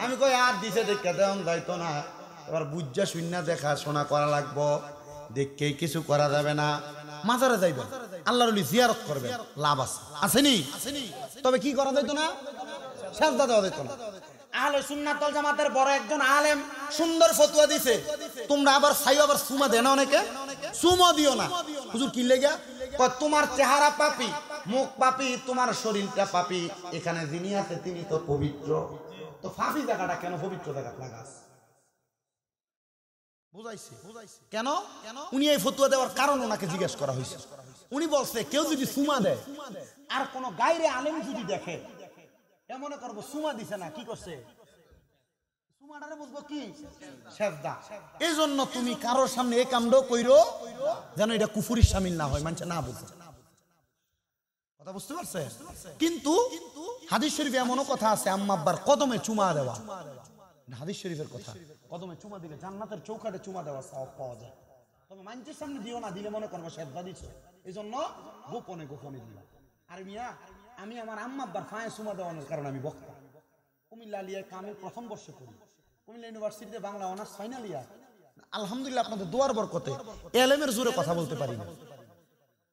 আমি কই আর দিছে দেখ দেন যাইতো না, এবার বুঝা শুননা দেখা শোনা করা লাগবো, দেখেই কিছু করা যাবে না। মাজারে যাইবেন, আল্লাহর ওলি জিয়ারত করবেন, লাভ আছে, আসেনি? তবে কি করা যাইতো না? সিজদা দেওয়া যাইতো না। আহলে সুন্নাত ওয়াল জামাতের বড় একজন আলেম সুন্দর ফতোয়া দিছে, তোমরা আবার চাইও আবার সুমা দেন, অনেকে সুমা দিও না। হুজুর কি লাগা? তোমার চেহারা পাপী, মুখ পাপী, তোমার শরীরটা পাপী, এখানে যিনি আছে তিনি তো পবিত্র, তো ফাঁপি জায়গাটা কেন পবিত্র জায়গা লাগাস? বুঝাইছে কেন উনি এই ফতোয়া দেওয়ার কারণ ওনাকে জিজ্ঞেস করা হয়েছে উনি বলছে কেউ যদি সুমা দেয় আর কোন গায়রে আলেম যদি দেখে এমন করব সুমা দিছে না কি করছে সুমাটারে বুঝবো কি সেজদা এইজন্য তুমি কারোর সামনে এই কাণ্ড কইরো যেন এটা কুফরির শামিল না হয় মানুষ না বুঝে কথা বুঝতে পারছে কিন্তু হাদিস শরীফে এমনও কথা আছে আম্মা আব্বার কদমে চুমা দেওয়া হাদিস শরীফের কথা কদমে চুমা দিলে জান্নাতের চৌকাঠে চুমা দেওয়া সওয়াব পাওয়া যায় তবে মানুষের সামনে দিও না দিলে মনে করবো সেজদা দিছো এইজন্য গোপনে গোপনে দিও আর মিয়া আমি আমার আম্মা আব্বার পায়ে চুমা দেওয়ানোর কারণে আমি বক্তা কুমিল্লা আলিয়ায় কামের প্রথম বর্ষে পড়ি কুমিল্লা ইউনিভার্সিটিতে বাংলা অনার্স ফাইনাল ইয়ার আলহামদুলিল্লাহ আপনাদের দোয়ার বরকতে এলেমের জোরে কথা বলতে পারি না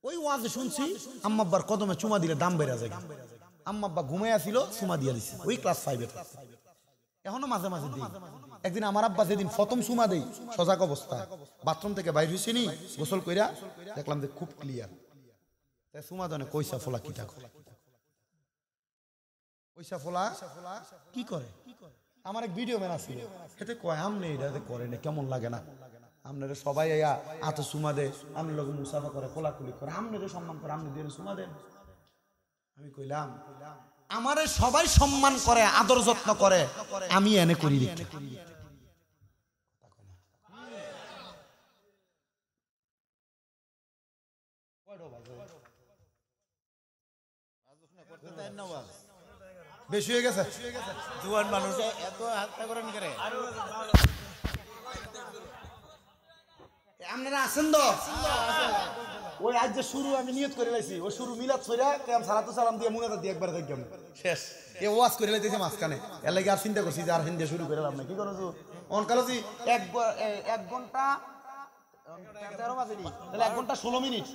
ওই ওয়াজে শুনছি আম্মা আব্বার কদমে চুমা দিলে দাম বেড়ে যায় আম্মা আব্বা ঘুমাইয়া ছিল চুমা দিয়া দিছে ওই ক্লাস 5 এর এখনো মাঝে মাঝে দিই একদিন আমার আব্বা যেদিন প্রথম চুমা দেই সজাগ অবস্থা বাথরুম থেকে বাইর হইছি নি গোসল কইরা দেখলাম যে খুব ক্লিয়ার তাই চুমা দনে কইসা ফোলা কি থাকো কইসা ফোলা কি করে আমার এক ভিডিও ম্যান আছিল এতে কয় আমনে এটা করে না কেমন লাগে না আপনারা সবাই আয়া আতো চুমা দেয় আমনে লোক মুসাফা করে কোলাকুলি করে আমনেরে সম্মান করে আমনে দিয়ে চুমা দেন আমি কইলাম আমারে সবাই সম্মান করে আদর যত্ন করে আমি এনে করি দেখি বেশি হয়ে গেছে জুয়ান মানুষ এত হাতটা করেন করে আপনারা আছেন তো ওই আজ যে শুরু আমি নিয়ত করে লাইছি ওই শুরু মিলাদ ছইরা কেম সালাতু সালাম দিয়ে মুনাজাত দিয়ে একবার দেখলাম শেষ এ ওয়াজ করে লাইতেছে মাঝখানে এর লাগি আর চিন্তা করছি যে আর হিন্দে শুরু করে লাভ না কি করছো অন কালজি 1 ঘন্টা 13 বাজে নি তাহলে 1 ঘন্টা 16 মিনিট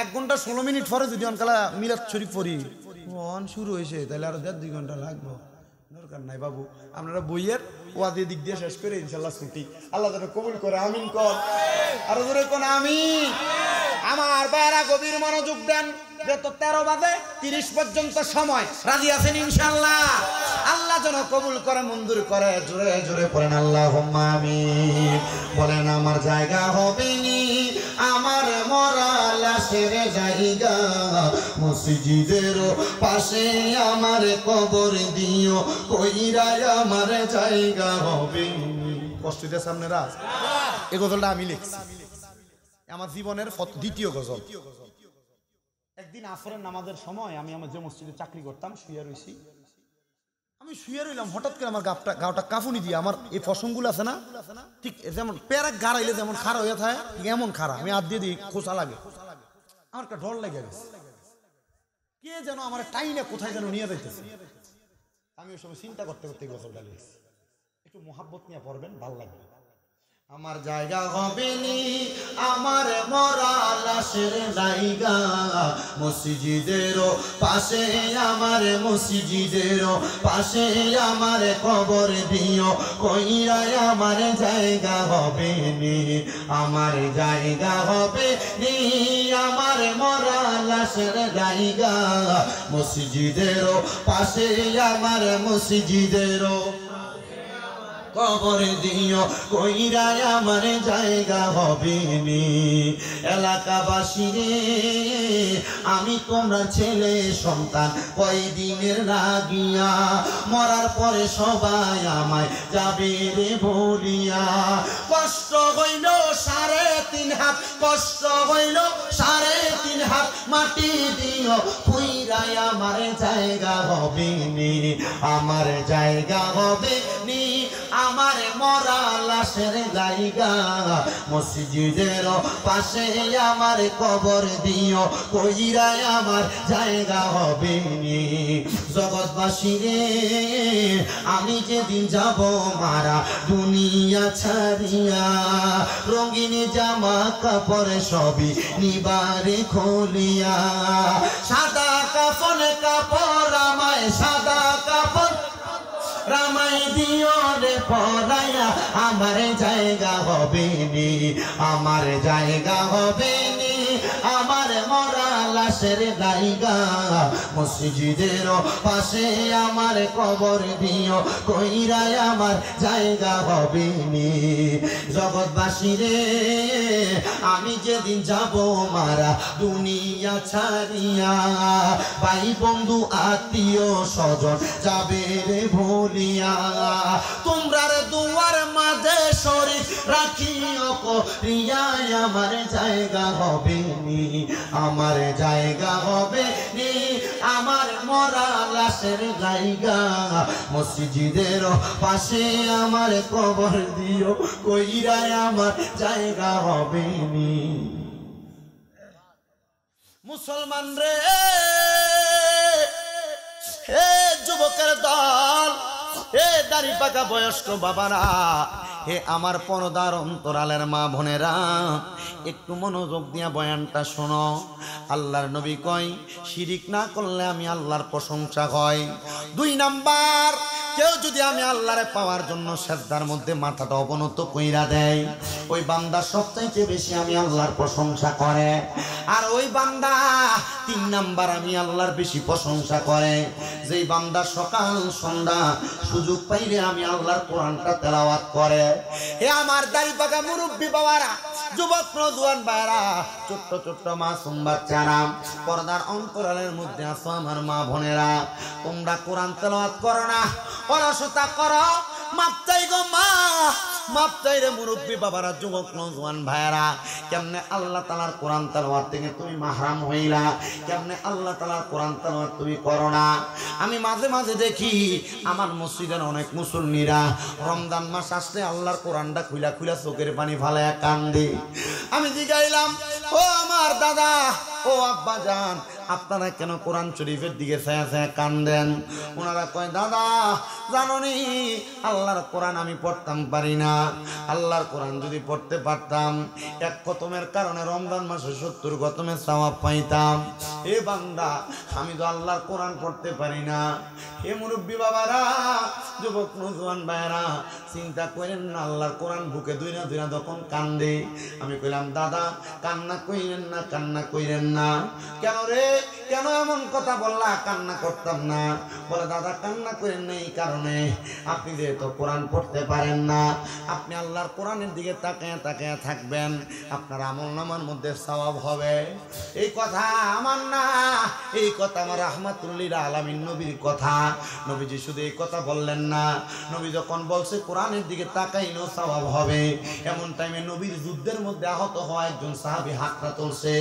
1 ঘন্টা 16 মিনিট পরে যদি অনকালা মিলাদ শরীফ পড়ি অন শুরু হইছে তাহলে আর 1.5 ঘন্টা লাগবে দরকার নাই বাবু আপনারা বইয়ের ওয়াজ দিক দিয়ে শেষ করে ইনশাআল্লাহ ছুটি আল্লাহ যেন কবুল করে আমিন কর আর জোরে কোন আমিন আমার ভাইরা গভীর মনোযোগ দেন যে তো 13 বাজে 30 পর্যন্ত সময় রাজি আছেন ইনশাআল্লাহ আল্লাহ যেন কবুল করে মঞ্জুর করে জোরে জোরে পড়েন আল্লাহুম্মা আমিন বলেন আমার জায়গা হবে নি আমার মরা লাশের জায়গা মসজিদের পাশে আমার কবর দিও কইরা আমার জায়গা হবে নি কষ্টটা সামনে রাজ এই গজলটা আমি লিখছি আমার জীবনের দ্বিতীয় গজল একদিন আসরের নামাজের সময় আমি আমার যে মসজিদে চাকরি করতাম শুয়ে রইছি আমি শুয়ে রইলাম হঠাৎ করে আমার গাওটা কাফুনি দিয়ে আমার এই ফসংগুলো আছে না ঠিক যেমন পেরাক গাড়াইলে যেমন খাড়া হয়ে থাকে এমন খাড়া আমি হাত দিয়ে দিই খোসা লাগে আমার একটা ডর লেগে গেছে কে যেন আমার টাইনে কোথায় যেন নিয়ে যাইতেছে আমি ওই সময় চিন্তা করতে করতে গজলটা লিখছি একটু মোহাব্বত নিয়ে পড়বেন ভালো লাগবে আমার জায়গা হবে নি আমার মরা লাশের জায়গা মসজিদের পাশে আমার মসজিদের পাশে আমার কবর দিও কইরা আমার জায়গা হবে নি আমার জায়গা হবে নি আমার মরা লাশের জায়গা মসজিদের পাশে আমার মসজিদের কবর দিও কইরা আমার জায়গা হবে নি এলাকাবাসী রে আমি তোমরা ছেলে সন্তান কয়দিনের লাগিয়া মরার পরে সবাই আমায় যাবে রে বলিয়া কষ্ট হইল 3.5 হাত কষ্ট হইল 3.5 হাত মাটি দিও কইরা আমার জায়গা হবে নি আমার জায়গা হবে নি আমার মরা লাশের জায়গা মসজিদের পাশে আমার কবর দিও কইরা আমার জায়গা হবে নি জগৎবাসী রে আমি যেদিন যাব মারা দুনিয়া ছাড়িয়া রঙিন জামা কাপড় সবই নিবারে খুলিয়া সাদা কাপড় আমায় সাদা কাপড় রামাই দিও রে পরায়া আমার জায়গা হবে নি আমার জায়গা হবে নি আমার মরা লাশ লাশের জায়গা মসজিদের পাশে আমার কবর দিও কইরা আমার জায়গা হবে নি জগৎবাসী রে আমি যেদিন যাব মারা দুনিয়া ছাড়িয়া ভাই বন্ধু আত্মীয় স্বজন যাবে রে ভুলিয়া তোমরা রে দুয়ার মাঝে শরীর রাখিও করিয়া আমার জায়গা হবে নি আমার জায়গা হবে নি আমার মরা লাশের জায়গা মসজিদের পাশে আমার কবর দিও কইরা আমার জায়গা হবে নি মুসলমান রে হে যুবকের দল হে দাড়ি পাকা বয়স্ক বাবারা হে আমার পর্দার অন্তরালের মা বোনেরা একটু মনোযোগ দিয়া বয়ানটা শোনো আল্লাহর নবী কয় শিরিক না করলে আমি আল্লাহর প্রশংসা হয় 2 নাম্বার কেউ যদি আমি আল্লাহরে পাওয়ার জন্য সিজদার মধ্যে মাথাটা অবনত কইরা দেয় ওই বান্দা সবচাইতে বেশি আমি আল্লাহর প্রশংসা করে আর ওই বান্দা 3 নাম্বার আমি আল্লাহর বেশি প্রশংসা করে যেই বান্দা সকাল সন্ধ্যা সুযোগ পাইলে আমি আল্লাহর কোরআনটা তেলাওয়াত করে হে আমার দাড়ি পাকা মুরব্বি বাবারা যুবক নওজোয়ান ভাইরা ছোট্ট ছোট্ট মাসুম বাচ্চারা পর্দার অন্তরালের মধ্যে আছো আমার মা বোনেরা তোমরা কোরআন তেলাওয়াত করো না অলসতা করো মাপ চাই গো মা মাপ চাই রে মুরব্বি বাবারা যুবক নওজোয়ান ভাইরা কেমনে আল্লাহ তাআলার কোরআন তেলাওয়াত থেকে তুমি মাহরাম হইলা কেমনে আল্লাহ তাআলার কোরআন তেলাওয়াত তুমি করো না আমি মাঝে মাঝে দেখি আমার মসজিদের অনেক মুসল্লিরা রমজান মাস আসলে আল্লাহর কোরআনটা খুইলা খুইলা চোখের পানি ফালায়া কান্দে আমি জিগাইলাম ও আমার দাদা ও আব্বা জান আপনারা কেন কোরআন শরীফের দিকে ছায়া ছায়া কান্দেন ওনারা কয় দাদা জানোনি আল্লাহর কোরআন আমি পড়তাম পারি না আল্লাহর কোরআন যদি পড়তে পারতাম এক খতমের কারণে রমজান মাসে 70 খতমের সওয়াব পাইতাম এ বান্দা আমি তো আল্লাহর কোরআন পড়তে পারি না হে মুরব্বি বাবারা যুবক নওজোয়ান ভাইরা চিন্তা করেন না আল্লাহর কোরআন বুকে দুইনা দুইনা যখন কান্দে আমি কইলাম দাদা কান্না কইরেন না কেন রে কেন এমন কথা বললা কান্না করতাম না বলে দাদা কান্না করেন না এই কারণে আপনি যেহেতু কোরআন পড়তে পারেন না আপনি আল্লাহর কোরআনের দিকে তাকায় তাকায় থাকবেন আপনার আমলনামার মধ্যে সওয়াব হবে এই কথা আমার না এই কথা আমার রাহমাতুল লিল আলামিন নবীর কথা নবীজি শুধু এই কথা বললেন না নবী যখন বলছে কোরআনের দিকে তাকাইলেও সওয়াব হবে এমন টাইমে নবীর যুদ্ধের মধ্যে আহত হওয়া একজন সাহাবী হাতটা তুলছে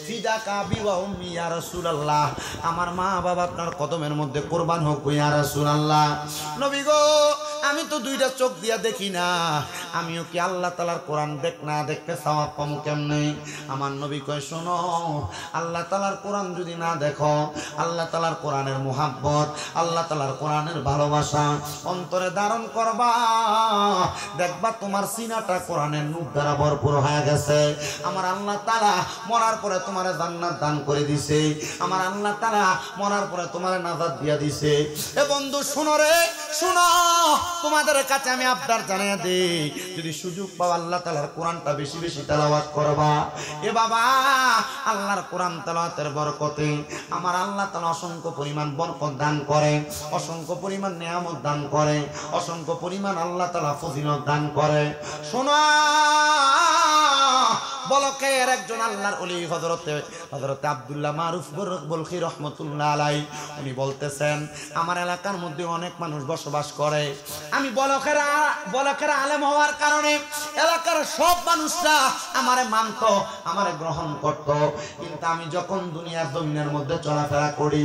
ফিদাকা আবি ওয়া উম্মি ইয়া রাসূলুল্লাহ আমার মা বাবা আপনার কদমের মধ্যে কুরবান হোক ইয়া রাসূলুল্লাহ নবী গো আমি তো দুইটা চোখ দিয়া দেখি না আমিও কি আল্লাহ তাআলার কোরআন দেখতে সওয়াব পাবো কেমনে আমার নবী কয় শোনো আল্লাহ তাআলার কোরআন যদি না দেখো আল্লাহ তাআলার কোরআনের মুহাব্বত আল্লাহ তাআলার কোরআনের ভালোবাসা অন্তরে ধারণ করবা দেখবা তোমার সিনাটা কোরআনের নূর দ্বারা ভরপুর হয়ে গেছে আমার আল্লাহ তাআলা মরার পরে তোমারে জান্নাত দান করে দিয়েছে আমার আল্লাহ তাআলা মরার পরে তোমারে নাজাত দিয়া দিয়েছে এ বন্ধু শুনো রে শুনো তোমাদের কাছে আমি আবদার জানিয়ে দেই যদি সুযোগ পাও আল্লাহ তাআলার কোরআনটা বেশি বেশি তেলাওয়াত করবা এ বাবা আল্লাহর কোরআন তেলাওয়াতের বরকতে আমার আল্লাহ তাআলা অসংখ্য পরিমাণ বরকত দান করে অসংখ্য পরিমাণ নিয়ামত দান করে অসংখ্য পরিমাণ আল্লাহ তাআলা ফজিলত দান করে শোনো বলকের একজন আল্লাহর ওলি হযরত আব্দুল্লাহ মারুফ বলখি রাহমাতুল্লাহ আলাইহি উনি বলতেছেন আমার এলাকার মধ্যে অনেক মানুষ বসবাস করে আমি বলকের আলেম হওয়ার কারণে এলাকার সব মানুষরা আমারে মানতো আমারে গ্রহণ করত কিন্তু আমি যখন দুনিয়ার জমিনের মধ্যে চলাফেরা করি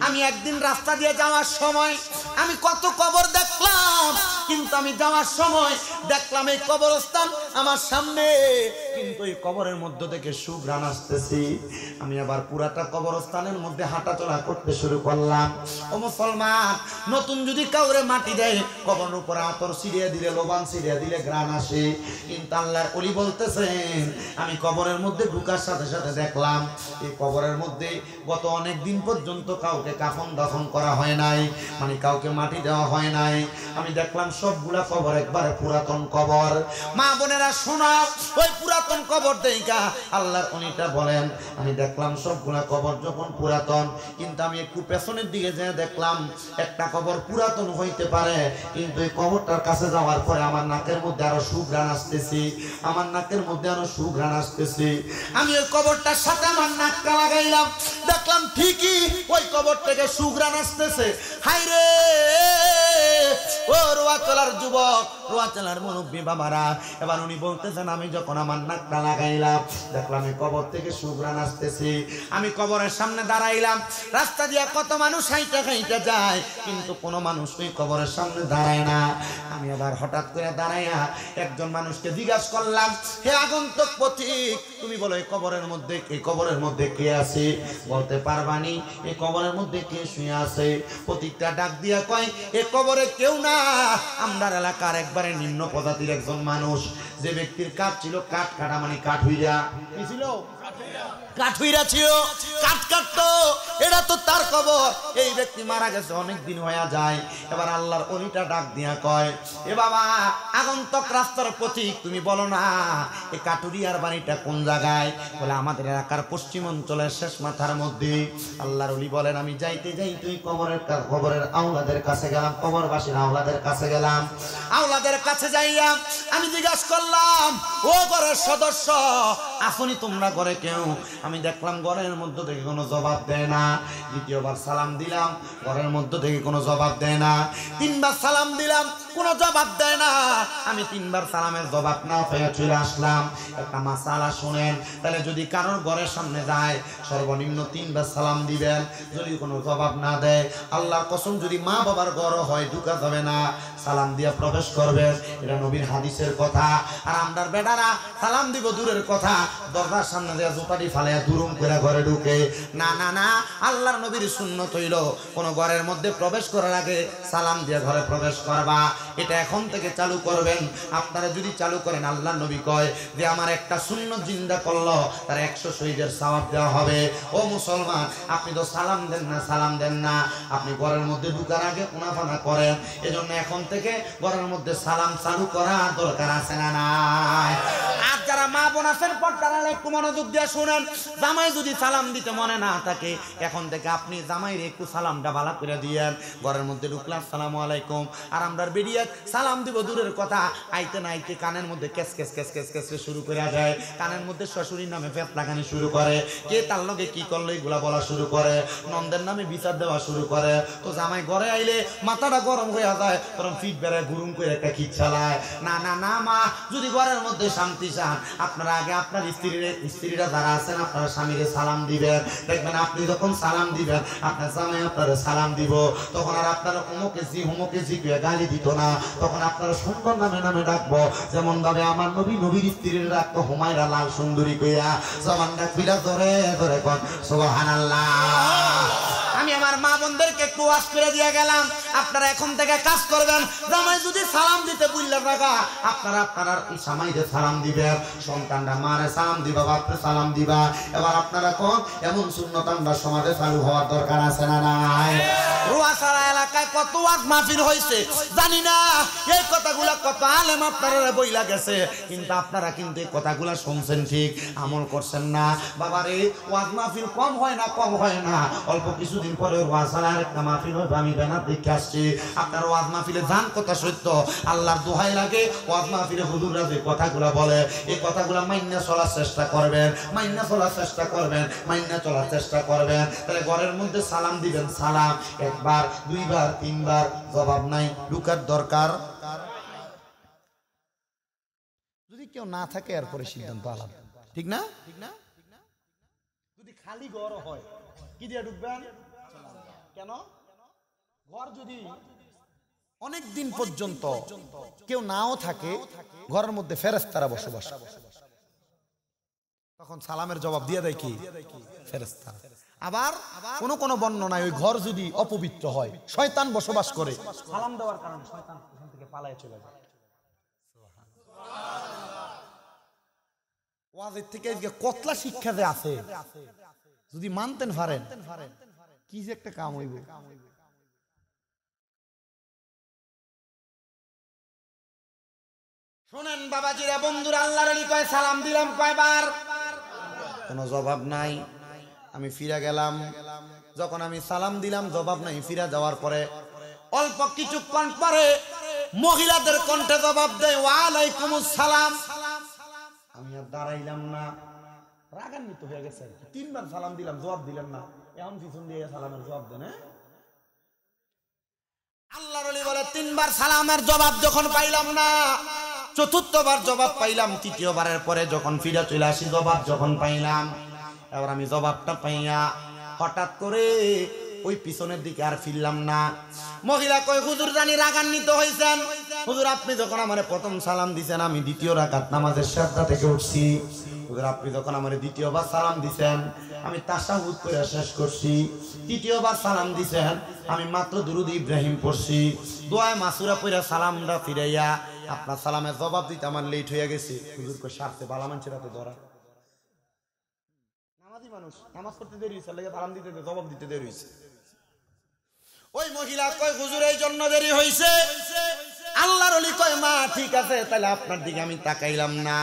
আমি একদিন রাস্তা দিয়ে যাওয়ার সময় আমি কত কবর দেখলাম কিন্তু আমি যাওয়ার সময় দেখলাম এই কবরস্থান আমার সামনে কিন্তু এই কবরের মধ্য থেকে সুঘ্রাণ আসতেছি আমি আবার পুরাটা কবরস্থানের মধ্যে হাঁটাচলা করতে শুরু করলাম ও মুসলমান নতুন যদি কাউরে মাটি দেয় কবরের উপরে আতর ছিটিয়ে দিলে লোবান ছিটিয়ে দিলে ঘ্রাণ আসে কিন্তু আল্লাহর ওলি বলতেছেন আমি কবরের মধ্যে ঢুকার সাথে সাথে দেখলাম এই কবরের মধ্যে গত অনেক দিন পর্যন্ত কাউকে কাফন দাফন করা হয় নাই মানে কাউকে মাটি দেওয়া হয় নাই আমি দেখলাম সবগুলা কবর একবারে পুরাতন কবর। মা বোনেরা শোনো, ওই পুরাতন কবর দেখা আল্লাহর অনিটা বলেন আমি দেখলাম সবগুলা কবর যখন পুরাতন, কিন্তু আমি একটু পেছনের দিকে যেয়ে দেখলাম একটা কবর পুরাতন হইতে পারে, কিন্তু এই কবরটার কাছে যাওয়ার পরে আমার নাকের মধ্যে আরো সুঘ্রাণ আসতেছি, আমার নাকের মধ্যে আরো সুঘ্রাণ আসতেছি। আমি ওই কবরটার সাথে আমার নাকটা লাগাইলাম, দেখলাম ঠিকই ওই কবর থেকে সুঘ্রাণ আসতেছে। হাই রে ও রোয়াচলার যুবক, রোয়াচলার মুরব্বী বাবারা, এবার উনি বলতেছেন আমি যখন আমার নাকটা লাগাইলাম দেখলাম এই কবর থেকে সুঘ্রাণ আসতেছে। আমি কবরের সামনে দাঁড়াইলাম, রাস্তা দিয়ে কত মানুষ হাইটা খাইটা যায়, কিন্তু কোনো মানুষ ওই কবরের সামনে দাঁড়ায় না। আমি আবার হঠাৎ করে দাঁড়াইয়া একজন মানুষকে জিজ্ঞাসা করলাম, হে আগন্তুক পথিক, তুমি বলো এই কবরের মধ্যে কে আছে? বলতে পারবানি এই কবরের মধ্যে কে শুয়ে আছে? পথিকটা ডাক দিয়া কয়, এ কবরে কেউ না, আমরার এলাকার একবারে নিম্ন প্রজাতির একজন মানুষ, যে ব্যক্তির কাঠ ছিল কাঠ কাটা, মানে কাঠ হইয়া কি ছিল, কাঠ হইরা ছিল, কাঠ কাটতো, এটা তো তার কবর। এই ব্যক্তি মারা গেছে অনেক দিন হয়ে যায়। এবার আল্লাহর অলিটা ডাক দিয়া কয়, এ বাবা আগন্তক রাস্তার পথিক, তুমি বলো না এই কাটুরিয়ার বাড়িটা কোন জায়গায়? বলে আমাদের এলাকার পশ্চিম অঞ্চলের শেষ মাথার মধ্যে। আল্লাহর অলি বলেন আমি যাইতে তুই কবরের আওলাদের কাছে গেলাম, কবরবাসীর আওলাদের কাছে গেলাম। আওলাদের কাছে যাইয়া আমি জিজ্ঞাসা করলাম, ও ঘরের সদস্য আসনি তোমরা ঘরে কেউ? আমি দেখলাম ঘরের মধ্য থেকে কোনো জবাব দেয় না। দ্বিতীয়বার সালাম দিলাম, ঘরের মধ্য থেকে কোনো জবাব দেয় না। তিনবার সালাম দিলাম, কোনো জবাব দেয় না। আমি তিনবার সালামের জবাব না পেয়ে চলে আসলাম। একটা মাসালা শুনেন, তাহলে যদি কারোর ঘরের সামনে যায় সর্বনিম্ন তিনবার সালাম দিবেন, যদি কোনো জবাব না দেয় আল্লাহর কসম যদি মা বাবার ঘর হয় ঢুকা যাবে না, সালাম দিয়ে প্রবেশ করবেন, এটা নবীর হাদিসের কথা। আর আমরার বেটারা সালাম দিব দূরের কথা, দরজার সামনে দিয়ে জুতাটি ফালাইয়া দুরুম করে ঘরে ঢুকে। না না না, আল্লাহর নবীর সুন্নত হইল কোন ঘরের মধ্যে প্রবেশ করার আগে সালাম দিয়ে ঘরে প্রবেশ করবা। এটা এখন থেকে চালু করবেন। আপনারা যদি চালু করেন, আল্লাহর নবী কয় যে আমার একটা সুন্নত জিন্দা করলো তার 100 শহীদের সওয়াব দেওয়া হবে। ও মুসলমান, আপনি তো সালাম দেন না, আপনি ঘরের মধ্যে ঢুকার আগে উনাফানা করেন। এজন্য এখন থেকে ঘরের মধ্যে সালাম চালু করা দরকার আছে না নাই? আর যারা মা বোন আছেন পর্দার একটু মনোযোগ দিয়ে শুনেন, জামাই যদি সালাম দিতে মনে না থাকে, এখন থেকে আপনি জামাইরে একটু সালামটা ভালো করে দিয়েন। ঘরের মধ্যে ঢুকলাম আসসালামু আলাইকুম, আর আমরা বেরিয়ে সালাম দিব দূরের কথা, আইতে না আইতে কানের মধ্যে case case case case case শুরু করে যায়। কানের মধ্যে শ্বশুরির নামে ফেত লাগানি শুরু করে, কে তার লগে কি করলো এগুলা বলা শুরু করে, নন্দের নামে বিচার দেওয়া শুরু করে। তো জামাই ঘরে আইলে মাথাটা গরম হয়ে যায়, তখন ফিট বেড়ায় গুরুম করে একটা খিট চালায়। না না না মা, যদি ঘরের মধ্যে শান্তি চান, আপনারা আগে আপনার স্ত্রীরা যারা আছেন আপনারা স্বামীরে সালাম দিবেন। দেখবেন আপনি যখন সালাম দিবেন আপনার জামাই আপনারা সালাম দিব, তখন আর আপনারা হুমকে জি গালি দিত না, তখন আপনারা সুন্দর নামে নামে ডাকবো। যেমন ভাবে আমার নবীর স্ত্রীর ডাকতো হুমায়রা লাল সুন্দরী কইয়া, জবান ডাকবিরা ধরে ধরে কোন সুবহানাল্লাহ। আমি আমার মা বোনদেরকে একটু ওয়াজ করে দিয়ে গেলাম, আপনারা এখন থেকে কাজ করবেন। জামাই যদি সালাম দিতে বুঝলে থাকা, আপনারা জামাইকে সালাম দিবেন, সন্তানরা মারে সালাম দিবা, বাপরে সালাম দিবা। এবার আপনারা কোন এমন সুন্নত আমরা সমাজে চালু হওয়ার দরকার আছে না নাই? রুয়াছড়া এলাকায় কত ওয়াজ মাহফিল হয়েছে জানি না, এই কথাগুলা কত আলেম আপনারা বইলা গেছে, কিন্তু আপনারা কিন্তু এই কথাগুলা শুনছেন ঠিক, আমল করছেন না। বাবারে ওয়াজ মাহফিল কম হয় না, অল্প কিছুদিন পরে রুয়াছড়া আরেকটা মাহফিল হবে, আমি বেনার দেখে আসছি। আপনার ওয়াজ মাহফিলে যান, কথা সত্য, আল্লাহর দোহাই লাগে। ওয়াজ মাহফিলে হুজুররা যে কথাগুলা বলে এই কথাগুলা মাইন্না চলার চেষ্টা করবেন, মাইন্না চলার চেষ্টা করবেন। তাহলে ঘরের মধ্যে সালাম দিবেন, সালাম একবার, দুইবার, তিনবার, জবাব নাই, ঢুকার দরকার। যদি কেউ না থাকে এরপরে সিদ্ধান্ত আলাদা, ঠিক না? যদি খালি ঘর হয় কি দিয়ে ঢুকবেন? কেন? ঘর যদি অনেক দিন পর্যন্ত কেউ নাও থাকে, ঘরের মধ্যে ফেরেশতারা বসবাস, তখন সালামের জবাব দিয়ে দেয় কি? ফেরেশতারা। আবার কোন বর্ণনায় ওই ঘর যদি অপবিত্র হয়, শয়তান বসবাস করে, সালাম দেওয়ার কারণে শয়তান ওখান থেকে পালায়ে চলে যায়। ওয়াজের থেকে কতলা শিক্ষা যে আছে, যদি মানতেন পারেন কি যে একটা কাম হইব। শুনেন বাবাজিরা, বন্ধুরা, আল্লাহর ওলি কয় সালাম দিলাম কয়বার? কোনো জবাব নাই। আমি ফিরে গেলাম। যখন আমি সালাম দিলাম জবাব নাই, ফিরে যাওয়ার পরে অল্প কিছুক্ষণ পরে মহিলাদের কণ্ঠে জবাব দেয় ওয়ালাইকুমুস সালাম। আমি আর দাঁড়াইলাম না, রাগান্বিত হয়ে গেছে। 3 বার সালাম দিলাম, জবাব দিলেন না, এখন পিছন দিয়ে সালামের জবাব দেন। আল্লাহর ওলি বলে 3 বার সালামের জবাব যখন পাইলাম না, 4র্থবার জবাব পাইলাম, 3য়বারের পরে যখন ফিরে চলে আসি জবাব যখন পাইলাম, এবার আমি জবাবটা পাইয়া হঠাৎ করে ওই পিছনের দিকে আর ফিরলাম না। মহিলা কয় হুজুর জানি রাগান্বিত হয়েছেন। হুজুর আপনি যখন আমারে প্রথম সালাম দিছেন আমি 2য় রাকাত নামাজের সাজদা থেকে উঠছি। হুজুর আপনি যখন আমারে 2য়বার সালাম দিছেন আমি তাশাহুদ করে শেষ করছি। 3য়বার সালাম দিছেন আমি মাত্র দুরুদ ইব্রাহিম পড়ছি। দোয়া মাসুরা পড়া সালামটা ফিরাইয়া আপনার সালামের জবাব দিতে আমার লেট হয়ে গেছে। হুজুর কয় সারতে বালা মানুষের হাতে ধরা। নামাজি মানুষ, নামাজ পড়তে দেরি হয়েছে, লাগে সালাম দিতে জবাব দিতে দেরি হয়েছে। ওই মহিলা কয় হুজুর এই জন্য দেরি হয়েছে। আল্লাহর ওলি কয় মা ঠিক আছে, তাহলে আপনার দিকে আমি তাকাইলাম না।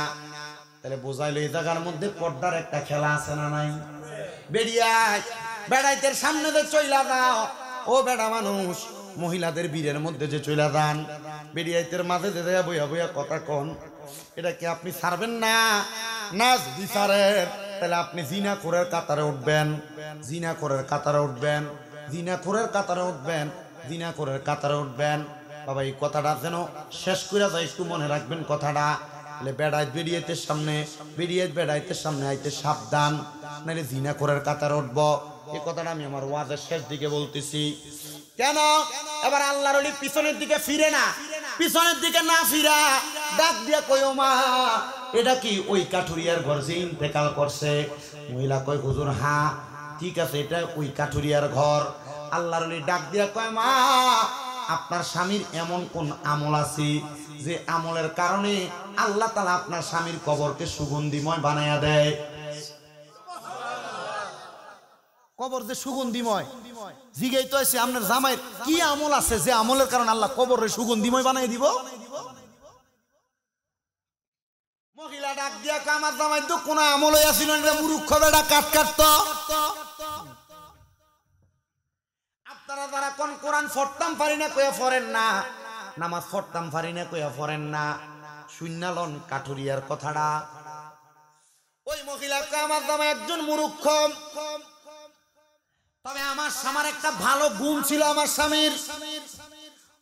তাহলে বোঝাইলো এই জায়গার মধ্যে পর্দার একটা খেলা আছে না নাই? বেরিয়ায় বেড়াইতের সামনে যে চইলা দাও, ও বেড়া মানুষ, মহিলাদের বীরের মধ্যে যে চইলা দান, বেরিয়াইতের মাঝে যে বইয়া বইয়া কথা কন, এটা কি আপনি ছাড়বেন না? না, যদি ছাড়েন তাহলে আপনি জিনাখোরের কাতারে উঠবেন, জিনাখোরের কাতারে উঠবেন, জিনাখোরের কাতারে উঠবেন, জিনাখোরের কাতারে উঠবেন। বাবা এই কথাটা যেন শেষ করে যায়, একটু মনে রাখবেন কথাটা। বেড়াইত বেরিয়াইতের সামনে, বেরিয়াইত বেড়াইতের সামনে আইতে সাবধান, নাহলে জিনাখোরের কাতারে উঠব। এই কথাটা আমি আমার ওয়াজের শেষ দিকে বলতেছি। কেন? এবার আল্লাহর ওলি পিছনের দিকে ফিরে না, পিছনের দিকে না ফিরা ডাক দিয়া কইও মা এটা কি ওই কাঠুরিয়ার ঘর যে ইন্তেকাল করছে? মহিলা কয় হুজুর হ্যাঁ ঠিক আছে, এটা ওই কাঠুরিয়ার ঘর। আল্লাহর ওলি ডাক দিয়া কয় মা আপনার স্বামীর এমন কোন আমল আছে যে আমলের কারণে আল্লাহ তাআলা আপনার স্বামীর কবরকে সুগন্ধিময় বানায়া দেয়? কবর যে সুগন্ধিময়, জিগাই তো আছে আপনার জামাইয়ের কি আমল আছে যে আমলের কারণে আল্লাহ কবরের সুগন্ধিময় বানাই দিব? মহিলা ডাক দিয়া কয় আমার জামাই তো কোন আমল আছিল না, মূর্খ বেটা কাট কাটতো। আপনারা যারা কোন কোরআন পড়তাম পারি না কইয়া পড়েন না, নামাজ পড়তাম পারি না কইয়া পড়েন না, শুননালন কাঠুরিয়ার কথাটা। ওই মহিলা কয় আমার জামাই একজন মূর্খ, তবে আমার স্বামীর একটা ভালো গুণ ছিল। আমার স্বামীর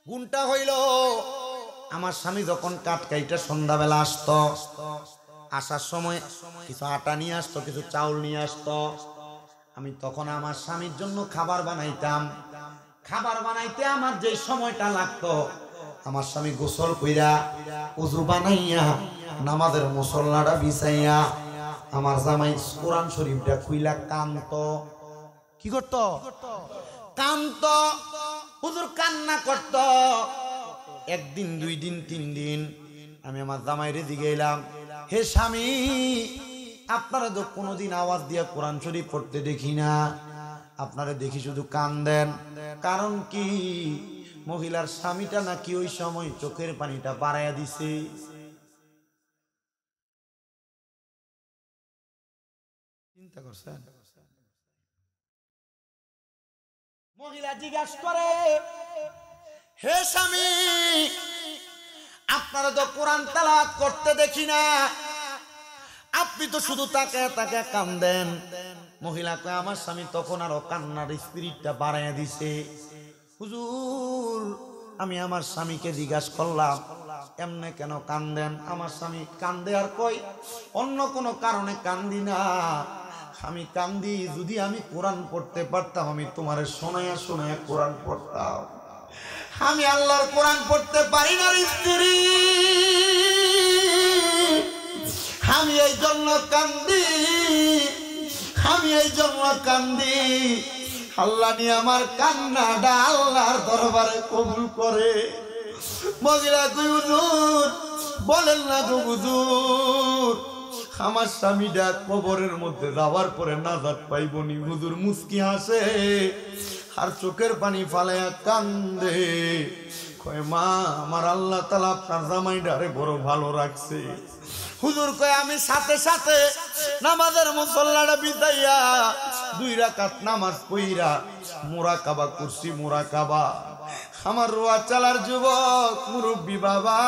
গুণটা হইল আমার স্বামী যখন কাঠ কাইটা সন্ধ্যাবেলা আসতো, আসার সময় কিছু আটা নিয়ে আসতো, কিছু চাউল নিয়ে আসতো। আমি তখন আমার স্বামীর জন্য খাবার বানাইতাম। খাবার বানাইতে আমার যে সময়টা লাগতো, আমার স্বামী গোসল কইরা উযু বানাইয়া নামাজের মুসল্লাটা বিছাইয়া আমার জামাই কোরআন শরীফটা খুইলা কানতো। কি করত? কান্ত। হুজুর কান্না করত। 1 দিন 2 দিন 3 দিন আমি আমার জামাইরে জিগাইলাম, হে স্বামী আপনারা তো কোনোদিন আওয়াজ দিয়ে কোরআন শরীফ পড়তে দেখি না, আপনারা দেখি শুধু কান্দেন, কারণ কি? মহিলার স্বামীটা নাকি ওই সময় চোখের পানিটা বাড়াইয়া দিছে। চিন্তা করছেন? মহিলা জিজ্ঞাসা করে, হে স্বামী আপনারা তো কোরআন তেলাওয়াত করতে দেখি না, আপনি তো শুধু তাকে তাকে কান্দেন। মহিলা কয় আমার স্বামী তখন আরো কান্নার স্পিরিটটা বাড়াইয়া দিছে। হুজুর আমি আমার স্বামীকে জিজ্ঞাসা করলাম এমনে কেন কান্দেন? আমার স্বামী কান্দে আর কই অন্য কোনো কারণে কান্দি না, আমি কান্দি যদি আমি কোরআন পড়তে পারতাম, আমি তোমারে শোনায়া শোনায়া কোরআন পড়তাম। আমি আল্লাহর কোরআন পড়তে পারি না স্ত্রী, আমি এই জন্য কান্দি, আমি এই জন্য কান্দি। আল্লাহ নিয়ে আমার কান্নাটা আল্লাহর দরবারে কবুল করে। মহিলা কই হুজুর বলেন না গো হুজুর, আমার স্বামীটা কবরের মধ্যে যাওয়ার পরে নাজাত পাইবনি। হুজুর মুস্কি হাসে আর চোখের পানি ফালাইয়া কান্দে। কয় মা আমার আল্লাহ তাআলা আপনার জামাইটারে বড় ভালো রাখছে। হুজুর কয় আমি সাথে সাথে নামাজের মুসল্লাটা বিছাইয়া 2 রাকাত নামাজ পড়িয়া মুরাকাবা করছি। মুরাকাবা আমার রোয়া চালার যুবক মুরব্বী বাবা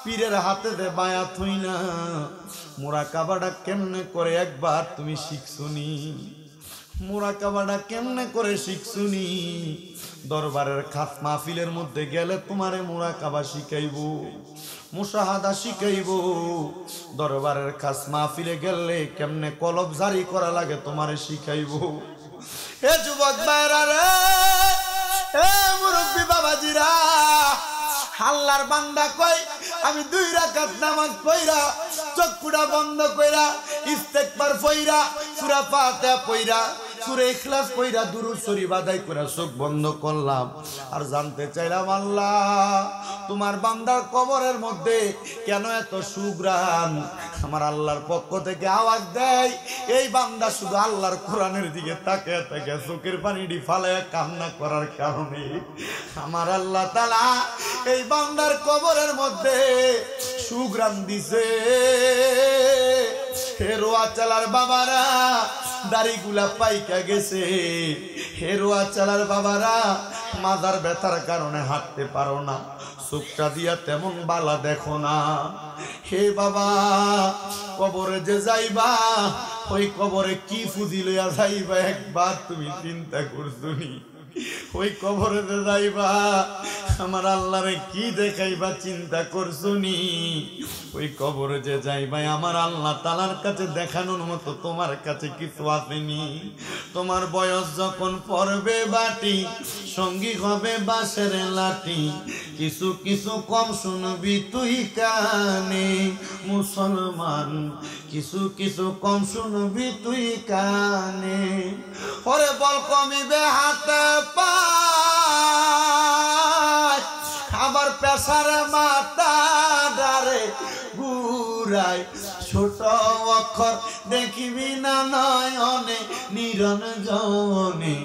পীরের হাতে দে বায়াত হই না। মুরাকাবাটা কেমনে করে একবার তুমি শিখছুনি? মুরাকাবাটা কেমনে করে শিখছুনি? দরবারের খাস মাহফিলের মধ্যে গেলে তোমারে মুরাকাবা শিখাইবো, মুশাহাদা শিখাইবো। দরবারের খাস মাহফিলে গেলে কেমনে কলব জারি করা লাগে তোমারে শিখাইবো। এ যুবক ভাইরা রে, এ মুরব্বী বাবাজিরা, আল্লাহর বান্দা কই আমি 2 রাকাত নামাজ পড়া চক্ষুটা বন্ধ কইরা ইস্তেগফার পড়া সূরা ফাতিহা পড়া সূরা ইখলাস পড়া দুরূদ শরীফ আদায় করে চোখ বন্ধ করলাম। আর জানতে চাইলাম আল্লাহ তোমার বান্দার কবরের মধ্যে কেন এত সুঘ্রাণ? আমার আল্লাহর পক্ষ থেকে আওয়াজ দেয় এই বান্দা শুধু আল্লাহর কোরআনের দিকে তাকিয়ে তাকিয়ে চোখের পানিটি ফালায়া কান্না করার কারণে আমার আল্লাহ তাআলা এই বান্দার কবরের মধ্যে সুঘ্রাণ দিছে। হেরোয়া চালার বাবারা দাড়িগুলা পাইকা গেছে। হেরোয়া চালার বাবারা মাজার ব্যথার কারণে হাঁটতে পারো না, চোখটা দিয়া তেমন বালা দেখো না। হে বাবা কবরে যে যাইবা ওই কবরে কি ফুদি লইয়া যাইবা একবার তুমি চিন্তা করছুনি? ওই কবরে যে যাইবা আমার আল্লাহরে কি দেখাইবা চিন্তা করছুনি? ওই কবরে যে যাইবা আমার আল্লাহ তাআলার কাছে দেখানোর মতো তোমার কাছে কিছু আসেনি। তোমার বয়স যখন পড়বে বাটি সঙ্গী হবে বাঁশের লাঠি, কিছু কিছু কম শুনবি তুই কানে মুসলমান, কিছু কিছু কম শুনবি তুই কানে। ওরে বল কমিবে হাতে পায় আবার পেশারে মাথা ডারে ঘুরায়, ছোট অক্ষর দেখিবি না নয়নে নিরঞ্জনে,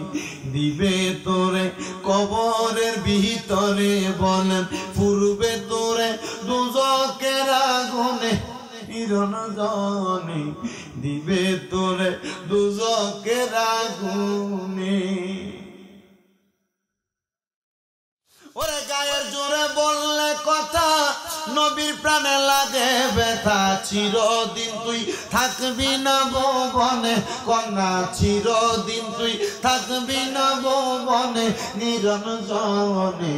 দিবে তোরে কবরের ভিতরে বলেন পূর্বে তোরে দুজকের আগুনে নিরঞ্জনে, দিবে তোরে দুজকের আগুনে। ওরে গায়ের জোরে বললে কথা নবীর প্রাণে লাগে ব্যথা, চিরদিন তুই থাকবি না ভুবনে কন্যা, চিরদিন তুই থাকবি না ভুবনে নিরঞ্জনে,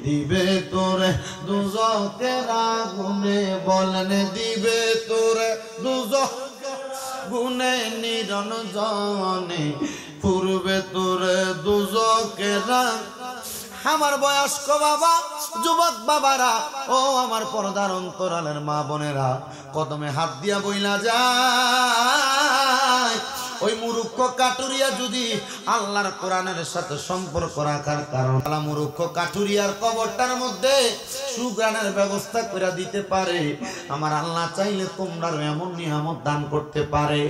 দিবে তোরে দুজকের আগুনে বলেন দিবে তোরে দুজক গুনে নিরঞ্জনে, পূর্বে তোরে দুজকের। আমার বয়স্ক বাবা যুবক বাবারা ও আমার পর্দার অন্তরালের মা বোনেরা কদমে হাত দিয়া বইলা যায় ওই মুরুক্ষ কাটুরিয়া যদি আল্লাহর কোরআনের সাথে সম্পর্ক রাখার কারণে মুরুক্ষ কাটুরিয়ার কবরটার মধ্যে সুগ্রাণের ব্যবস্থা করে দিতে পারে, আমার আল্লাহ চাইলে তোমরা এমন নিয়ামত দান করতে পারে।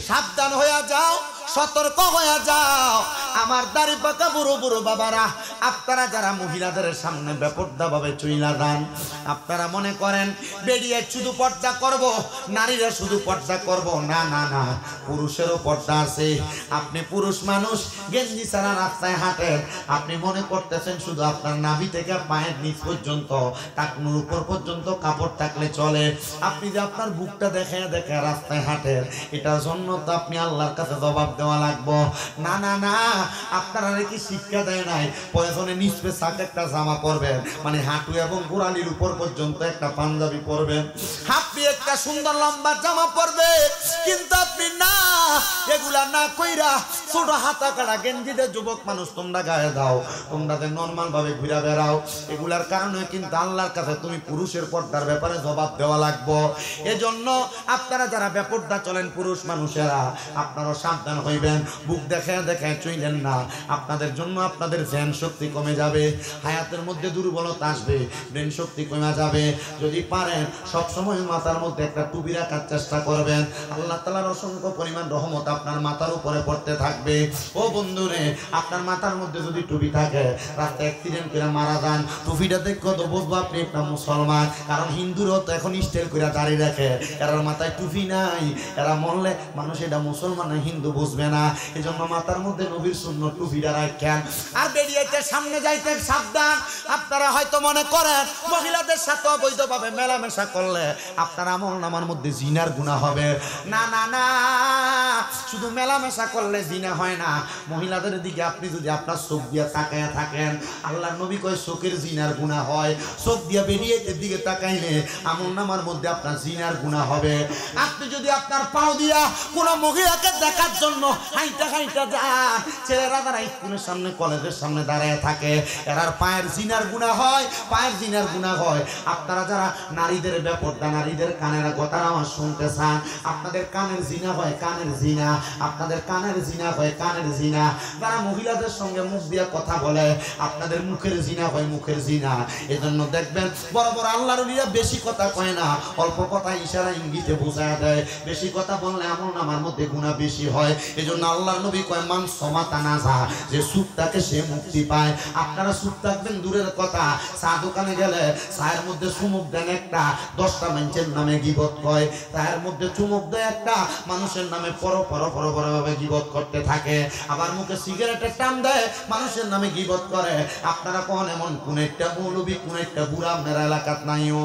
সাবধান হয়ে যাও, সতর্ক হয়ে যাও আমার দাড়ি পাকা বুড়ো বুড়ো বাবারা, আপনারা যারা মহিলাদের সামনে বেপর্দা ভাবে চুইলা দেন, আপনারা মনে করেন বেরিয়ে শুধু পর্দা করব, নারীরা শুধু পর্দা করব, না না না, পুরুষেরও পর্দা আছে। আপনি পুরুষ মানুষ গেঞ্জি ছাড়া রাস্তায় হাঁটেন, আপনি মনে করতেছেন শুধু আপনার নাভি থেকে পায়ের নিচ পর্যন্ত টাকনুর উপর পর্যন্ত কাপড় থাকলে চলে, আপনি যে আপনার বুকটা দেখে দেখে রাস্তায় হাঁটেন, এটার জন্য তো আপনি আল্লাহর কাছে জবাব দেওয়া লাগবো। না না না, আপনারা কি শিক্ষা দেয় নাই প্রয়োজনে নিচে সাক একটা জামা পরবেন, মানে হাঁটু এবং গোড়ালির উপর পর্যন্ত একটা পাঞ্জাবি পরবেন, আপনি একটা সুন্দর লম্বা জামা পরবে, কিন্তু আপনি না এগুলা না কইরা ছোট হাতা কাটা গেঞ্জিতে যুবক মানুষ তোমরা গায়ে দাও, তোমরা যে নর্মাল ভাবে ঘুরে বেড়াও, এগুলার কারণে কিন্তু আল্লাহর কাছে তুমি পুরুষের পর্দার ব্যাপারে জবাব দেওয়া লাগবো। এজন্য আপনারা যারা বেপর্দা চলেন পুরুষ মানুষেরা, আপনারাও সাবধান হইবেন, বুক দেখে দেখে চইলেন না, আপনাদের জন্য আপনাদের জ্ঞান শক্তি কমে যাবে, হায়াতের মধ্যে দুর্বলতা আসবে, ব্রেন শক্তি কমে যাবে। যদি পারেন সবসময় মাথার মধ্যে একটা টুপি রাখার চেষ্টা করবেন, আল্লাহ তাআলার অসংখ্য পরিমাণ রহমত আপনার মাথার উপরে পড়তে থাকবে। ও বন্ধুরে, আপনার মাথার মধ্যে যদি টুপি থাকে, রাস্তায় অ্যাক্সিডেন্ট করে মারা যান, টুপিটা দেখে তো বুঝবো আপনি একটা মুসলমান। কারণ হিন্দুরাও তো এখন স্টাইল করে দাঁড়িয়ে রাখে, এরা মাথায় টুপি নাই, এরা মরলে মানুষ এটা মুসলমান না হিন্দু বুঝবে না। এই জন্য মাথার মধ্যে নবীর সুন্নত টুপিটা রাখেন। আর বেরিয়েছে সামনে যাইতে সাবধান। আপনারা হয়তো মনে করেন মহিলাদের সাথে অবৈধভাবে মেলামেশা করলে আপনার আমলনামার মধ্যে জিনার গুনাহ হবে। না না না, শুধু মেলামেশা করলে জিনা হয় না, মহিলাদের দিকে আপনি যদি আপনার চোখ দিয়ে তাকায় থাকেন, আল্লাহ নবী কয় চোখের জিনার গুনাহ হয়। চোখ দিয়ে বেরিয়ে দিকে তাকাইলে আমলনামার মধ্যে আপনার জিনার গুনাহ হবে। আপনি যদি আপনার পাও দিয়া কোনো মহিলাকে দেখার জন্য হাইটা হাইটা যান, ছেলেরা যারা স্কুলের সামনে কলেজের সামনে দাঁড়ায় থাকে, এরার পায়ের জিনার গুনাহ হয়, পায়ের জিনার গুনাহ হয়। আপনারা যারা নারীদের বেপরদা, নারীদের কানের কথা আমার শুনতে চান, আপনাদের কানের জিনা হয়, কানের জিনা, আপনাদের কানের জিনা হয়, কানের জিনা। যারা মহিলাদের সঙ্গে মুখ দিয়ে কথা বলে, আপনাদের মুখের জিনা হয়, মুখের জিনা। এজন্য দেখবেন বড় বড় আল্লাহর ওলিরা বেশি কথা কয় না, অল্প কথা ইশারা ইঙ্গিতে বোঝায় দেয়। বেশি কথা বললে এমন আমার মধ্যে গুনাহ বেশি হয়। এজন্য আল্লাহর নবী কয় মান সমাতা নাজা, যে চুপ থাকে সে মুক্তি পায়। আপনারা চুপ থাকবেন দূরের কথা, চা দোকানে গেলে চায়ের মধ্যে চুমুক দেন একটা, 10টা মানুষের নামে গীবত কয়, চায়ের মধ্যে চুমুক দেয় একটা, মানুষের নামে পরভাবে গীবত করতে থাকে। আবার মুখে সিগারেটের টান দেয়, মানুষের নামে গীবত করে। আপনারা কোন এমন কোন একটা মৌলবী, কোন একটা বুড়া আপনার এলাকাত নাইও।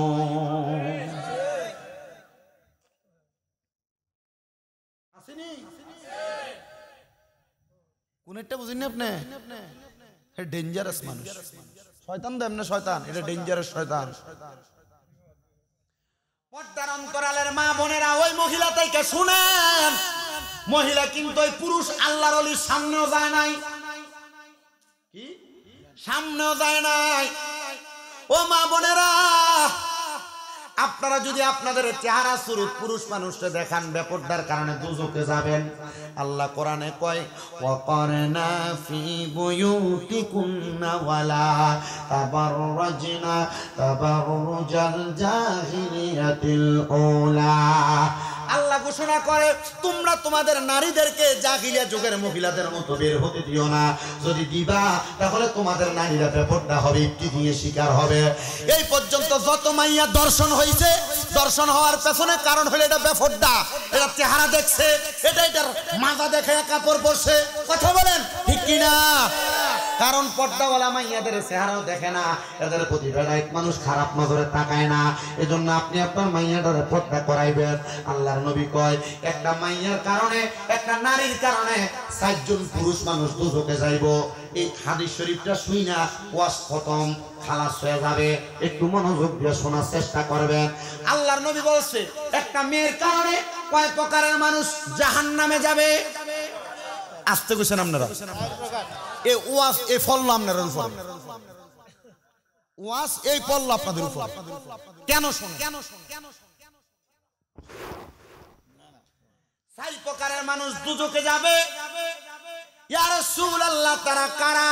কোন একটা বুঝেননি আপনি? ডেঞ্জারাস মানুষ, শয়তান দেয় না, শয়তান, এটা ডেঞ্জারাস শয়তান। পর্দার অন্তরালের মা বোনেরা, ওই মহিলা থেকে শুনেন, মহিলা কিন্তু ওই পুরুষ আল্লাহর ওলির সামনেও যায় নাই, কি সামনেও যায় নাই। ও মা বোনেরা, আপনারা যদি আপনাদের চেহারা স্বরূপ পুরুষ মানুষকে দেখান, বেপরদার কারণে দুজকে যাবেন। আল্লাহ কোরআনে কয় ওয়াকারনা ফি বুয়ুতিকুন্না ওয়ালা তাবাররাজনা তাবাররুজাল জাহিলিয়াতিল উলা। আল্লাহ ঘোষণা করে তোমরা তোমাদের নারীদেরকে জাহিলিয়া যুগের মহিলাদের মতো বের হতে দিও না। যদি দিবা তাহলে তোমাদের নারীরা বেপরদা হবে, ইফতিজিংয়ের শিকার হবে। এই পর্যন্ত যত মাইয়া দর্শন হয়েছে, দর্শন হওয়ার পেছনে কারণ হলো এটা বেপরদা, এটা চেহারা দেখছে, এটার মাজা দেখে কাপড় পরছে। কথা বলেন ঠিক কিনা? কারণ পর্দাওয়ালা মাইয়াদের চেহারাও দেখে না, এদের প্রতি বেলায় মানুষ খারাপ নজরে তাকায় না। এজন্য আপনি আপনার মাইয়াটারে পর্দা করাইবেন। আল্লাহর নবী কয় একটা মাইয়ার কারণে, একটা নারীর কারণে 4 জন পুরুষ মানুষ দুজকে যাইব। এই হাদিস শরীফটা শুই না ওয়াজ খতম, খালাস হয়ে যাবে। একটু মনোযোগ দিয়ে শোনার চেষ্টা করবেন। আল্লাহর নবী বলছে একটা মেয়ের কারণে কয় প্রকারের মানুষ জাহান্নামে যাবে। আসতে কইছেন আপনারা, এই ওয়াজ এই ফল আপনাদের উপর, ওয়াজ এই ফল আপনাদের উপর। কেন শোনেন? 4 প্রকারের মানুষ দুজকে যাবে। ইয়া রাসূলুল্লাহ, তারা কারা?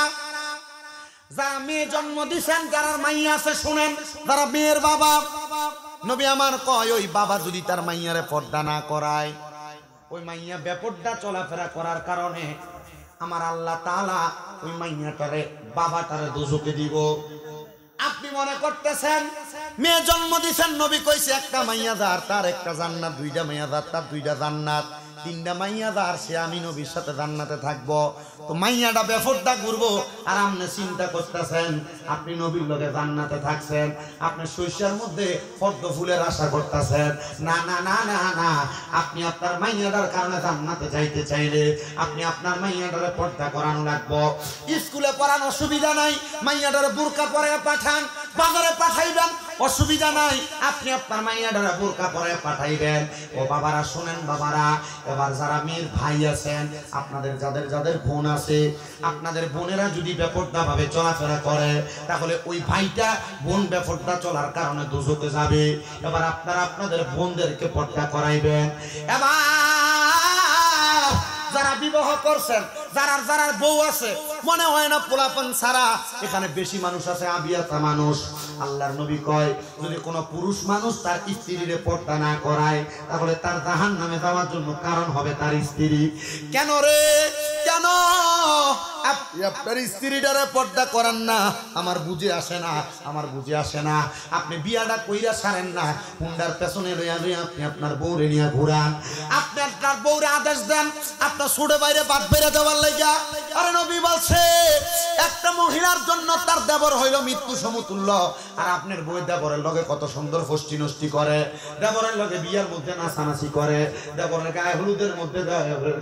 যারা মেয়ে জন্ম দিয়েছেন, যারা মাইয়া আছে, শুনেন, যারা মেয়ের বাবা। নবী আমার কয় ওই বাবা যদি তার মাইয়ারে পর্দা না করায়, ওই মাইয়া বেপর্দা চলাফেরা করার কারণে আমার আল্লাহ তাআলা ওই মাইয়াটারে, বাবাটারে দোজখে দিব। আপনি মনে করতেছেন মেয়ে জন্ম দিয়েছেন, নবী কইছে একটা মাইয়া যার তার একটা জান্নাত, 2টা মাইয়া যার তার 2টা জান্নাত, 3টা মাইয়া যার সে আমি নবীর সাথে জান্নাতে থাকবো। তো মাইয়াটা বেপরদা ঘুরবো, আর আপনি চিন্তা করতেছেন আপনি নবীর লগে জান্নাতে থাকছেন, আপনি শস্যের মধ্যে পদ্ম ফুলের আশা করতেছেন। না না না না না, আপনি আপনার মাইয়াটার কারণে জান্নাতে যাইতে চাইলে আপনি আপনার মাইয়াটারে পর্দা করানো লাগবো। স্কুলে পড়ান অসুবিধা নাই, মাইয়াটারে বোরকা পরে পাঠান, বাজারে পাঠাইবেন অসুবিধা নাই, আপনি আপনার মাইয়াটারে বোরকা পরে পাঠাইবেন। ও বাবারা শুনেন, বাবারা এবার যারা মেয়ের ভাই আছেন, আপনাদের যাদের যাদের বোন আছে, আপনাদের বোনেরা যদি বেপরদা ভাবে চলাফেরা করে, তাহলে ওই ভাইটা বোন বেপরদা চলার কারণে দোজখে যাবে। এবার আপনারা আপনাদের বোনদেরকে পর্দা করাইবেন। এবার যারা বিবাহ করছেন, যারা বউ আছে, মনে হয় না পোলাপান ছাড়া এখানে বেশি মানুষ আছে, আবিয়াতা মানুষ। আল্লাহর নবী কয়, যদি কোনো পুরুষ মানুষ তার স্ত্রীর পর্দা না করায়, তাহলে তার জাহান্নামে যাওয়ার জন্য কারণ হবে তার স্ত্রী। কেন রে, কেন আপনি আপনার স্ত্রীটারে পর্দা করেন না? আমার বুঝে আসে না, আমার বুঝে আসে না। আপনি বিয়াটা কইরা ছাড়েন না, হুন্ডার পেছনে লইয়া লইয়া আপনি আপনার বউরে নিয়ে ঘুরান। আপনি আপনার বউরে আদেশ দেন আপনার ছোট বাইরে বাদ বেড়ে দেওয়ার লাইগা। আরে নবী বলছে, একটা মহিলার জন্য তার দেবর হইল মৃত্যু সমতুল্য। আর আপনার বউ দেবরের লগে কত সুন্দর ফষ্টি নষ্টি করে, দেবরের লগে বিয়ার মধ্যে নাচানাচি করে, দেবরের গায়ে হলুদের মধ্যে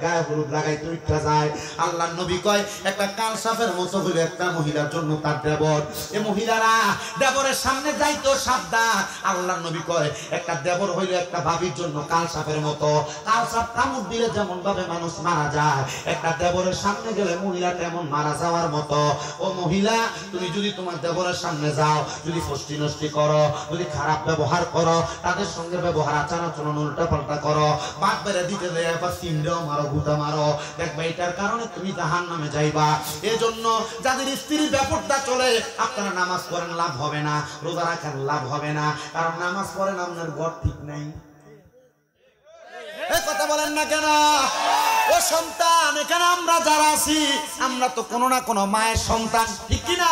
গায়ে হলুদ লাগাইতে ইচ্ছা যায়। আল্লাহর নবী কয়, একটা কাল সাপের মতো হইল একটা মহিলার জন্য তার দেবর। এই মহিলারা দেবরের সামনে যাইতো সাবধান। আল্লাহর নবী কয়, একটা দেবর হইল একটা ভাবির জন্য কাল সাপের মতো। কাল সাপ কামড় দিলে যেমন ভাবে মানুষ মারা যায়, একটা দেবরের সামনে গেলে মহিলা তেমন মারা যাওয়ার মতো। ও মহিলা, তুমি যদি তোমার দেবরের সামনে যাও, যদি ফষ্টি নষ্টি করো, যদি খারাপ ব্যবহার করো, তাদের সঙ্গে ব্যবহার আচার আচরণ উল্টা পাল্টা করো, বাদ বেড়ে দিতে দেয় বা সিন্ডাও মারো, গুতা মারো, দেখবে এটার কারণে তুমি জাহান্নামে যাইবা। এজন্য যাদের স্ত্রী ব্যাপারটা চলে, আপনারা নামাজ পড়েন লাভ হবে না, রোজা রাখেন লাভ হবে না, কারণ নামাজ পড়েন আপনার ঘর ঠিক নাই। এই কথা বলেন না কেন? ও সন্তান, এখানে আমরা যারা আছি, আমরা তো কোনো না কোনো মায়ের সন্তান, ঠিক কিনা?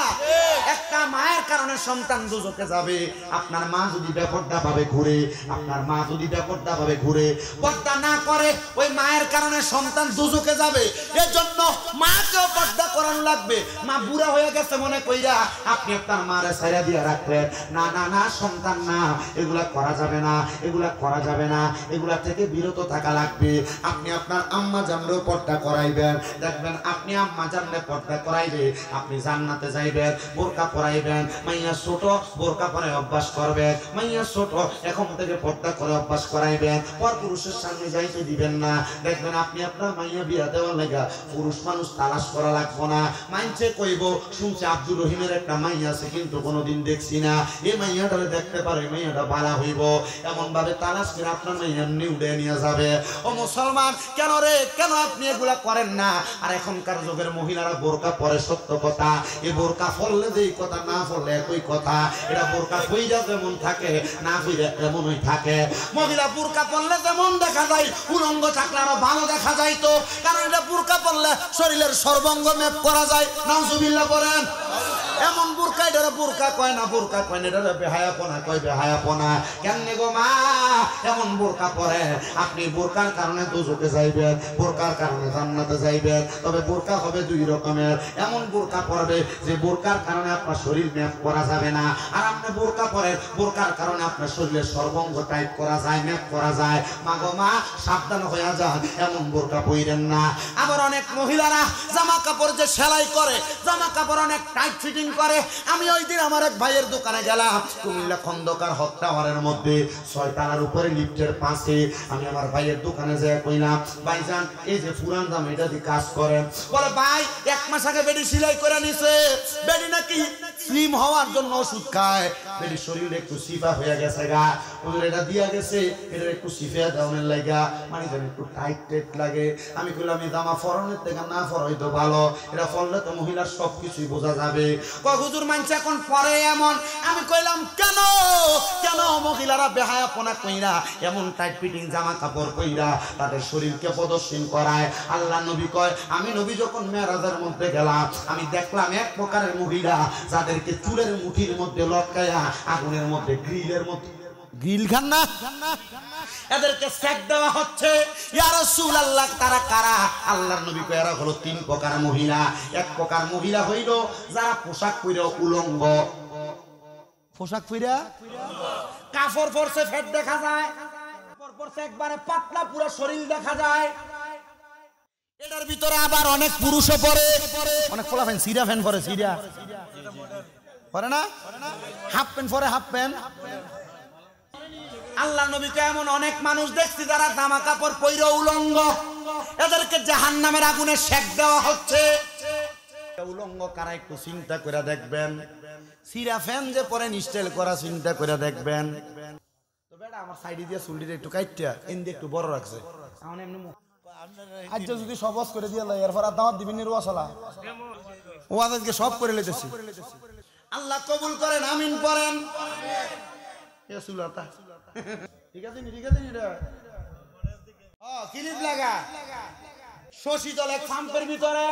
একটা মায়ের কারণে সন্তান দুজকে যাবে। আপনার মা যদি বেপরদা ভাবে ঘুরে, আপনার মা যদি বেপরদা ভাবে ঘুরে, পর্দা না করে, ওই মায়ের কারণে সন্তান দুজকে যাবে। এর জন্য মাকেও পর্দা করানো লাগবে। মা বুড়া হয়ে গেছে মনে কইরা আপনি আপনার মারে ছাইরা দিয়ে রাখবেন না, না না, সন্তান না, এগুলা করা যাবে না, এগুলা করা যাবে না, এগুলা থেকে বিরত থাকা লাগবে। আপনি আপনার আম্মা জানলেও পর্দা করাইবেন, দেখবেন আপনি আম্মা জানলে পর্দা করাইবে, আপনি জান্নাতে যাইবেন। বোরকা পরাইবেন, মাইয়া ছোট বোরকা পরে অভ্যাস করবেন, মাইয়া ছোট এখন থেকে পর্দা করে অভ্যাস করাইবেন। পর পুরুষের সামনে যাইতে দিবেন না, দেখবেন আপনি আপনার মাইয়া বিয়া দেওয়ার লাগা পুরুষ মানুষ তালাশ করা লাগবো না। মাইনছে কইব, শুনছে আব্দুর রহিমের একটা মাইয়া আছে কিন্তু কোনোদিন দেখছি না, এই মাইয়াটারে দেখতে পারে, মাইয়াটা বালা হইব, এমন ভাবে তালাশ করে আপনার মাইয়া নিউডে নিয়ে যাবে। ও মুসলমান, কেন রে, কেন আপনি এগুলা করেন না? আর এখনকার যুগের মহিলারা বোরকা পরে, সত্য কথা, এই বোরকা পরলে যেই কথা, না পরলে একই কথা। এটা বোরকা কইরা যেমন থাকে, না কইরা এমনই থাকে। মহিলা বোরকা পরলে যেমন দেখা যায়, উলঙ্গ থাকলে আরো ভালো দেখা যায় তো, কারণ এটা বোরকা পরলে শরীরের সর্বাঙ্গ মেপ করা যায়। নাউজুবিল্লাহ বলেন। এমন বোরকা, এটা বোরকা কয় না, বোরকা কয় না, এটা বেহায়াপনা কয়, বেহায়াপনা। কেমনে গো মা, এমন বোরকা পরে আপনি বোরকার কারণে দুজকে যাইবেন, বোরকার কারণে জান্নাতে যাইবেন। তবে বোরকা হবে দুই রকমের। এমন বোরকা পরবে যে বোরকার কারণে আপনার শরীর ম্যাপ করা যাবে না, আর আপনি বোরকা পরে, বোরকার কারণে আপনার শরীরের সর্বাঙ্গ টাইপ করা যায়, ম্যাপ করা যায়। মা গো মা, সাবধান হয়ে যান, এমন বোরকা পইরেন না। আবার অনেক মহিলারা জামা কাপড় যে সেলাই করে, জামা কাপড় অনেক টাইট ফিটিং করে। আমি ওই দিন আমার এক ভাইয়ের দোকানে গেলাম, কুমিল্লা খন্দকার হক টাওয়ারের মধ্যে 6 তলার উপরে লিফটের পাশে। আমি আমার ভাইয়ের দোকানে যেয়ে কইলাম, ভাইজান এই যে পুরান দাম এটা দিয়ে কাজ করেন। বলে ভাই 1 মাস আগে বেডি সেলাই করে নিছে, বেডি নাকি স্লিম হওয়ার জন্য ওষুধ খায়, বেডি শরীরে একটু সিফা হয়ে গেছে গা, ওদের এটা দিয়া গেছে, এটা একটু সিফা দাউনের লাগা, মানে যেন একটু টাইট টাইট লাগে। আমি কইলাম এই জামা ফরনের থেকে না ফরাই তো ভালো, এটা ফরলে তো মহিলার সব কিছুই বোঝা যাবে। কয় হুজুর মানছে এখন পরে এমন। আমি কইলাম কেন, কেন মহিলারা বেহায়াপনা কইরা এমন টাইট ফিটিং জামা কাপড় কইরা তাদের শরীরকে প্রদর্শন করায়? আল্লাহ নবী কয়, আমি নবী যখন মেরাজের মধ্যে গেলাম, আমি দেখলাম এক প্রকারের মহিলা যাদেরকে চুলের মুঠির মধ্যে লটকায়া আগুনের মধ্যে গ্রিলের মধ্যে, গ্রিল খান না, এদেরকে সেক দেওয়া হচ্ছে। ইয়া রাসূলুল্লাহ, তারা কারা? আল্লাহর নবী কয়, এরা হলো 3 প্রকার মহিলা। এক প্রকার মহিলা হইল যারা পোশাক পরে উলঙ্গ, পোশাক পরে কাপড় পরছে, ফেট দেখা যায়, কাপড় পরছে একবারে পাতলা, পুরো শরীর দেখা যায়। এটার ভিতরে আবার অনেক পুরুষও পরে, অনেক ফোলা ফ্যান, সিরা ফ্যান পরে, সিরা পরে না, হাফ প্যান্ট পরে, হাফ প্যান্ট। আল্লাহ নবীকে এমন অনেক মানুষ দেখছি যারা জামা কাপড় পরে উলঙ্গ, এদেরকে জাহান্নামের আগুনে সেক দেওয়া হচ্ছে। উলঙ্গ কারা একটু চিন্তা করে দেখবেন, সিরা ফ্যান যে পরে স্টাইল করা চিন্তা করে দেখবেন। তো বেটা আমার সাইডে দিয়ে চুলটিটা একটু কাটটা এন দিয়ে একটু বড় রাখছে, আজ যদি সবজ করে দিয়ে লাই এরপর আর দাওয়াত দিবেন রুয়াশালা ওয়াজ আজকে সব করে লইতেছি আল্লাহ কবুল করেন আমিন পড়েন এ সুলাতা ঠিক আছে নি রে ক্লিপ লাগা শশীতল এক খাম্পের ভিতরে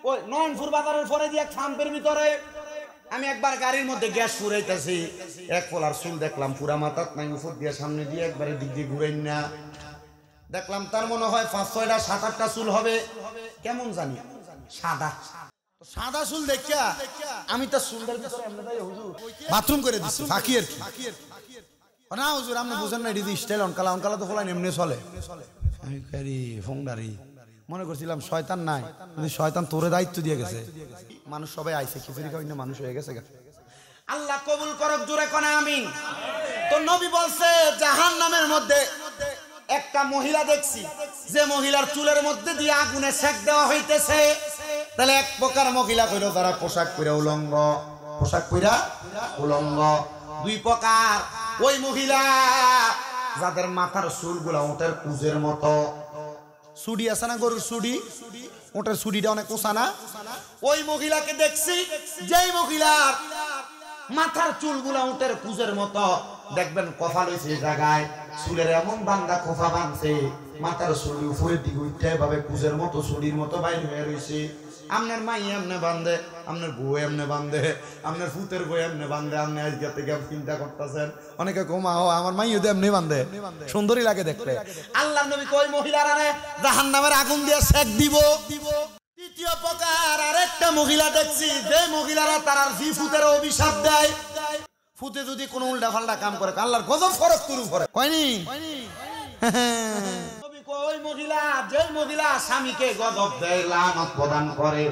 ওই নয়নপুর বাজারের পরে দিয়ে এক খাম্পের ভিতরে আমি একবার গাড়ির মধ্যে গ্যাস ফুরাইতেছি এক পোলার চুল দেখলাম পুরা মাথাত নাই উপর দিয়ে সামনে দিয়ে একবারে দিক দিয়ে ঘুরাই না দেখলাম তার মনে হয় 5-6টা 7-8টা চুল হবে কেমন জানি সাদা সাদা চুল দেখা আমি তার চুলটার ভিতরে এমনি তাই হুজুর বাথরুম করে দিচ্ছি ফাঁকি আর কি না হুজুর আপনি বুঝেন না এটি স্টাইল অনকালা তো ফলাই এমনি চলে আমি কারি ফোংডারি মনে করছিলাম শয়তান নাই শয়তান তোরে দায়িত্ব দিয়ে গেছে মানুষ সবাই আইছে খিচুড়ি খাওয়াই না মানুষ হয়ে গেছে আল্লাহ কবুল করক জোরে কোনে আমিন তো নবী বলছে জাহান্নামের মধ্যে একটা মহিলা দেখছি যে মহিলার চুলের মধ্যে দিয়ে আগুনে সেক দেওয়া হইতেছে তাহলে এক প্রকার মহিলা কইলো যারা পোশাক পরে উলঙ্গ পোশাক পরে উলঙ্গ দুই প্রকার ওই মহিলা যাদের মাথার চুলগুলা উটের কুজের মতো সুডি আছে না গরুর সুডি ওটার সুডিটা অনেক কোসা না ওই মহিলাকে দেখছি যেই মহিলার মাথার চুলগুলা উটের কুজের মতো দেখবেন কফা লইছে জায়গায় চুলের এমন বান্দা খোফা বাঁধছে মাথার চুল উপরের দিকে উঠতে ভাবে কুজের মতো চুলির মতো বাইরে হয়ে রয়েছে আপনার মাই এমনে বান্ধে আপনার বউ এমনে বান্ধে আপনার ফুতের বউ এমনে বান্ধে আপনি আজকে থেকে চিন্তা করতেছেন অনেকে কমা আমার মাই ওদের এমনি বান্ধে সুন্দরই লাগে দেখতে আল্লাহ নবী কই মহিলারা জাহান্নামের আগুন দিয়ে সেক দিব তৃতীয় প্রকার আরেকটা মহিলা দেখছি যে মহিলারা তার জি ফুতের অভিশাপ দেয় ফুতে যদি কোনো উল্টা পাল্টা কাম করে আল্লাহর গজব ফরক তুরু ফরক কয়নি নবী কই মহিলা যে মহিলা স্বামীকে গজব দেয় লানত প্রদান করে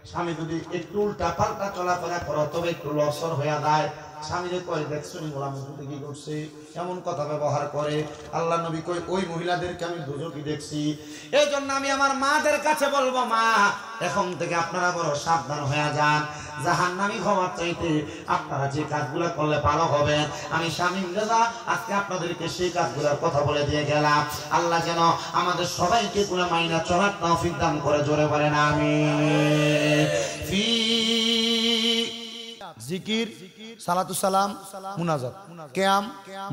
স্বামী যদি একটু উল্টা পাল্টা চলাফেরা করে তবে একটু লসর হয়ে যায় স্বামীরে কয় দেখছো গোলাম কি করছে এমন কথা ব্যবহার করে আল্লাহ নবী কই ওই মহিলাদেরকে আমি দুজকি দেখছি এই জন্য আমি আমার মাদের কাছে বলবো মা এখন থেকে আপনারা বড় সাবধান হয়ে যান জাহান্নামী হওয়ার চাইতে আপনারা যে কাজগুলো করলে ভালো হবে আমি স্বামী রাজা আজকে আপনাদেরকে সেই কাজগুলোর কথা বলে দিয়ে গেলাম আল্লাহ যেন আমাদের সবাইকে পুরো মাইনা চলার তৌফিক দান করে জোরে বলেন আমিন ফি জিকির সালাতু সালাম মুনাজাত কিয়াম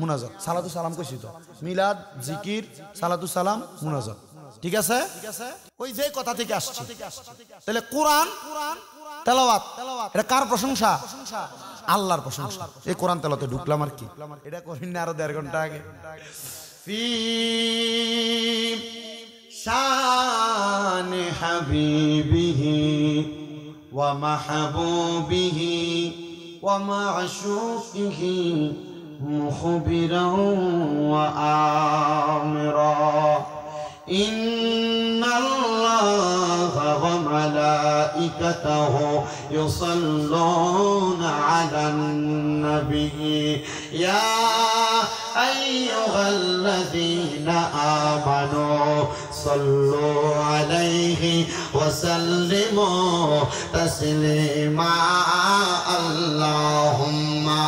মুনাজাত সালাতু সালাম কইছি তো মিলাদ জিকির সালাতু সালাম মুনাজাত ঠিক আছে ওই যে কথা থেকে আসছে তাহলে কোরআন তেলাওয়াত এটা কার প্রশংসা আল্লাহর প্রশংসা এই কোরআন তেলাওয়াতে ঢুকলাম আর কি এটা করিন না আরো 1.5 ঘন্টা আগে ফি শান হাবিবিহি ওয়া মাহবুবিহি ওয়া মা'শুকিহি মুখবিরান ওয়া আমিরা ইন্নাল্লাহা ওয়া মালাইকাতাহু ইউসাল্লুনা আলান নাবিয়্যি ইয়া আইয়ুহাল্লাযীনা আমানু সাল্লু আলাইহি ওয়া সাল্লিমু তাসলিমা আল্লাহুম্মা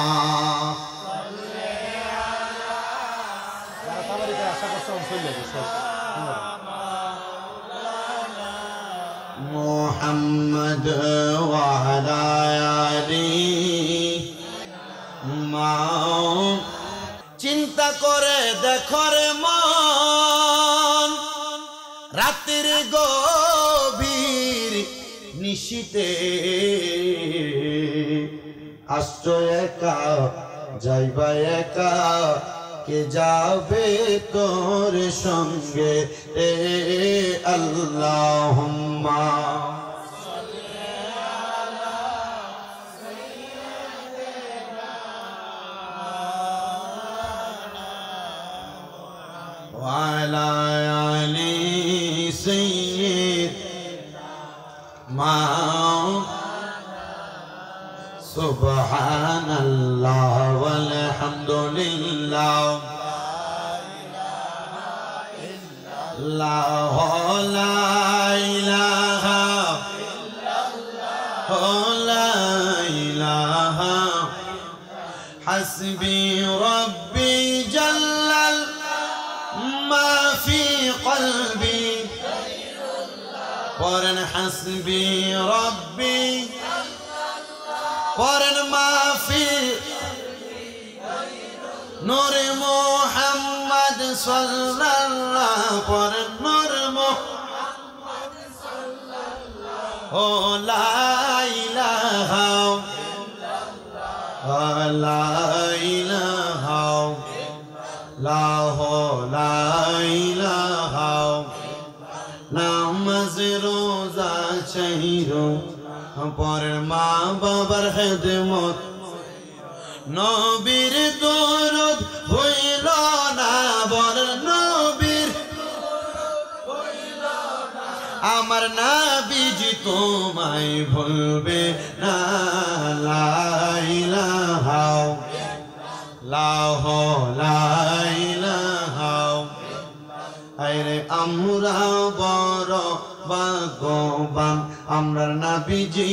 মুহাম্মদ ওয়া আলা আলিহি মা চিন্তা করে দেখো রে মন রাতের গভীর নিশীতে আসছো একা যাইবা একা কে যাবে তোর সঙ্গে এ আল্লাহুম্মা وعلى آل سيدنا سبحان الله والحمد لله لا إله إلا الله لا إله حسبي ربي جل ما في قلبي পড়েন হাসবি রব্বি পড়েন মাফি নূর মুহাম্মদ সাল্লাল্লাহু পড়েন নূর মুহাম্মদ সাল্লাল্লাহু ও লা ইলাহা লা ইলাহা লা ইলাহা নামাজ রোজা চাইরো পরের মা বাবার খেদমত নবীর দরুদ হইল না বল নবীর আমার নবীজি তোমায় ভুলবে না লা ইলাহা লা ইলাহা আরে আমরা বড় ভাগ্যবান আমরা নবীজি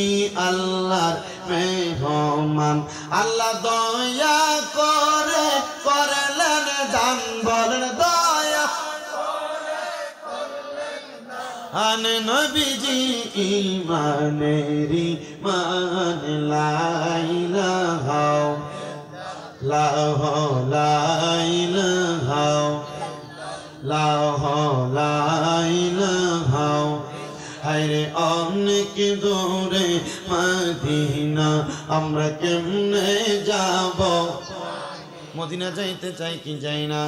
আল্লাহর মেহমান আল্লাহ দয়া করে করলেন দান বলেন দয়া করে করলেন দান নবীজি ইমানেরি মান লা ইলাহা লা ইলাহা লা ইলাহা হায়রে অনেক দূরে মদিনা আমরা কেমনে যাব মদিনা যাইতে চাই কি যাই না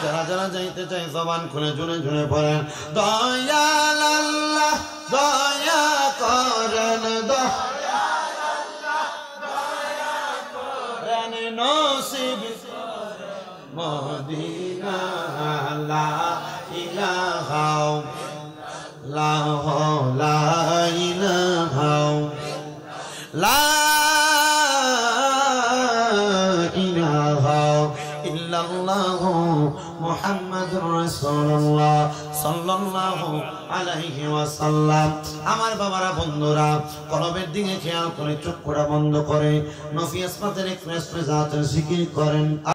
যারা যারা যাইতে চাই জবান খুলে জুড়ে জুড়ে পড়েন দয়াল আল্লাহ দয়া করেন দয়াল আল্লাহ দয়া করেন নসিব মদিনা লা ইলাহা লা ইলাহা লা ইলাহা ইল্লাল্লাহ মুহাম্মাদুর রাসূলুল্লাহ সাল্লাল্লাহু আলাইহি ওয়াসাল্লাম আমার বাবারা বন্ধুরা কলবের দিকে খেয়াল করে চোখ বন্ধ করে নফি আসমাতের এক্সপ্রেস জাতের জিকির করেন।